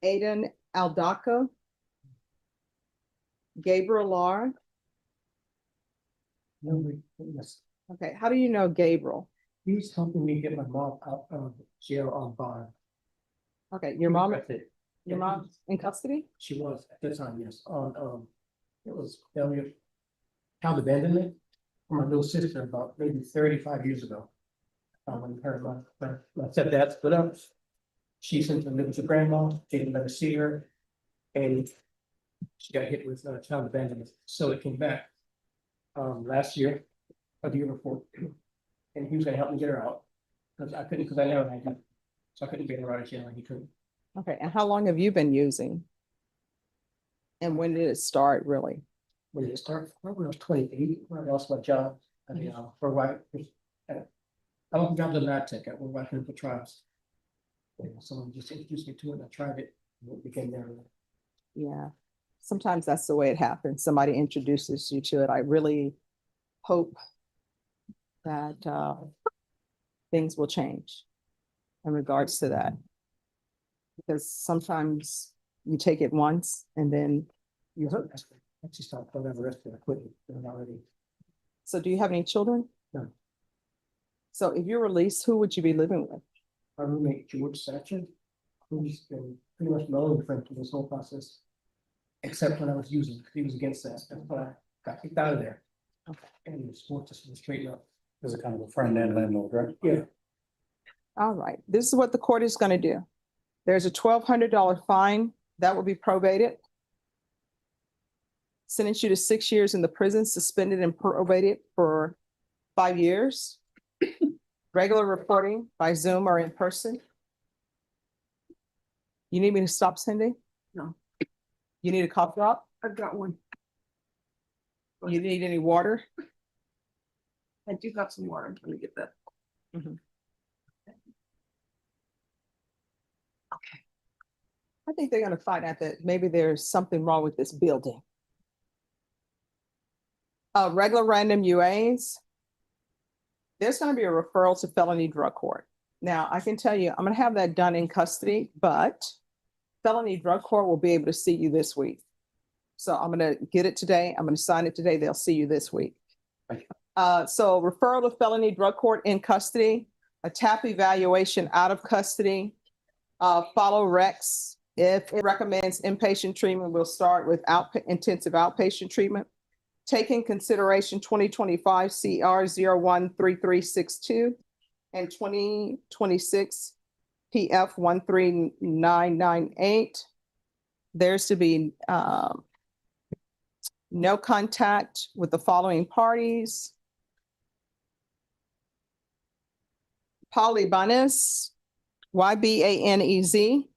Aiden Aldaca? Gabriel Lar? No, yes. Okay, how do you know Gabriel? He's helping me get my mom out of jail on bond. Okay, your mom, That's it. your mom's in custody? She was at the time, yes, on, it was failure, child abandonment for my little sister about maybe 35 years ago. When my stepdad split up, she sent to live with her grandma, didn't let her see her. And she got hit with child abandonment, so it came back last year, or the year before. And he was gonna help me get her out, because I couldn't, because I never had him. So I couldn't get her out of jail, and he couldn't. Okay, and how long have you been using? And when did it start, really? When did it start? When I was 28, when I lost my job. I mean, for a while, I don't got the lab tech, I was working for trials. Someone just introduced me to it, and I tried it, and it became there. Yeah, sometimes that's the way it happens. Somebody introduces you to it. I really hope that things will change in regards to that. Because sometimes you take it once and then You hurt. I actually stopped for the rest of it, I quit it already. So do you have any children? No. So if you're released, who would you be living with? My roommate, George Satcher, who's been pretty much my only friend through this whole process. Except when I was using, he was against that, that's why I got kicked out of there. Okay. And he supports us to straighten up. Is it kind of a friend and landlord, right? Yeah. All right, this is what the court is gonna do. There's a $1,200 fine that will be probated. Sentence you to 6 years in the prison, suspended and probated for 5 years. Regular reporting by Zoom or in person. You need me to stop sending? No. You need a cough drop? I've got one. You need any water? I do got some water, let me get that. Mhm. Okay. I think they're gonna find out that maybe there's something wrong with this building. Regular random UAs. There's gonna be a referral to felony drug court. Now, I can tell you, I'm gonna have that done in custody, but felony drug court will be able to see you this week. So I'm gonna get it today. I'm gonna sign it today. They'll see you this week. So referral to felony drug court in custody, a TAP evaluation out of custody, follow Rex. If it recommends inpatient treatment, we'll start with intensive outpatient treatment. Take in consideration 2025 CR 013362 and 2026 PF 13998. There's to be no contact with the following parties. Polybanez, YBANEZ.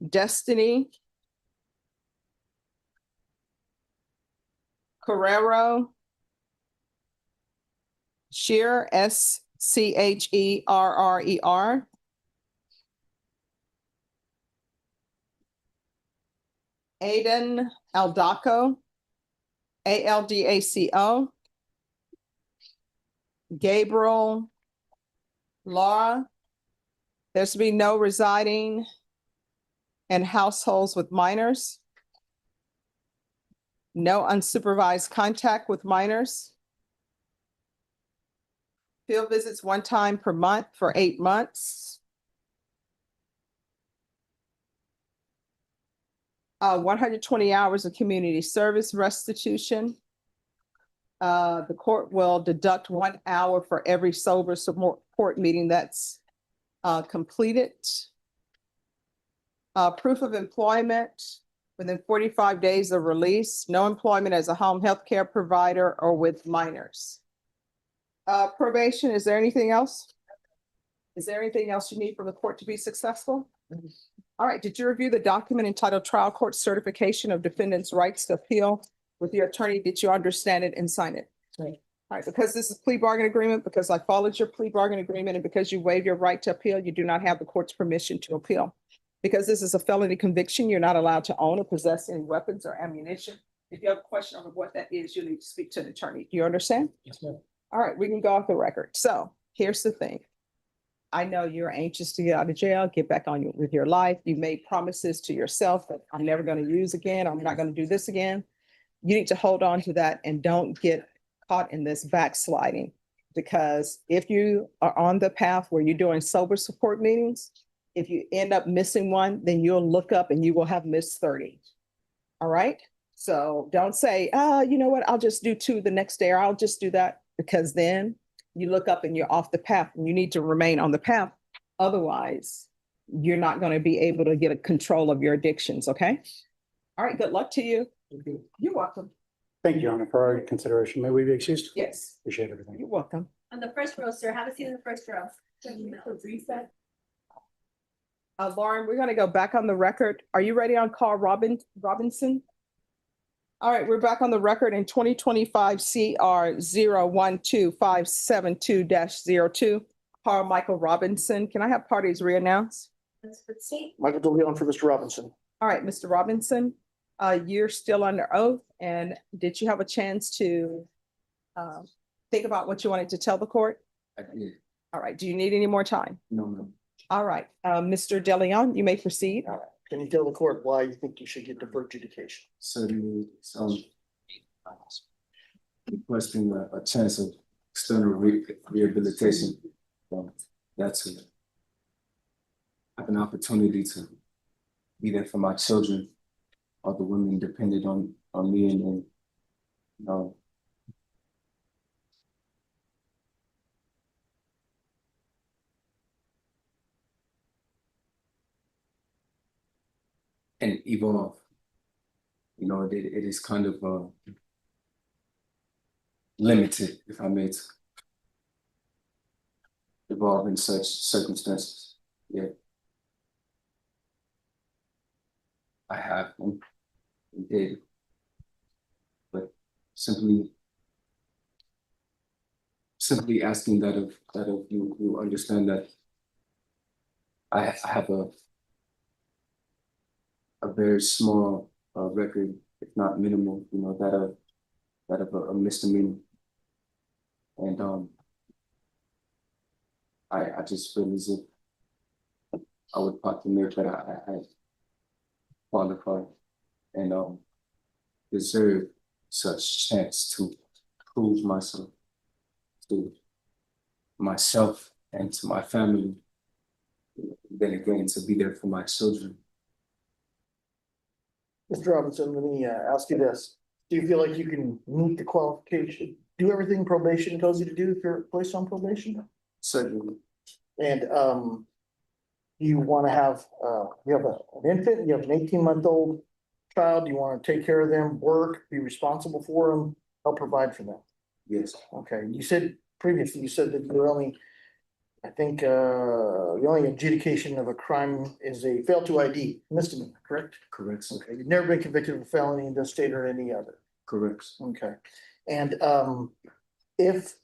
Destiny. Carrero. Shearer, SCHERRER. Aiden Aldaco, ALDACO. Gabriel Laura. There's to be no residing in households with minors. No unsupervised contact with minors. Field visits 1 time per month for 8 months. 120 hours of community service restitution. The court will deduct 1 hour for every sober support meeting that's completed. Proof of employment within 45 days of release, no employment as a home health care provider or with minors. Probation, is there anything else? Is there anything else you need from the court to be successful? All right, did you review the document entitled Trial Court Certification of Defendant's Rights to Appeal with your attorney? Did you understand it and sign it? Right. All right, because this is plea bargain agreement, because I followed your plea bargain agreement, and because you waive your right to appeal, you do not have the court's permission to appeal. Because this is a felony conviction, you're not allowed to own or possess any weapons or ammunition. If you have a question on what that is, you need to speak to an attorney. Do you understand? Yes, ma'am. All right, we can go off the record. So here's the thing. I know you're anxious to get out of jail, get back on with your life. You made promises to yourself that I'm never going to use again. I'm not going to do this again. You need to hold on to that and don't get caught in this backsliding. Because if you are on the path where you're doing sober support meetings, if you end up missing one, then you'll look up and you will have missed 30. All right. So don't say, you know what, I'll just do 2 the next day, or I'll just do that. because then you look up and you're off the path and you need to remain on the path. Otherwise, you're not going to be able to get a control of your addictions, okay? All right, good luck to you. You're welcome. Thank you, Your Honor, for our consideration. May we be excused? Yes, Appreciate everything. you're welcome. On the first row, sir, have a seat in the first row. Lauren, we're gonna go back on the record. Are you ready on call Robinson? All right, we're back on the record in 2025 CR 012572-02. Carl Michael Robinson. Can I have parties reannounced? Michael DeLeon for Mr. Robinson. All right, Mr. Robinson, you're still under oath, and did you have a chance to think about what you wanted to tell the court? I did. All right, do you need any more time? No, no. All right, Mr. DeLeon, you may proceed. Can you tell the court why you think you should get deferred adjudication? Certainly, requesting a chance of external rehabilitation. That's it. Have an opportunity to be there for my children. All the women depended on me, and then, you know, and evolve. You know, it is kind of limited, if I may, to evolve in such circumstances. Yeah, I have and did, but simply asking that of you understand that I have a very small record, if not minimal, you know, that of a misdemeanor. And I just feel as if I would proclaim that I qualify and deserve such chance to prove myself to myself and to my family. Then again, to be there for my children. Mr. Robinson, let me ask you this. Do you feel like you can meet the qualification, do everything probation tells you to do if you're placed on probation? Certainly. And you want to have, you have an infant, you have an 18-month-old child, you want to take care of them, work, be responsible for them, help provide for them? Yes. Okay, you said previously, you said that you're only, I think, the only adjudication of a crime is a fail to ID misdemeanor, correct? Correct. Okay, you've never been convicted of a felony in this state or any other? Correct. Okay, and if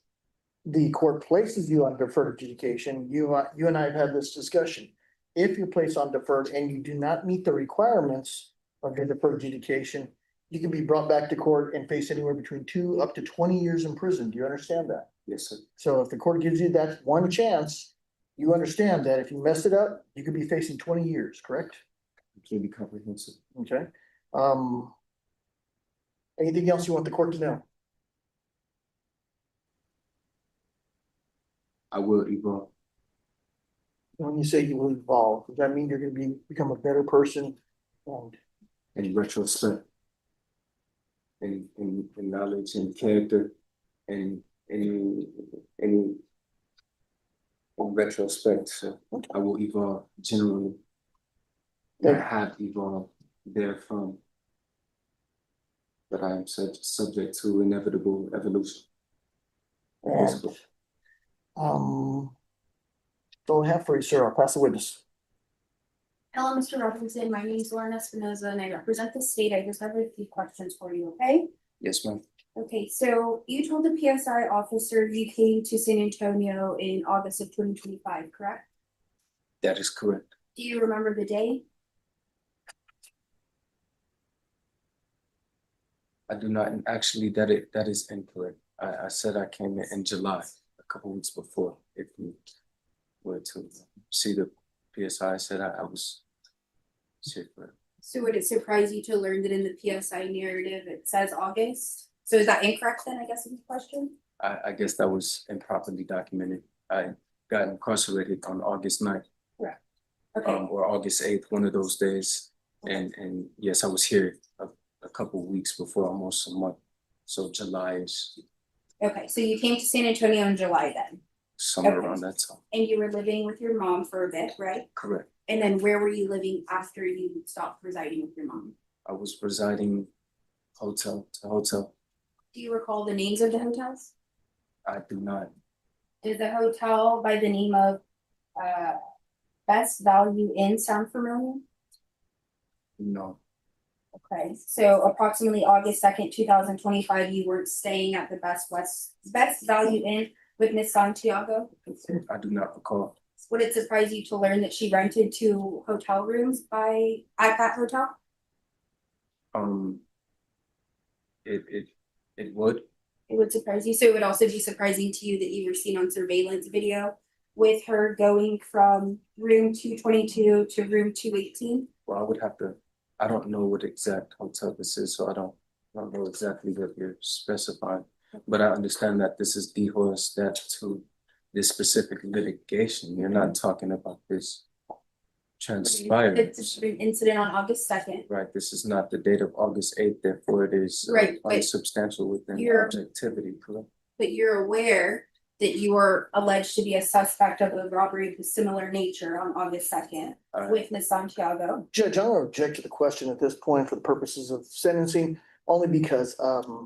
the court places you on deferred adjudication, you and I have had this discussion. If you're placed on deferred and you do not meet the requirements of your deferred adjudication, you can be brought back to court and face anywhere between 2 up to 20 years in prison. Do you understand that? Yes, sir. So if the court gives you that one chance, you understand that if you mess it up, you could be facing 20 years, correct? Completely comprehensive. Okay. Anything else you want the court to know? I will evolve. When you say you will evolve, does that mean you're gonna become a better person? And In retrospect, in knowledge and character, and in retrospect, so I will evolve generally. I have evolved therefrom, but I am subject to inevitable evolution. that's all I have for you, sir. I'll pass the witness. Hello, Mr. Robinson. My name is Lauren Espinoza and I represent the state. I just have a few questions for you, okay? Yes, ma'am. Okay, so you told the PSI officer you came to San Antonio in August of 2025, correct? That is correct. Do you remember the day? I do not, and actually that is incorrect. I said I came in July, a couple weeks before. If you were to see the PSI, I said I was sick. So would it surprise you to learn that in the PSI narrative, it says August? So is that incorrect then, I guess, is the question? I guess that was improperly documented. I got incarcerated on August 9th. Right. Okay. Or August 8th, one of those days. And yes, I was here a couple weeks before, almost a month. So July is Okay, so you came to San Antonio in July then, somewhere Okay. around that time. and you were living with your mom for a bit, right? Correct. And then where were you living after you stopped residing with your mom? I was residing hotel to hotel. Do you recall the names of the hotels? I do not. Did the hotel by the name of Best Value Inn sound familiar? No. Okay, so approximately August 2nd, 2025, you weren't staying at the Best Value Inn with Miss Santiago? I do not recall. Would it surprise you to learn that she rented 2 hotel rooms at that hotel? It would. It would surprise you. So it would also be surprising to you that you were seen on surveillance video with her going from room 222 to room 218? Well, I would have to, I don't know what exact hotel this is, so I don't know exactly what you're specifying. But I understand that this is the whole step to this specific litigation. You're not talking about this transpired. It's an incident on August 2nd. Right, this is not the date of August 8th, therefore it is Right, but unsubstantial within you're- objectivity, correct? But you're aware that you were alleged to be a suspect of a robbery of a similar nature on August 2nd with Ms. Santiago. Judge, I'm gonna object to the question at this point for the purposes of sentencing, only because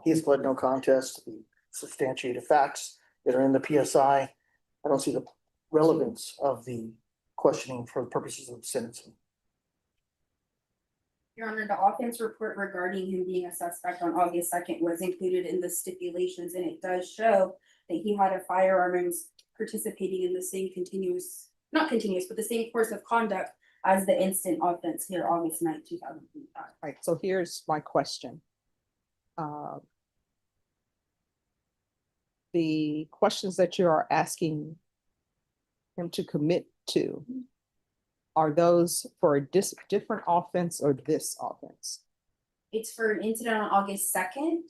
he has pled no contest to the substantiated facts that are in the PSI. I don't see the relevance of the questioning for the purposes of sentencing. Your Honor, the offense report regarding him being a suspect on August 2nd was included in the stipulations, and it does show that he had a firearm and was participating in the same but the same course of conduct as the instant offense here, August 9th, 2025. Right, so here's my question. The questions that you are asking him to commit to, are those for a different offense or this offense? It's for an incident on August 2nd.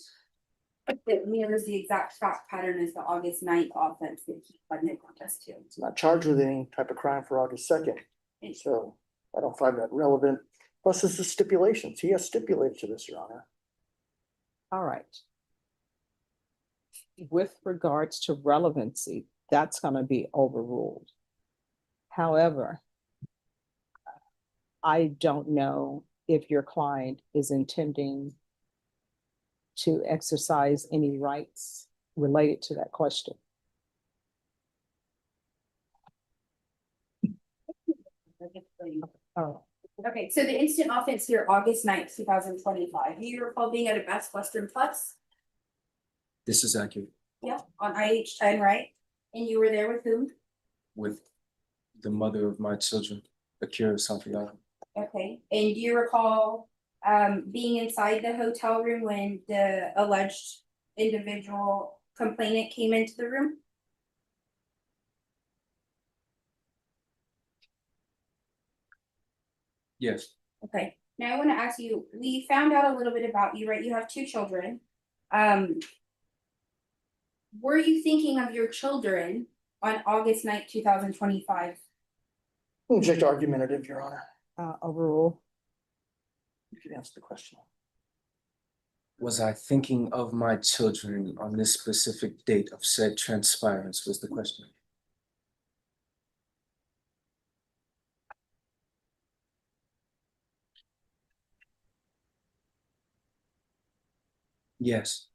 That mirrors the exact fact pattern as the August 9th offense that he pled no contest to. It's not charged with any type of crime for August 2nd. So I don't find that relevant. Plus, this is stipulations. He has stipulated to this, Your Honor. All right. With regards to relevancy, that's gonna be overruled. However, I don't know if your client is intending to exercise any rights related to that question. Oh, Okay, so the instant offense here, August 9th, 2025. Do you recall being at a Best Western Plus? This is accurate. Yeah, on IH10, right? And you were there with whom? With the mother of my children, Akira Santiago. Okay, and do you recall being inside the hotel room when the alleged individual complainant came into the room? Yes. Okay, now I want to ask you, we found out a little bit about you, right? You have 2 children. Were you thinking of your children on August 9th, 2025? Object argumentative, Your Honor. Overrule. You can answer the question. Was I thinking of my children on this specific date of said transpirance was the question. Yes.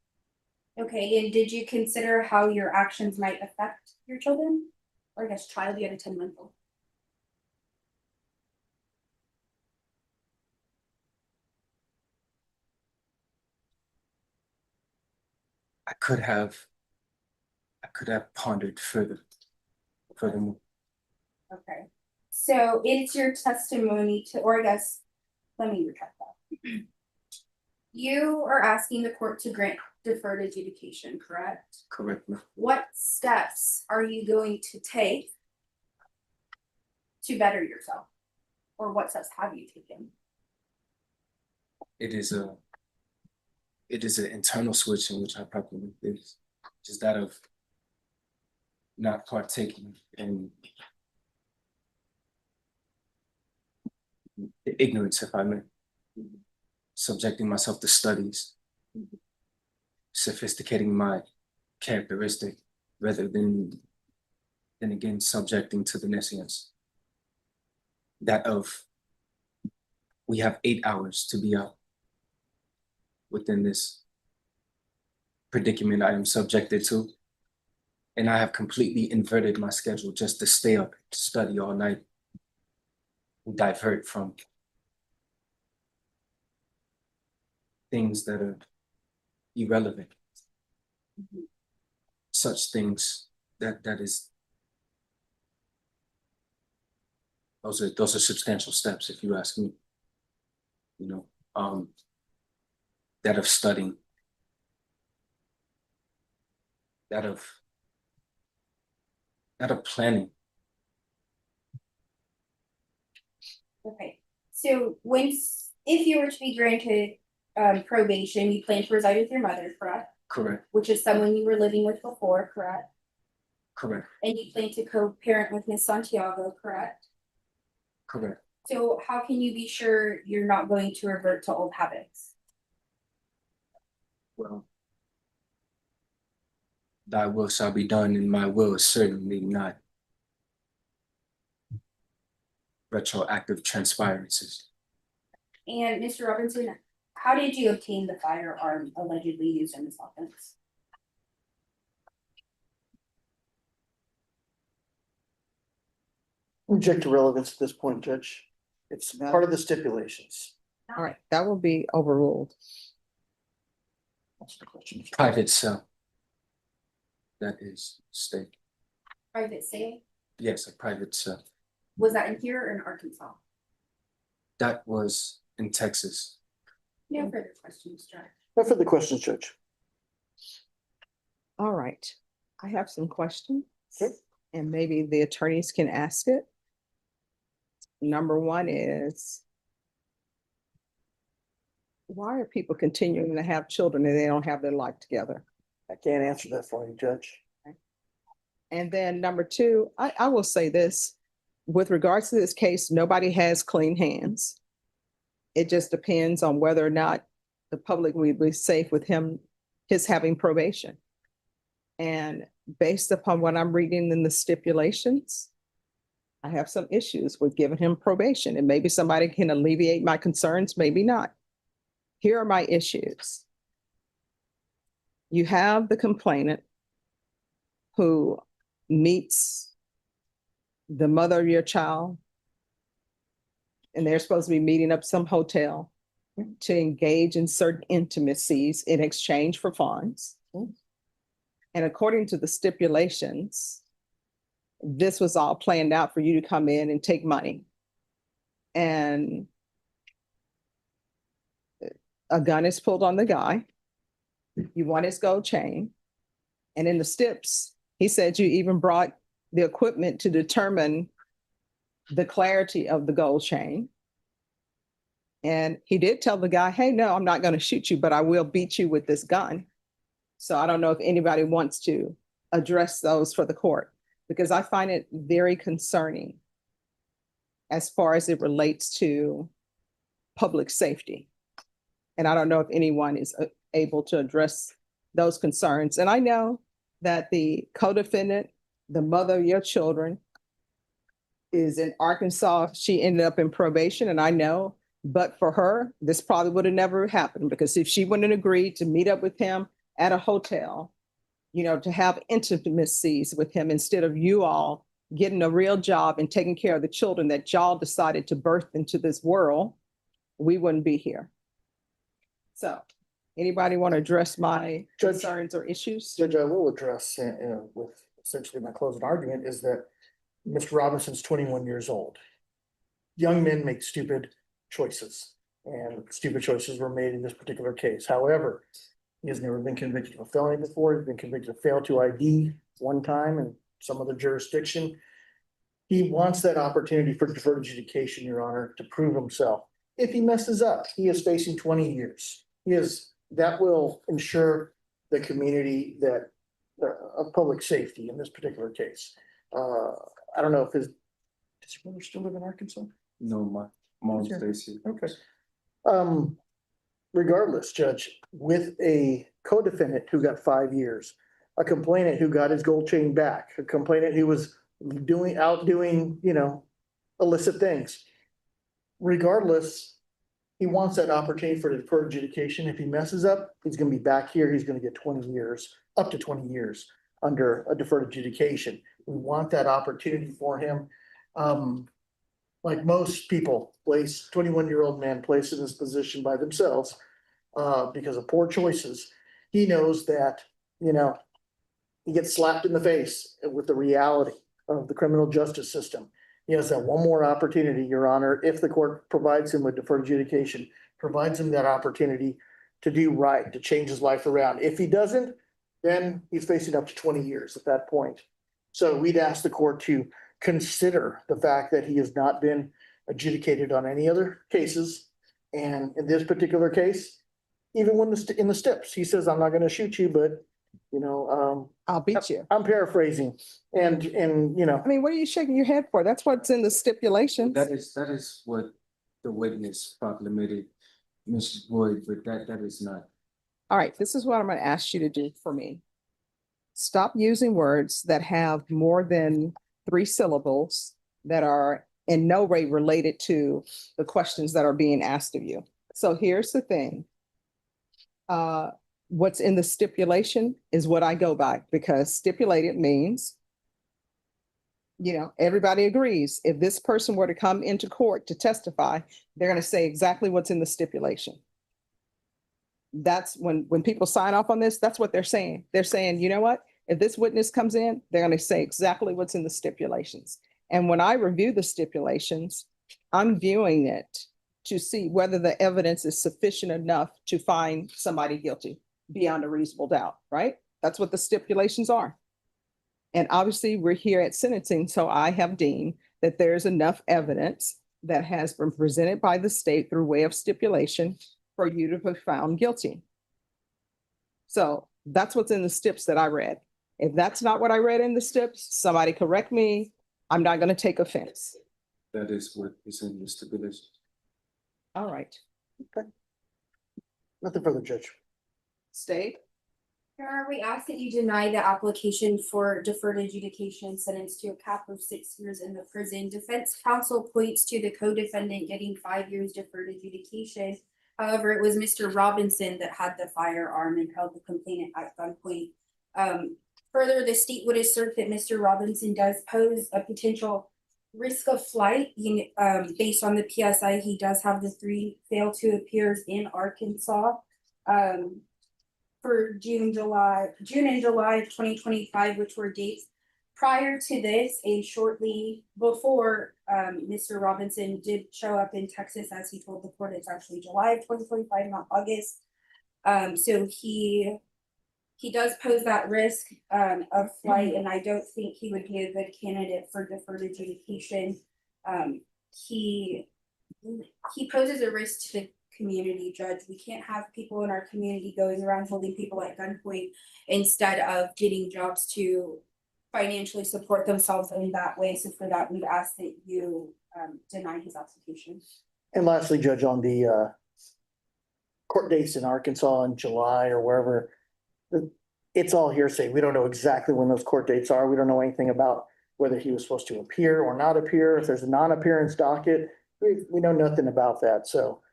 Okay, and did you consider how your actions might affect your children? Or I guess child, you had a 10-month-old. I could have pondered furthermore. Okay, so it's your testimony to, or I guess, let me retract that. You are asking the court to grant deferred adjudication, correct? Correct, ma'am. What steps are you going to take to better yourself? Or what steps have you taken? It is an internal switch in which I probably is just that of not partaking in ignorance, if I may. Subjecting myself to studies, sophisticating my characteristic rather than again subjecting to the nescience. That of we have 8 hours to be out within this predicament I am subjected to. And I have completely inverted my schedule just to stay up, to study all night, divert from things that are irrelevant. Such things that is, those are substantial steps, if you ask me. You know, that of studying, that of planning. Okay, so if you were to be granted probation, you plan to reside with your mother, correct? Correct. Which is someone you were living with before, correct? Correct. And you plan to co-parent with Ms. Santiago, correct? Correct. So how can you be sure you're not going to revert to old habits? Well, thy will shall be done, and my will is certainly not retroactive transpirances. And Mr. Robinson, how did you obtain the firearm allegedly used in this offense? Object to relevance at this point, Judge. It's part of the stipulations. All right, that will be overruled. That's the question. Private cell. That is state. Private sale? Yes, a private cell. Was that in here or in Arkansas? That was in Texas. No further questions, Judge. No further questions, Judge. All right, I have some questions. And maybe the attorneys can ask it. Number one is, why are people continuing to have children and they don't have their life together? I can't answer that for you, Judge. And then number two, I will say this, with regards to this case, nobody has clean hands. It just depends on whether or not the public will be safe with his having probation. And based upon what I'm reading in the stipulations, I have some issues with giving him probation, and maybe somebody can alleviate my concerns, maybe not. Here are my issues. You have the complainant who meets the mother of your child, and they're supposed to be meeting up some hotel to engage in certain intimacies in exchange for funds. And according to the stipulations, this was all planned out for you to come in and take money. And a gun is pulled on the guy. You want his gold chain. And in the stips, he said you even brought the equipment to determine the clarity of the gold chain. And he did tell the guy, hey, no, I'm not going to shoot you, but I will beat you with this gun. So I don't know if anybody wants to address those for the court, because I find it very concerning as far as it relates to public safety. And I don't know if anyone is able to address those concerns. And I know that the co-defendant, the mother of your children, is in Arkansas. She ended up in probation, and I know, but for her, this probably would have never happened, because if she wouldn't have agreed to meet up with him at a hotel, you know, to have intimacies with him instead of you all getting a real job and taking care of the children that y'all decided to birth into this world, we wouldn't be here. So anybody want to address my concerns or issues? Judge, I will address with essentially my closing argument is that Mr. Robinson's 21 years old. Young men make stupid choices, and stupid choices were made in this particular case. However, he has never been convicted of a felony before. He's been convicted of fail to ID one time in some other jurisdiction. He wants that opportunity for deferred adjudication, Your Honor, to prove himself. If he messes up, he is facing 20 years. That will ensure the community that of public safety in this particular case. I don't know if does his brother still live in Arkansas? No, my mom stays here. Okay. Regardless, Judge, with a co-defendant who got 5 years, a complainant who got his gold chain back, a complainant who was outdoing, illicit things. Regardless, he wants that opportunity for deferred adjudication. If he messes up, he's gonna be back here. He's gonna get 20 years, up to 20 years under a deferred adjudication. We want that opportunity for him. Like most people, 21-year-old man placed in this position by themselves because of poor choices. He knows that, he gets slapped in the face with the reality of the criminal justice system. He has that one more opportunity, Your Honor, if the court provides him with deferred adjudication, provides him that opportunity to do right, to change his life around. If he doesn't, then he's facing up to 20 years at that point. So we'd ask the court to consider the fact that he has not been adjudicated on any other cases. And in this particular case, even when in the steps, he says, I'm not gonna shoot you, but I'll beat you. I'm paraphrasing and. I mean, what are you shaking your head for? That's what's in the stipulations. That is what the witness proclamated, Mrs. Boyd, but that is not. All right, this is what I'm gonna ask you to do for me. Stop using words that have more than 3 syllables that are in no way related to the questions that are being asked of you. So here's the thing. What's in the stipulation is what I go by, because stipulated means, everybody agrees. If this person were to come into court to testify, they're going to say exactly what's in the stipulation. That's when people sign off on this, that's what they're saying. They're saying, you know what? If this witness comes in, they're going to say exactly what's in the stipulations. And when I review the stipulations, I'm viewing it to see whether the evidence is sufficient enough to find somebody guilty beyond a reasonable doubt, right? That's what the stipulations are. And obviously we're here at sentencing, so I have deemed that there's enough evidence that has been presented by the state through way of stipulation for you to be found guilty. So that's what's in the stips that I read. If that's not what I read in the stips, somebody correct me. I'm not going to take offense. That is what is in the stipulation. All right. Okay. Nothing further, Judge. State. Your Honor, we ask that you deny the application for deferred adjudication sentenced to a cap of 6 years in the prison. Defense counsel points to the co-defendant getting 5 years deferred adjudication. However, it was Mr. Robinson that had the firearm and held the complainant at gunpoint. Further, the state would assert that Mr. Robinson does pose a potential risk of flight. Based on the PSI, he does have the 3 fail to appears in Arkansas. For June and July of 2025, which were dates prior to this and shortly before Mr. Robinson did show up in Texas, as he told the court. It's actually July of 2025, not August. So he does pose that risk of flight, and I don't think he would be a good candidate for deferred adjudication. He poses a risk to the community, Judge. We can't have people in our community going around holding people at gunpoint instead of getting jobs to financially support themselves in that way. So for that, we'd ask that you deny his application. And lastly, Judge, on the court dates in Arkansas in July or wherever, it's all hearsay. We don't know exactly when those court dates are. We don't know anything about whether he was supposed to appear or not appear. If there's a non-appearance docket, we know nothing about that. So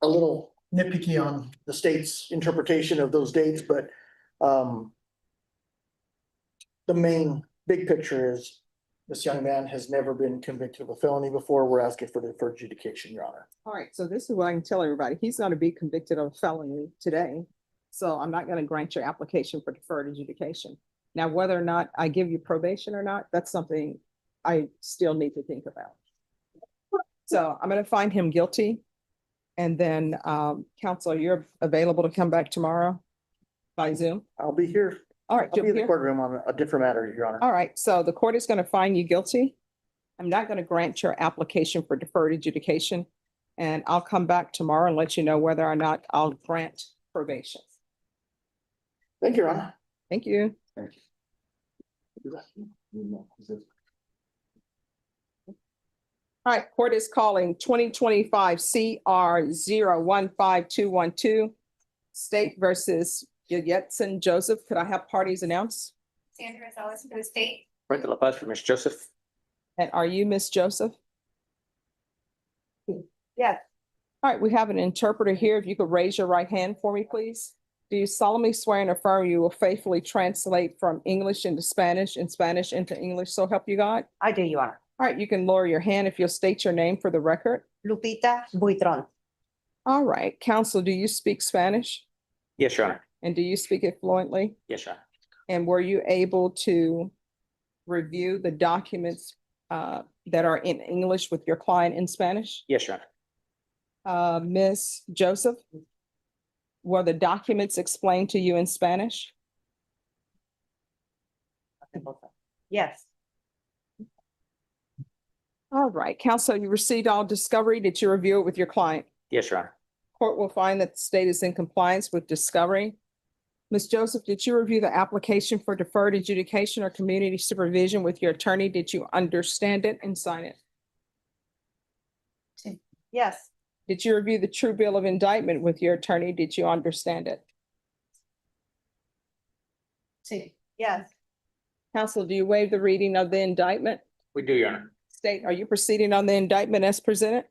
a little nitpicky on the state's interpretation of those dates, but the main big picture is this young man has never been convicted of a felony before. We're asking for deferred adjudication, Your Honor. All right, so this is what I can tell everybody. He's going to be convicted of a felony today. So I'm not going to grant your application for deferred adjudication. Now, whether or not I give you probation or not, that's something I still need to think about. So I'm going to find him guilty. And then, counsel, you're available to come back tomorrow by Zoom? I'll be here. All right. I'll be in the courtroom on a different matter, Your Honor. All right. So the court is going to find you guilty. I'm not going to grant your application for deferred adjudication. And I'll come back tomorrow and let you know whether or not I'll grant probation. Thank you, Your Honor. Thank you. Thank you. All right, court is calling 2025 CR 015212, State versus Jetsen Joseph. Could I have parties announced? Sandra Gonzalez for the state. Brent de la Paz for Ms. Joseph. And are you Miss Joseph? Yes. All right, we have an interpreter here. If you could raise your right hand for me, please. Do you solemnly swear and affirm you will faithfully translate from English into Spanish and Spanish into English? So help you God. I do, Your Honor. All right, you can lower your hand if you'll state your name for the record. Lupita Buitron. All right, counsel, do you speak Spanish? Yes, Your Honor. And do you speak it fluently? Yes, Your Honor. And were you able to review the documents that are in English with your client in Spanish? Yes, Your Honor. Ms. Joseph, were the documents explained to you in Spanish? Yes. All right, counsel, you received all discovery. Did you review it with your client? Yes, Your Honor. Court will find that the state is in compliance with discovery. Ms. Joseph, did you review the application for deferred adjudication or community supervision with your attorney? Did you understand it and sign it? Yes. Did you review the true bill of indictment with your attorney? Did you understand it? Yes. Counsel, do you waive the reading of the indictment? We do, Your Honor. State, are you proceeding on the indictment as presented?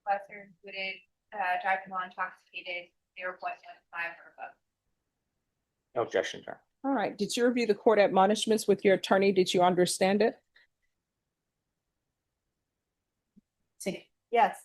Lesser included, driving while intoxicated, 0.15 or above. No objection, Your Honor. All right, did you review the court admonishments with your attorney? Did you understand it? Yes.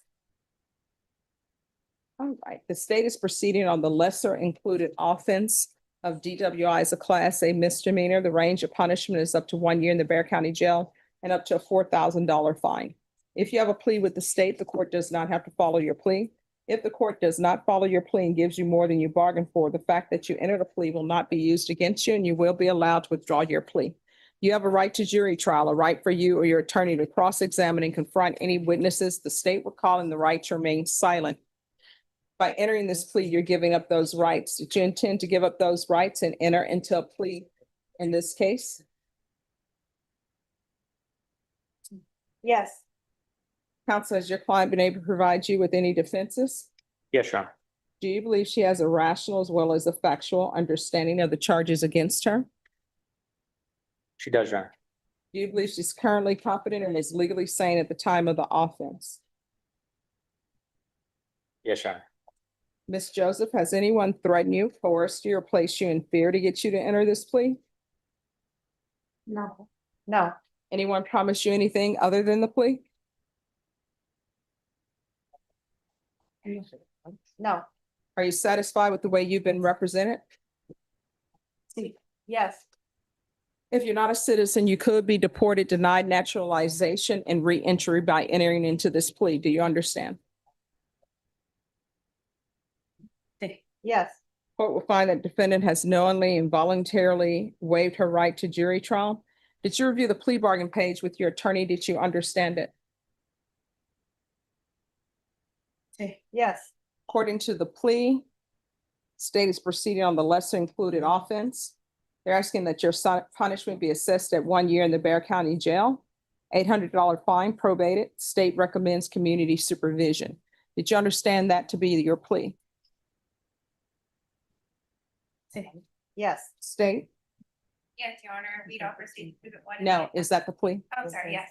All right, the state is proceeding on the lesser included offense of DWI as a Class A misdemeanor. The range of punishment is up to 1 year in the Bexar County Jail and up to a $4,000 fine. If you have a plea with the state, the court does not have to follow your plea. If the court does not follow your plea and gives you more than you bargained for, the fact that you entered a plea will not be used against you and you will be allowed to withdraw your plea. You have a right to jury trial, a right for you or your attorney to cross-examine and confront any witnesses. The state will call in the right to remain silent. By entering this plea, you're giving up those rights. Did you intend to give up those rights and enter into a plea in this case? Yes. Counsel, has your client been able to provide you with any defenses? Yes, Your Honor. Do you believe she has a rational as well as a factual understanding of the charges against her? She does, Your Honor. Do you believe she's currently competent and is legally sane at the time of the offense? Yes, Your Honor. Ms. Joseph, has anyone threatened you, coerced you, or placed you in fear to get you to enter this plea? No. No. Anyone promise you anything other than the plea? No. Are you satisfied with the way you've been represented? Yes. If you're not a citizen, you could be deported, denied naturalization, and re-entry by entering into this plea. Do you understand? Yes. Court will find that defendant has knowingly and voluntarily waived her right to jury trial. Did you review the plea bargain page with your attorney? Did you understand it? Yes. According to the plea, state is proceeding on the lesser included offense. They're asking that your punishment be assessed at 1 year in the Bexar County Jail, $800 fine, probated. State recommends community supervision. Did you understand that to be your plea? Yes. State? Yes, Your Honor, we don't proceed to the one. No, is that the plea? I'm sorry, yes.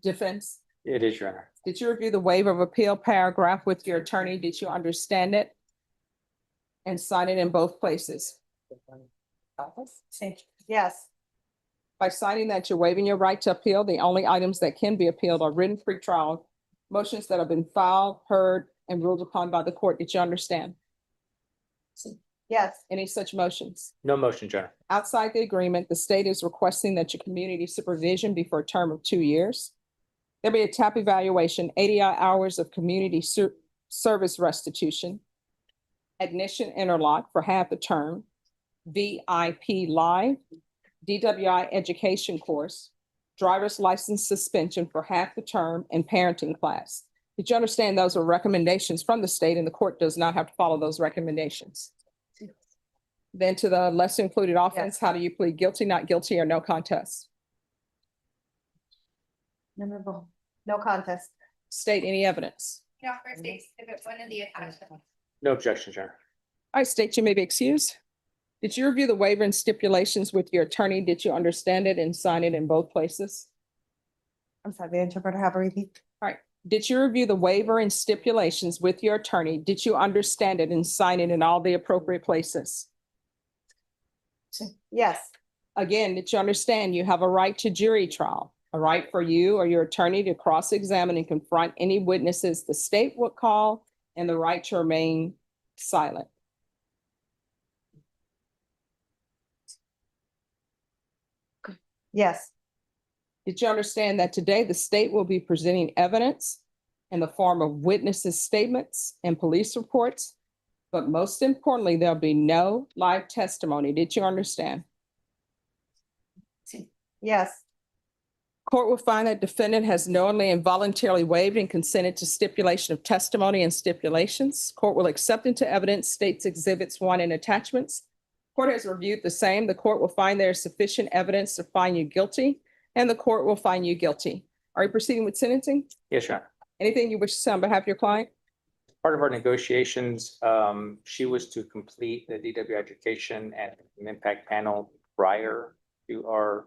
Defense? It is, Your Honor. Did you review the waiver of appeal paragraph with your attorney? Did you understand it? And sign it in both places? Yes. By signing that you're waiving your right to appeal, the only items that can be appealed are written pretrial motions that have been filed, heard, and ruled upon by the court. Did you understand? Yes. Any such motions? No motion, Your Honor. Outside the agreement, the state is requesting that your community supervision be for a term of 2 years. There be a TAP evaluation, 80 hours of community service restitution, admission interlock for half the term, VIP live, DWI education course, driver's license suspension for half the term, and parenting class. Did you understand those are recommendations from the state and the court does not have to follow those recommendations? Then to the lesser included offense, how do you plead guilty, not guilty, or no contest? No contest. State any evidence. No, first states, if it's one of the attachments. No objection, Your Honor. All right, state you may be excused. Did you review the waiver and stipulations with your attorney? Did you understand it and sign it in both places? I'm sorry, the interpreter have a repeat. All right. Did you review the waiver and stipulations with your attorney? Did you understand it and sign it in all the appropriate places? Yes. Again, did you understand you have a right to jury trial, a right for you or your attorney to cross-examine and confront any witnesses the state would call, and the right to remain silent? Yes. Did you understand that today the state will be presenting evidence in the form of witnesses' statements and police reports? But most importantly, there'll be no live testimony. Did you understand? Yes. Court will find that defendant has knowingly and voluntarily waived and consented to stipulation of testimony and stipulations. Court will accept into evidence states exhibits 1 and attachments. Court has reviewed the same. The court will find there is sufficient evidence to find you guilty, and the court will find you guilty. Are you proceeding with sentencing? Yes, Your Honor. Anything you wish to say on behalf of your client? Part of our negotiations, she was to complete the DW education and an impact panel prior to our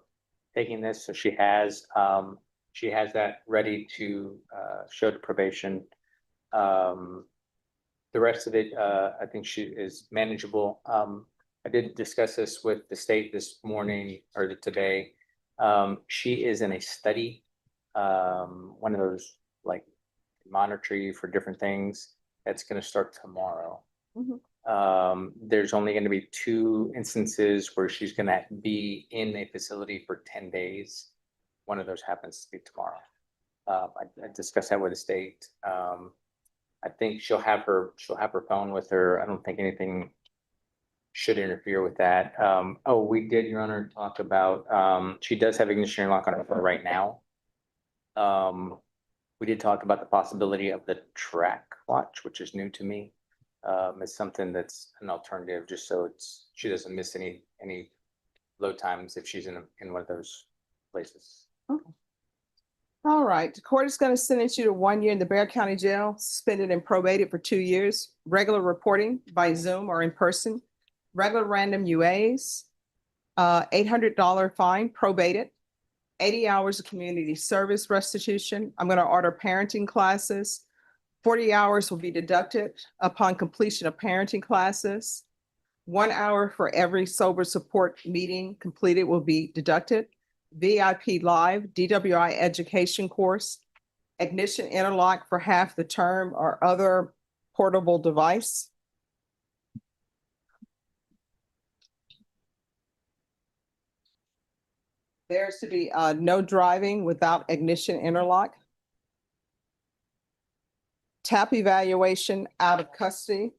taking this. So she has that ready to show to probation. The rest of it, I think she is manageable. I did discuss this with the state this morning or today. She is in a study, one of those like monitor you for different things. That's going to start tomorrow. There's only going to be 2 instances where she's going to be in a facility for 10 days. One of those happens to be tomorrow. I discussed that with the state. I think she'll have her phone with her. I don't think anything should interfere with that. Oh, we did, Your Honor, talk about, she does have ignition lock on her phone right now. We did talk about the possibility of the track watch, which is new to me. It's something that's an alternative, just so she doesn't miss any load times if she's in one of those places. Okay. All right, the court is going to sentence you to 1 year in the Bexar County Jail, suspended and probated for 2 years, regular reporting by Zoom or in person, regular random UAs, $800 fine, probated, 80 hours of community service restitution. I'm going to order parenting classes. 40 hours will be deducted upon completion of parenting classes. 1 hour for every sober support meeting completed will be deducted. VIP Live, DWI education course, ignition interlock for half the term or other portable device. There's to be no driving without ignition interlock. TAP evaluation out of custody.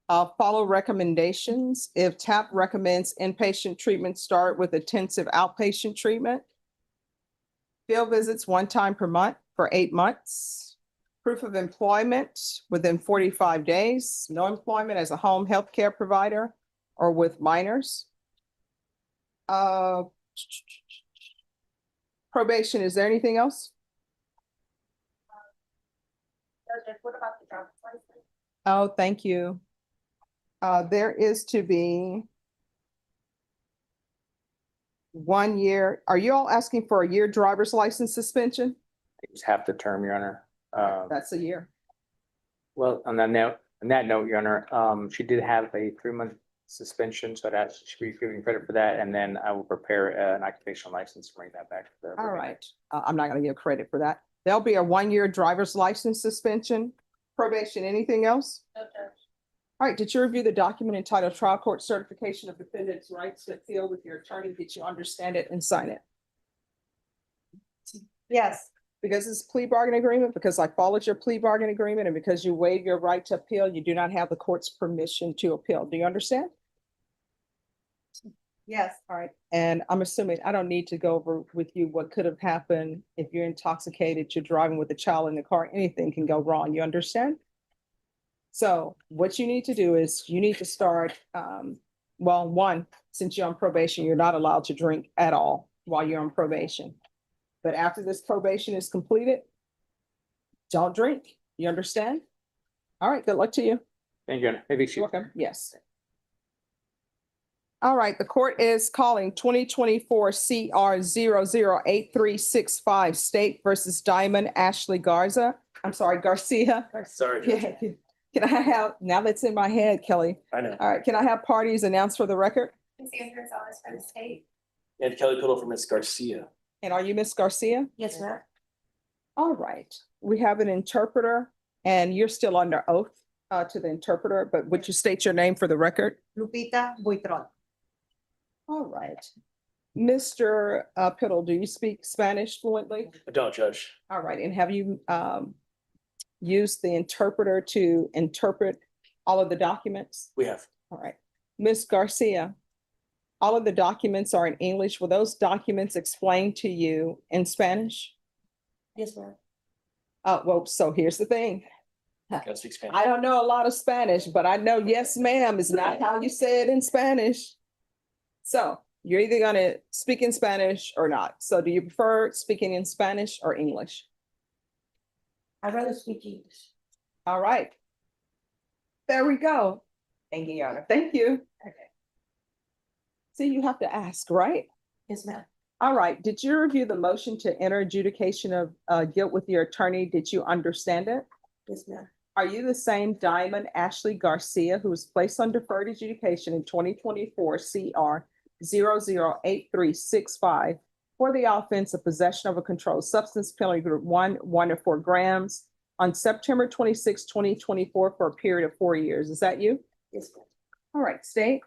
Follow recommendations. If TAP recommends inpatient treatment, start with intensive outpatient treatment. Field visits 1 time per month for 8 months. Proof of employment within 45 days. No employment as a home health care provider or with minors. Probation, is there anything else? What about the driver's license? Oh, thank you. There is to be 1 year. Are you all asking for a year driver's license suspension? It was half the term, Your Honor. That's a year. Well, on that note, Your Honor, she did have a 3-month suspension, so that she should be giving credit for that. And then I will prepare an occupational license and bring that back to the. All right. I'm not going to give credit for that. There'll be a 1 year driver's license suspension. Probation, anything else? Okay. All right, did you review the document entitled Trial Court Certification of Defendant's Rights to Appeal with your attorney? Did you understand it and sign it? Yes. Because it's a plea bargain agreement, because I followed your plea bargain agreement, and because you waive your right to appeal, you do not have the court's permission to appeal. Do you understand? Yes. All right, and I'm assuming I don't need to go over with you what could have happened if you're intoxicated, you're driving with a child in the car, anything can go wrong. You understand? So what you need to do is you need to start, well, 1, since you're on probation, you're not allowed to drink at all while you're on probation. But after this probation is completed, don't drink. You understand? All right, good luck to you. Thank you, maybe she. Welcome, yes. All right, the court is calling 2024 CR 008365 State versus Diamond Ashley Garza. I'm sorry, Garcia. Sorry. Yeah. Can I have, now that's in my head, Kelly. I know. All right, can I have parties announced for the record? Lindsay Hernandez for the state. And Kelly Piddle for Miss Garcia. And are you Miss Garcia? Yes, ma'am. All right, we have an interpreter and you're still under oath to the interpreter, but would you state your name for the record? Lupita Buitron. All right. Mr. Piddle, do you speak Spanish fluently? I don't, Judge. All right, and have you used the interpreter to interpret all of the documents? We have. All right. Ms. Garcia, all of the documents are in English. Will those documents explain to you in Spanish? Yes, ma'am. Well, so here's the thing. Gotta speak Spanish. I don't know a lot of Spanish, but I know yes, ma'am is not how you say it in Spanish. So you're either gonna speak in Spanish or not. So do you prefer speaking in Spanish or English? I'd rather speak English. All right. There we go. Thank you, Your Honor. Thank you. Okay. See, you have to ask, right? Yes, ma'am. All right. Did you review the motion to enter adjudication of guilt with your attorney? Did you understand it? Yes, ma'am. Are you the same Diamond Ashley Garcia who was placed on deferred adjudication in 2024 CR 008365 for the offense of possession of a controlled substance, penalty group 1 to 4 grams on September 26, 2024 for a period of 4 years? Is that you? Yes, ma'am. All right, state.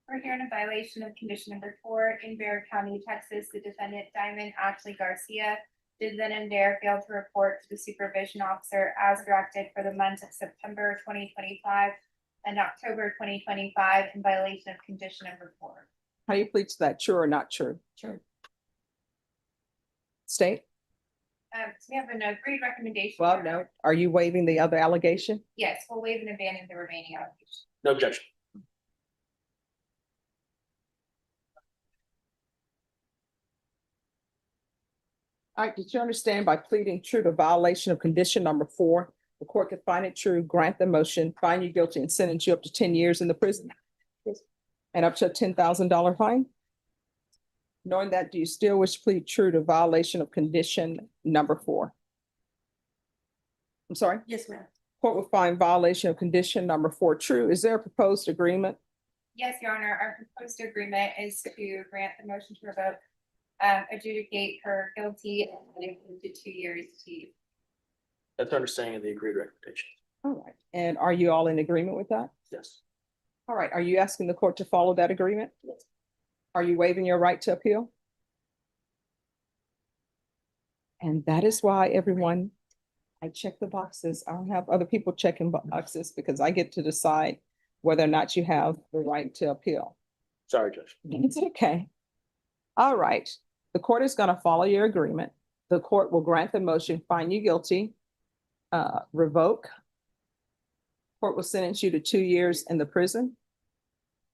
We're here in a violation of condition number 4 in Bexar County, Texas. The defendant Diamond Ashley Garcia did then and there fail to report to the supervision officer as directed for the months of September 2025 and October 2025 in violation of condition number 4. How do you plead to that? True or not true? True. State. So we have an agreed recommendation. Well, no. Are you waiving the other allegation? Yes, we'll waive and abandon the remaining allegations. No objection. All right, did you understand by pleading true to violation of condition number 4, the court could find it true, grant the motion, find you guilty, and sentence you up to 10 years in the prison? Yes. And up to a $10,000 fine? Knowing that, do you still wish to plead true to violation of condition number 4? I'm sorry? Yes, ma'am. Court will find violation of condition number 4 true. Is there a proposed agreement? Yes, Your Honor, our proposed agreement is to grant the motion to revoke, adjudicate her guilty and put it into 2 years to. That's our understanding of the agreed recommendation. All right, and are you all in agreement with that? Yes. All right, are you asking the court to follow that agreement? Yes. Are you waiving your right to appeal? And that is why everyone, I check the boxes. I don't have other people checking boxes because I get to decide whether or not you have the right to appeal. Sorry, Judge. It's okay. All right, the court is going to follow your agreement. The court will grant the motion, find you guilty, revoke. Court will sentence you to 2 years in the prison,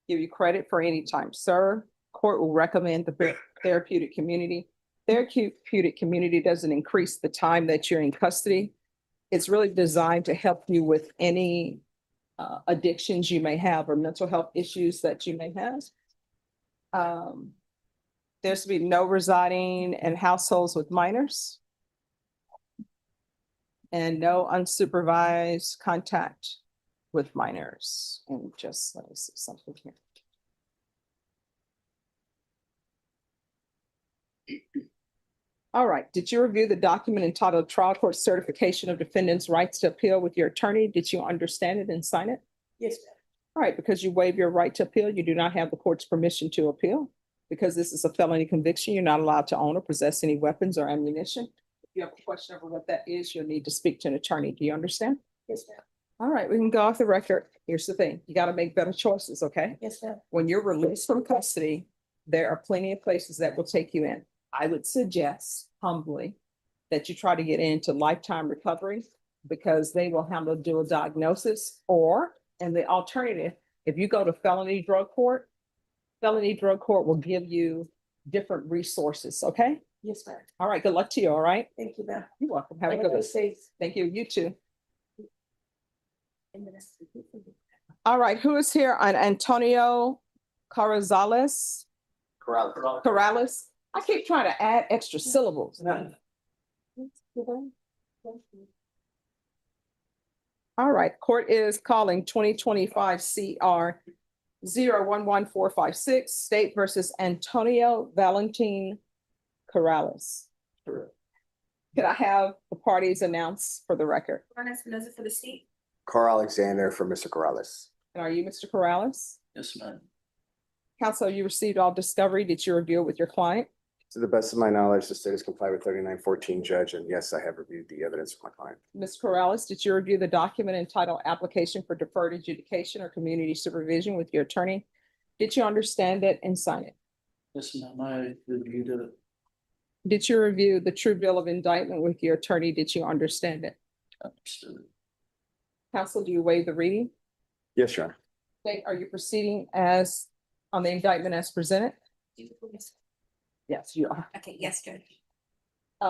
give you credit for any time served. Court will recommend the therapeutic community. Therapeutic community doesn't increase the time that you're in custody. It's really designed to help you with any addictions you may have or mental health issues that you may have. There's to be no residing in households with minors and no unsupervised contact with minors. And just let me see something here. All right, did you review the document entitled Trial Court Certification of Defendant's Rights to Appeal with your attorney? Did you understand it and sign it? Yes, ma'am. All right, because you waive your right to appeal, you do not have the court's permission to appeal. Because this is a felony conviction, you're not allowed to own or possess any weapons or ammunition. If you have a question over what that is, you'll need to speak to an attorney. Do you understand? Yes, ma'am. All right, we can go off the record. Here's the thing, you got to make better choices, okay? Yes, ma'am. When you're released from custody, there are plenty of places that will take you in. I would suggest humbly that you try to get into lifetime recovery because they will handle dual diagnosis, or, and the alternative, if you go to felony drug court will give you different resources, okay? Yes, ma'am. All right, good luck to you, all right? Thank you, ma'am. You're welcome. Have a Have good a one. good day. Thank you, you too. All right, who is here on Antonio Carrizales? Corrales? I keep trying to add extra syllables. All right, court is calling 2025 CR 011456, State versus Antonio Valentin Corrales. Could I have the parties announced for the record? Barnett for the state. Carl Alexander for Mr. Corrales. And are you Mr. Corrales? Yes, ma'am. Counsel, you received all discovery. Did you review it with your client? To the best of my knowledge, the state has complied with 3914 judge, and yes, I have reviewed the evidence with my client. Ms. Corrales, did you review the document entitled Application for Deferred Adjudication or Community Supervision with your attorney? Did you understand it and sign it? Yes, ma'am, I reviewed it. Did you review the true bill of indictment with your attorney? Did you understand it? Understood. Counsel, do you waive the reading? Yes, Your Honor. State, are you proceeding as on the indictment as presented? Yes, you are. Okay, yes, Judge.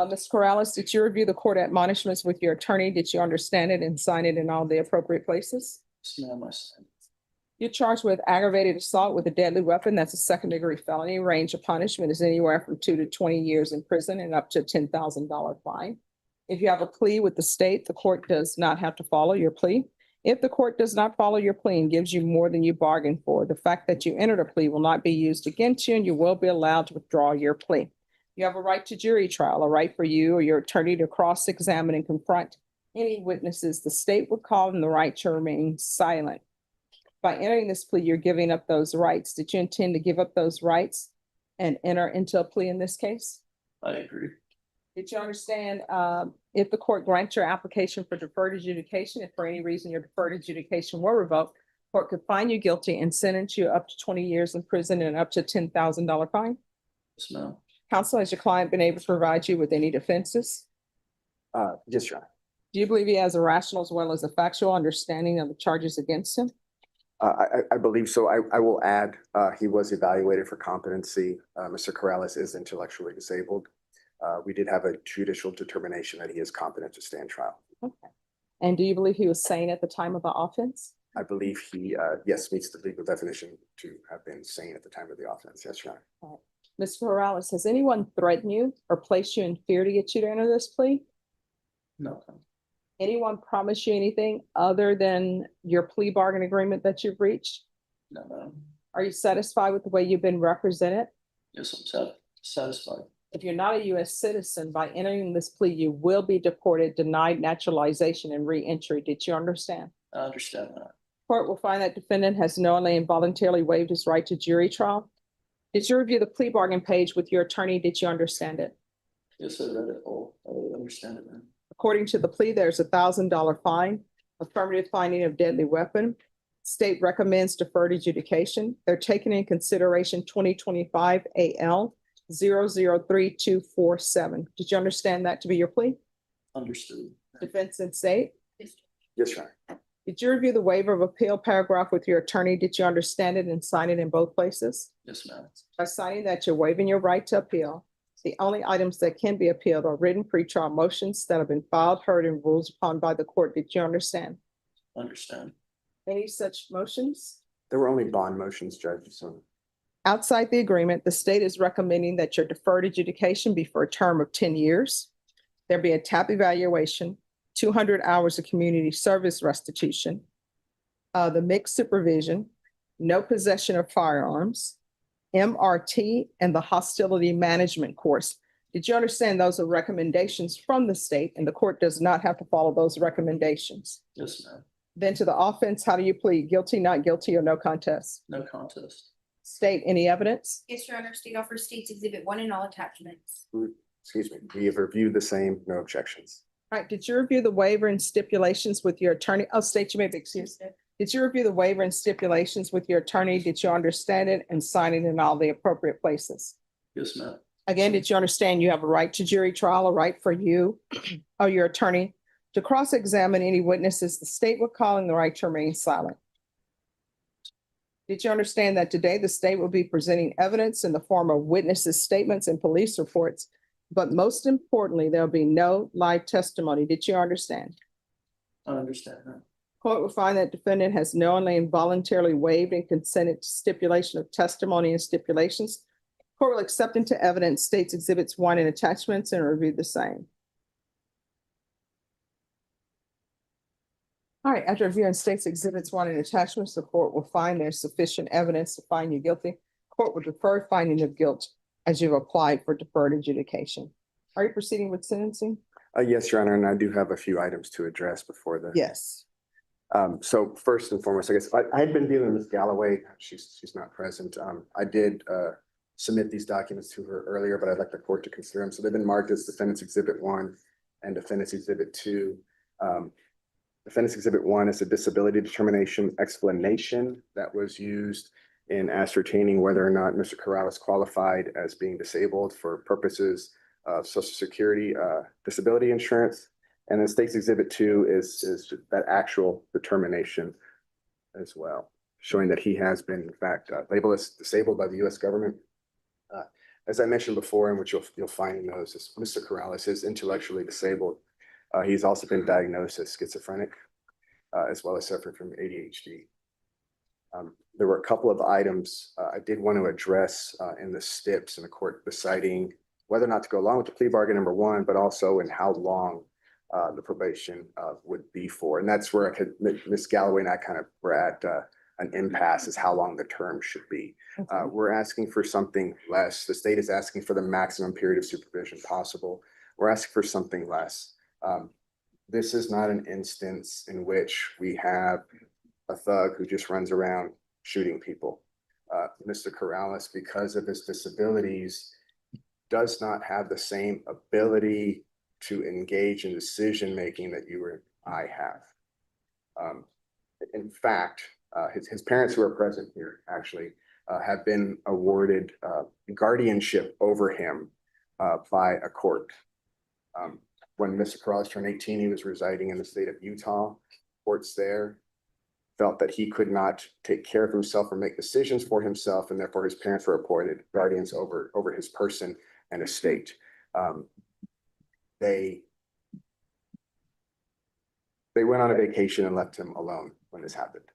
Ms. Corrales, did you review the court admonishments with your attorney? Did you understand it and sign it in all the appropriate places? Yes, ma'am, I signed it. You're charged with aggravated assault with a deadly weapon. That's a second-degree felony. Range of punishment is anywhere from 2 to 20 years in prison and up to a $10,000 fine. If you have a plea with the state, the court does not have to follow your plea. If the court does not follow your plea and gives you more than you bargained for, the fact that you entered a plea will not be used against you and you will be allowed to withdraw your plea. You have a right to jury trial, a right for you or your attorney to cross-examine and confront any witnesses the state would call them, the right to remain silent. By entering this plea, you're giving up those rights. Did you intend to give up those rights and enter into a plea in this case? I agree. Did you understand, if the court grants your application for deferred adjudication, if for any reason your deferred adjudication were revoked, court could find you guilty and sentence you up to 20 years in prison and up to a $10,000 fine? Yes, ma'am. Counsel, has your client been able to provide you with any defenses? Yes, Your Honor. Do you believe he has a rational as well as a factual understanding of the charges against him? I believe so. I will add, he was evaluated for competency. Mr. Corrales is intellectually disabled. We did have a judicial determination that he is competent to stand trial. Okay. And do you believe he was sane at the time of the offense? I believe he, yes, meets the legal definition to have been sane at the time of the offense. Yes, Your Honor. Mr. Corrales, has anyone threatened you or placed you in fear to get you to enter this plea? No. Anyone promise you anything other than your plea bargain agreement that you've reached? No, ma'am. Are you satisfied with the way you've been represented? Yes, I'm satisfied. If you're not a U.S. citizen, by entering this plea, you will be deported, denied naturalization, and re-entry. Did you understand? I understand that. Court will find that defendant has knowingly and voluntarily waived his right to jury trial. Did you review the plea bargain page with your attorney? Did you understand it? Yes, I read it all. I understand it, ma'am. According to the plea, there's a $1,000 fine, affirmative finding of deadly weapon. State recommends deferred adjudication. They're taking in consideration 2025 AL 003247. Did you understand that to be your plea? Understood. Defense and state? Yes, Your Honor. Did you review the waiver of appeal paragraph with your attorney? Did you understand it and sign it in both places? Yes, ma'am. By signing that, you're waiving your right to appeal. The only items that can be appealed are written pretrial motions that have been filed, heard, and ruled upon by the court. Did you understand? Understand. Any such motions? There were only bond motions, Judge, so. Outside the agreement, the state is recommending that your deferred adjudication be for a term of 10 years. There be a TAP evaluation, 200 hours of community service restitution, the mixed supervision, no possession of firearms, MRT, and the hostility management course. Did you understand those are recommendations from the state and the court does not have to follow those recommendations? Yes, ma'am. Then to the offense, how do you plead? Guilty, not guilty, or no contest? No contest. State, any evidence? Yes, Your Honor, state offers State's Exhibit 1 and all attachments. Excuse me, we have reviewed the same, no objections. All right, did you review the waiver and stipulations with your attorney? Oh, state, you may be excused. Did you review the waiver and stipulations with your attorney? Did you understand it and sign it in all the appropriate places? Yes, ma'am. Again, did you understand you have a right to jury trial, a right for you or your attorney to cross-examine any witnesses the state would call and the right to remain silent? Did you understand that today the state will be presenting evidence in the form of witnesses' statements and police reports, but most importantly, there'll be no live testimony? Did you understand? I understand that. Court will find that defendant has knowingly and voluntarily waived and consented to stipulation of testimony and stipulations. Court will accept into evidence states exhibits 1 and attachments and review the same. All right, after reviewing states exhibits 1 and attachments, the court will find there's sufficient evidence to find you guilty. Court will defer finding of guilt as you've applied for deferred adjudication. Are you proceeding with sentencing? Yes, Your Honor, and I do have a few items to address before the. Yes. So first and foremost, I guess I had been dealing with Galloway. She's not present. I did submit these documents to her earlier, but I'd like the court to consider them. So they've been marked as Defendant's Exhibit 1 and Defendant's Exhibit 2. Defendant's Exhibit 1 is a disability determination explanation that was used in ascertaining whether or not Mr. Corrales qualified as being disabled for purposes of Social Security disability insurance. And then State's Exhibit 2 is that actual determination as well, showing that he has been in fact labeled as disabled by the U.S. government. As I mentioned before, and which you'll find in those, is Mr. Corrales is intellectually disabled. He's also been diagnosed as schizophrenic, as well as suffering from ADHD. There were a couple of items I did want to address in the STIPs and the court deciding whether or not to go along with the plea bargain, number 1, but also in how long the probation would be for. And that's where Ms. Galloway and I kind of were at an impasse, is how long the term should be. Okay. We're asking for something less. The state is asking for the maximum period of supervision possible. We're asking for something less. This is not an instance in which we have a thug who just runs around shooting people. Mr. Corrales, because of his disabilities, does not have the same ability to engage in decision-making that you or I have. In fact, his parents who are present here actually have been awarded guardianship over him by a court. When Mr. Corrales turned 18, he was residing in the state of Utah. Courts there felt that he could not take care of himself or make decisions for himself, and therefore his parents were appointed guardians over his person and estate. They went on a vacation and left him alone when this happened.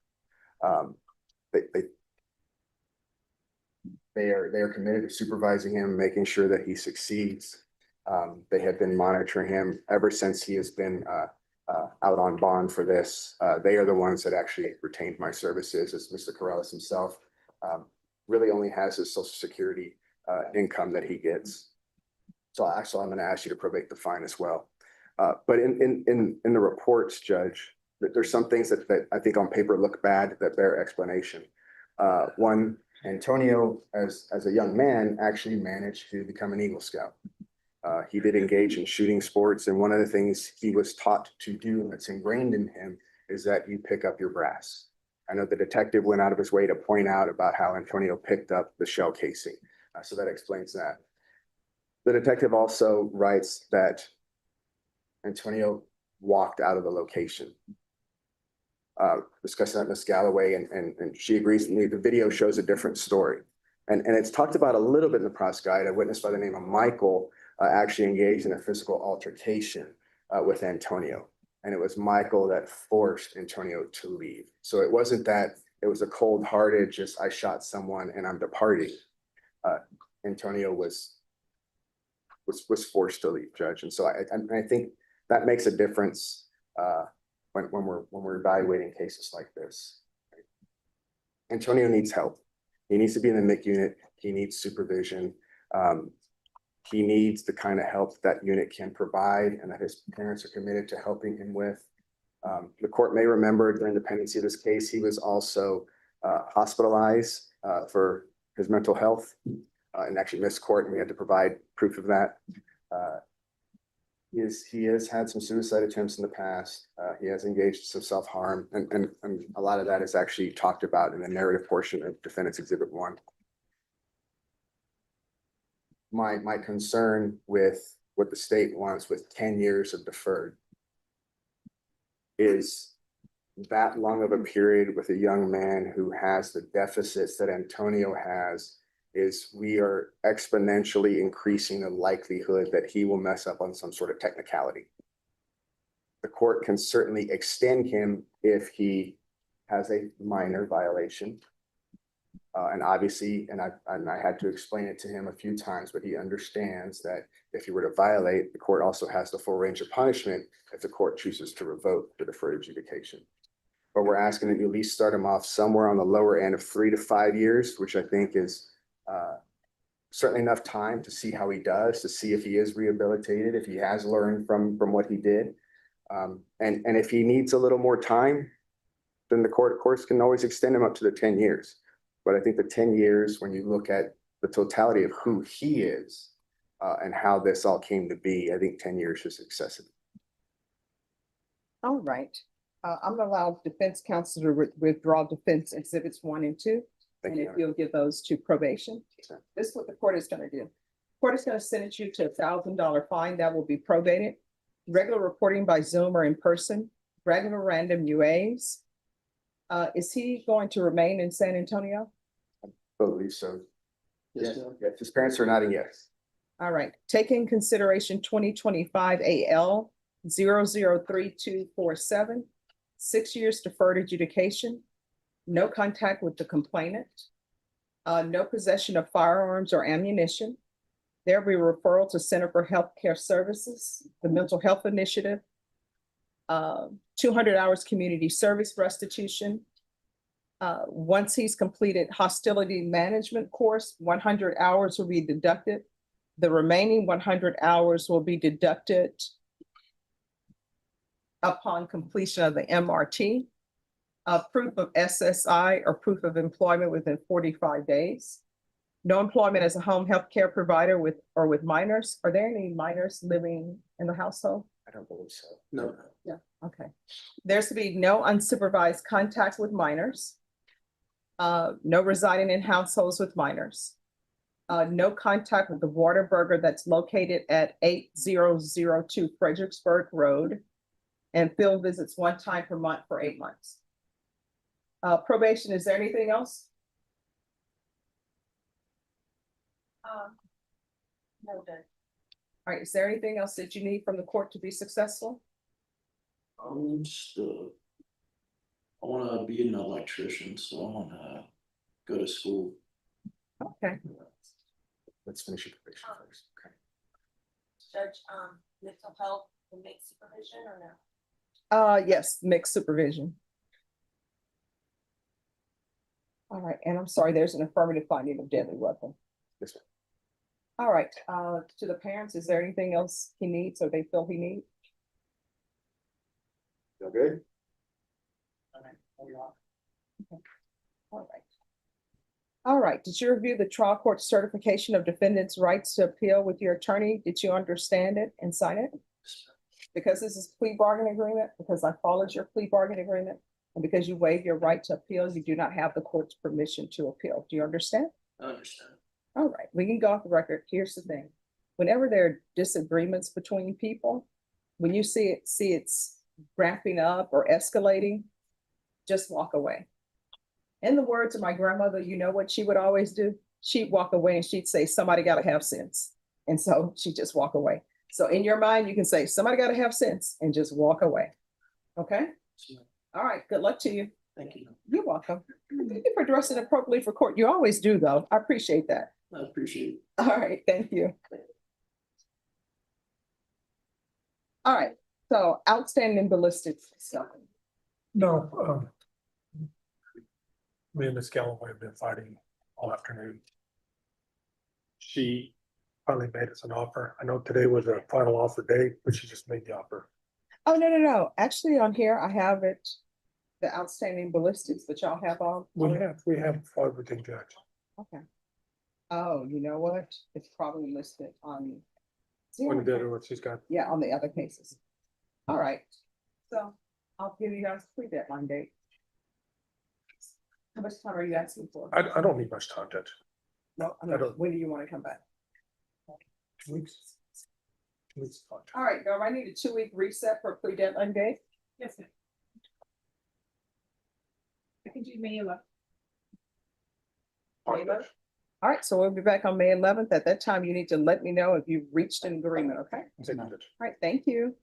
They are committed to supervising him, making sure that he succeeds. They have been monitoring him ever since he has been out on bond for this. They are the ones that actually retained my services, as Mr. Corrales himself really only has his Social Security income that he gets. So actually, I'm going to ask you to probate the fine as well. But in the reports, Judge, there's some things that I think on paper look bad that bear explanation. One, Antonio, as a young man, actually managed to become an Eagle Scout. He did engage in shooting sports, and one of the things he was taught to do, and that's ingrained in him, is that you pick up your brass. I know the detective went out of his way to point out about how Antonio picked up the shell casing, so that explains that. The detective also writes that Antonio walked out of the location. Discussing that with Ms. Galloway, and she agrees with me. The video shows a different story. And it's talked about a little bit in the press guide. A witness by the name of Michael actually engaged in a physical altercation with Antonio. And it was Michael that forced Antonio to leave. So it wasn't that it was a cold-hearted, just I shot someone and I'm departing. Antonio was forced to leave, Judge. And so I think that makes a difference when we're evaluating cases like this. Antonio needs help. He needs to be in the MIC unit. He needs supervision. He needs the kind of help that unit can provide and that his parents are committed to helping him with. The court may remember during the pendency of this case, he was also hospitalized for his mental health and actually missed court, and we had to provide proof of that. He has had some suicide attempts in the past. He has engaged in some self-harm, and a lot of that is actually talked about in the narrative portion of Defendant's Exhibit 1. My concern with what the state wants with 10 years of deferred is that long of a period with a young man who has the deficits that Antonio has. Is we are exponentially increasing the likelihood that he will mess up on some sort of technicality. The court can certainly extend him if he has a minor violation. And obviously, and I had to explain it to him a few times, but he understands that if he were to violate, the court also has the full range of punishment if the court chooses to revoke the deferred adjudication. But we're asking that you at least start him off somewhere on the lower end of 3 to 5 years, which I think is certainly enough time to see how he does, to see if he is rehabilitated, if he has learned from what he did. And if he needs a little more time, then the court, of course, can always extend him up to the 10 years. But I think the 10 years, when you look at the totality of who he is and how this all came to be, I think 10 years is excessive. All right. I'm gonna allow defense counsel to withdraw defense exhibits 1 and 2. And if you'll give those to probation. This is what the court is gonna do. Court is gonna sentence you to $1,000 fine that will be probated. Regular reporting by Zoom or in person, regular random UAs. Is he going to remain in San Antonio? I believe so. Yes, his parents are nodding yes. All right, take in consideration 2025 AL 003247, 6 years deferred adjudication, no contact with the complainant, no possession of firearms or ammunition. There'll be a referral to Center for Healthcare Services, the Mental Health Initiative, 200 hours community service restitution. Once he's completed hostility management course, 100 hours will be deducted. The remaining 100 hours will be deducted upon completion of the MRT. Proof of SSI or proof of employment within 45 days. No employment as a home health care provider with minors. Are there any minors living in the household? I don't believe so. No. Yeah, okay. There's to be no unsupervised contact with minors. No residing in households with minors. No contact with the Waterburger that's located at 8002 Fredericksburg Road. And field visits 1 time per month for 8 months. Probation, is there anything else? No, Judge. All right, is there anything else that you need from the court to be successful? Just, I wanna be an electrician, so I wanna go to school. Okay. Let's finish your probation first. Okay. Judge, mental health will make supervision or no? Yes, mixed supervision. All right, and I'm sorry, there's an affirmative finding of deadly weapon. Yes, sir. All right, to the parents, is there anything else he needs or they feel he needs? Feel good? Okay. All right. All right, did you review the trial court certification of defendant's rights to appeal with your attorney? Did you understand it and sign it? Because this is plea bargain agreement, because I followed your plea bargain agreement, and because you waive your right to appeal, you do not have the court's permission to appeal. Do you understand? I understand. All right, we can go off the record. Here's the thing. Whenever there are disagreements between people, when you see it's ramping up or escalating, just walk away. In the words of my grandmother, you know what she would always do? She'd walk away and she'd say, somebody got to have sense. And so she'd just walk away. So in your mind, you can say, somebody got to have sense and just walk away. Okay? All right, good luck to you. Thank you. You're welcome. Thank you for dressing appropriately for court. You always do, though. I appreciate that. I appreciate it. All right, thank you. All right, so outstanding ballistics stuff. No, me and Miss Galloway have been fighting all afternoon. She finally made us an offer. I know today was a final offer day, but she just made the offer. Oh, no. Actually, on here, I have it, the outstanding ballistics, but y'all have all. We have everything, Judge. Okay. Oh, you know what? It's probably listed on. When the other one she's got. Yeah, on the other cases. All right. So I'll give you guys a plea deadline date. How much time are you asking for? I don't need much time, Judge. No, I mean, when do you want to come back? 2 weeks. 2 weeks. All right, do I need a 2-week reset for a plea deadline date? Yes, ma'am. I can do May 11th. May 11th? All right, so we'll be back on May 11th. At that time, you need to let me know if you've reached an agreement, okay? All right, thank you.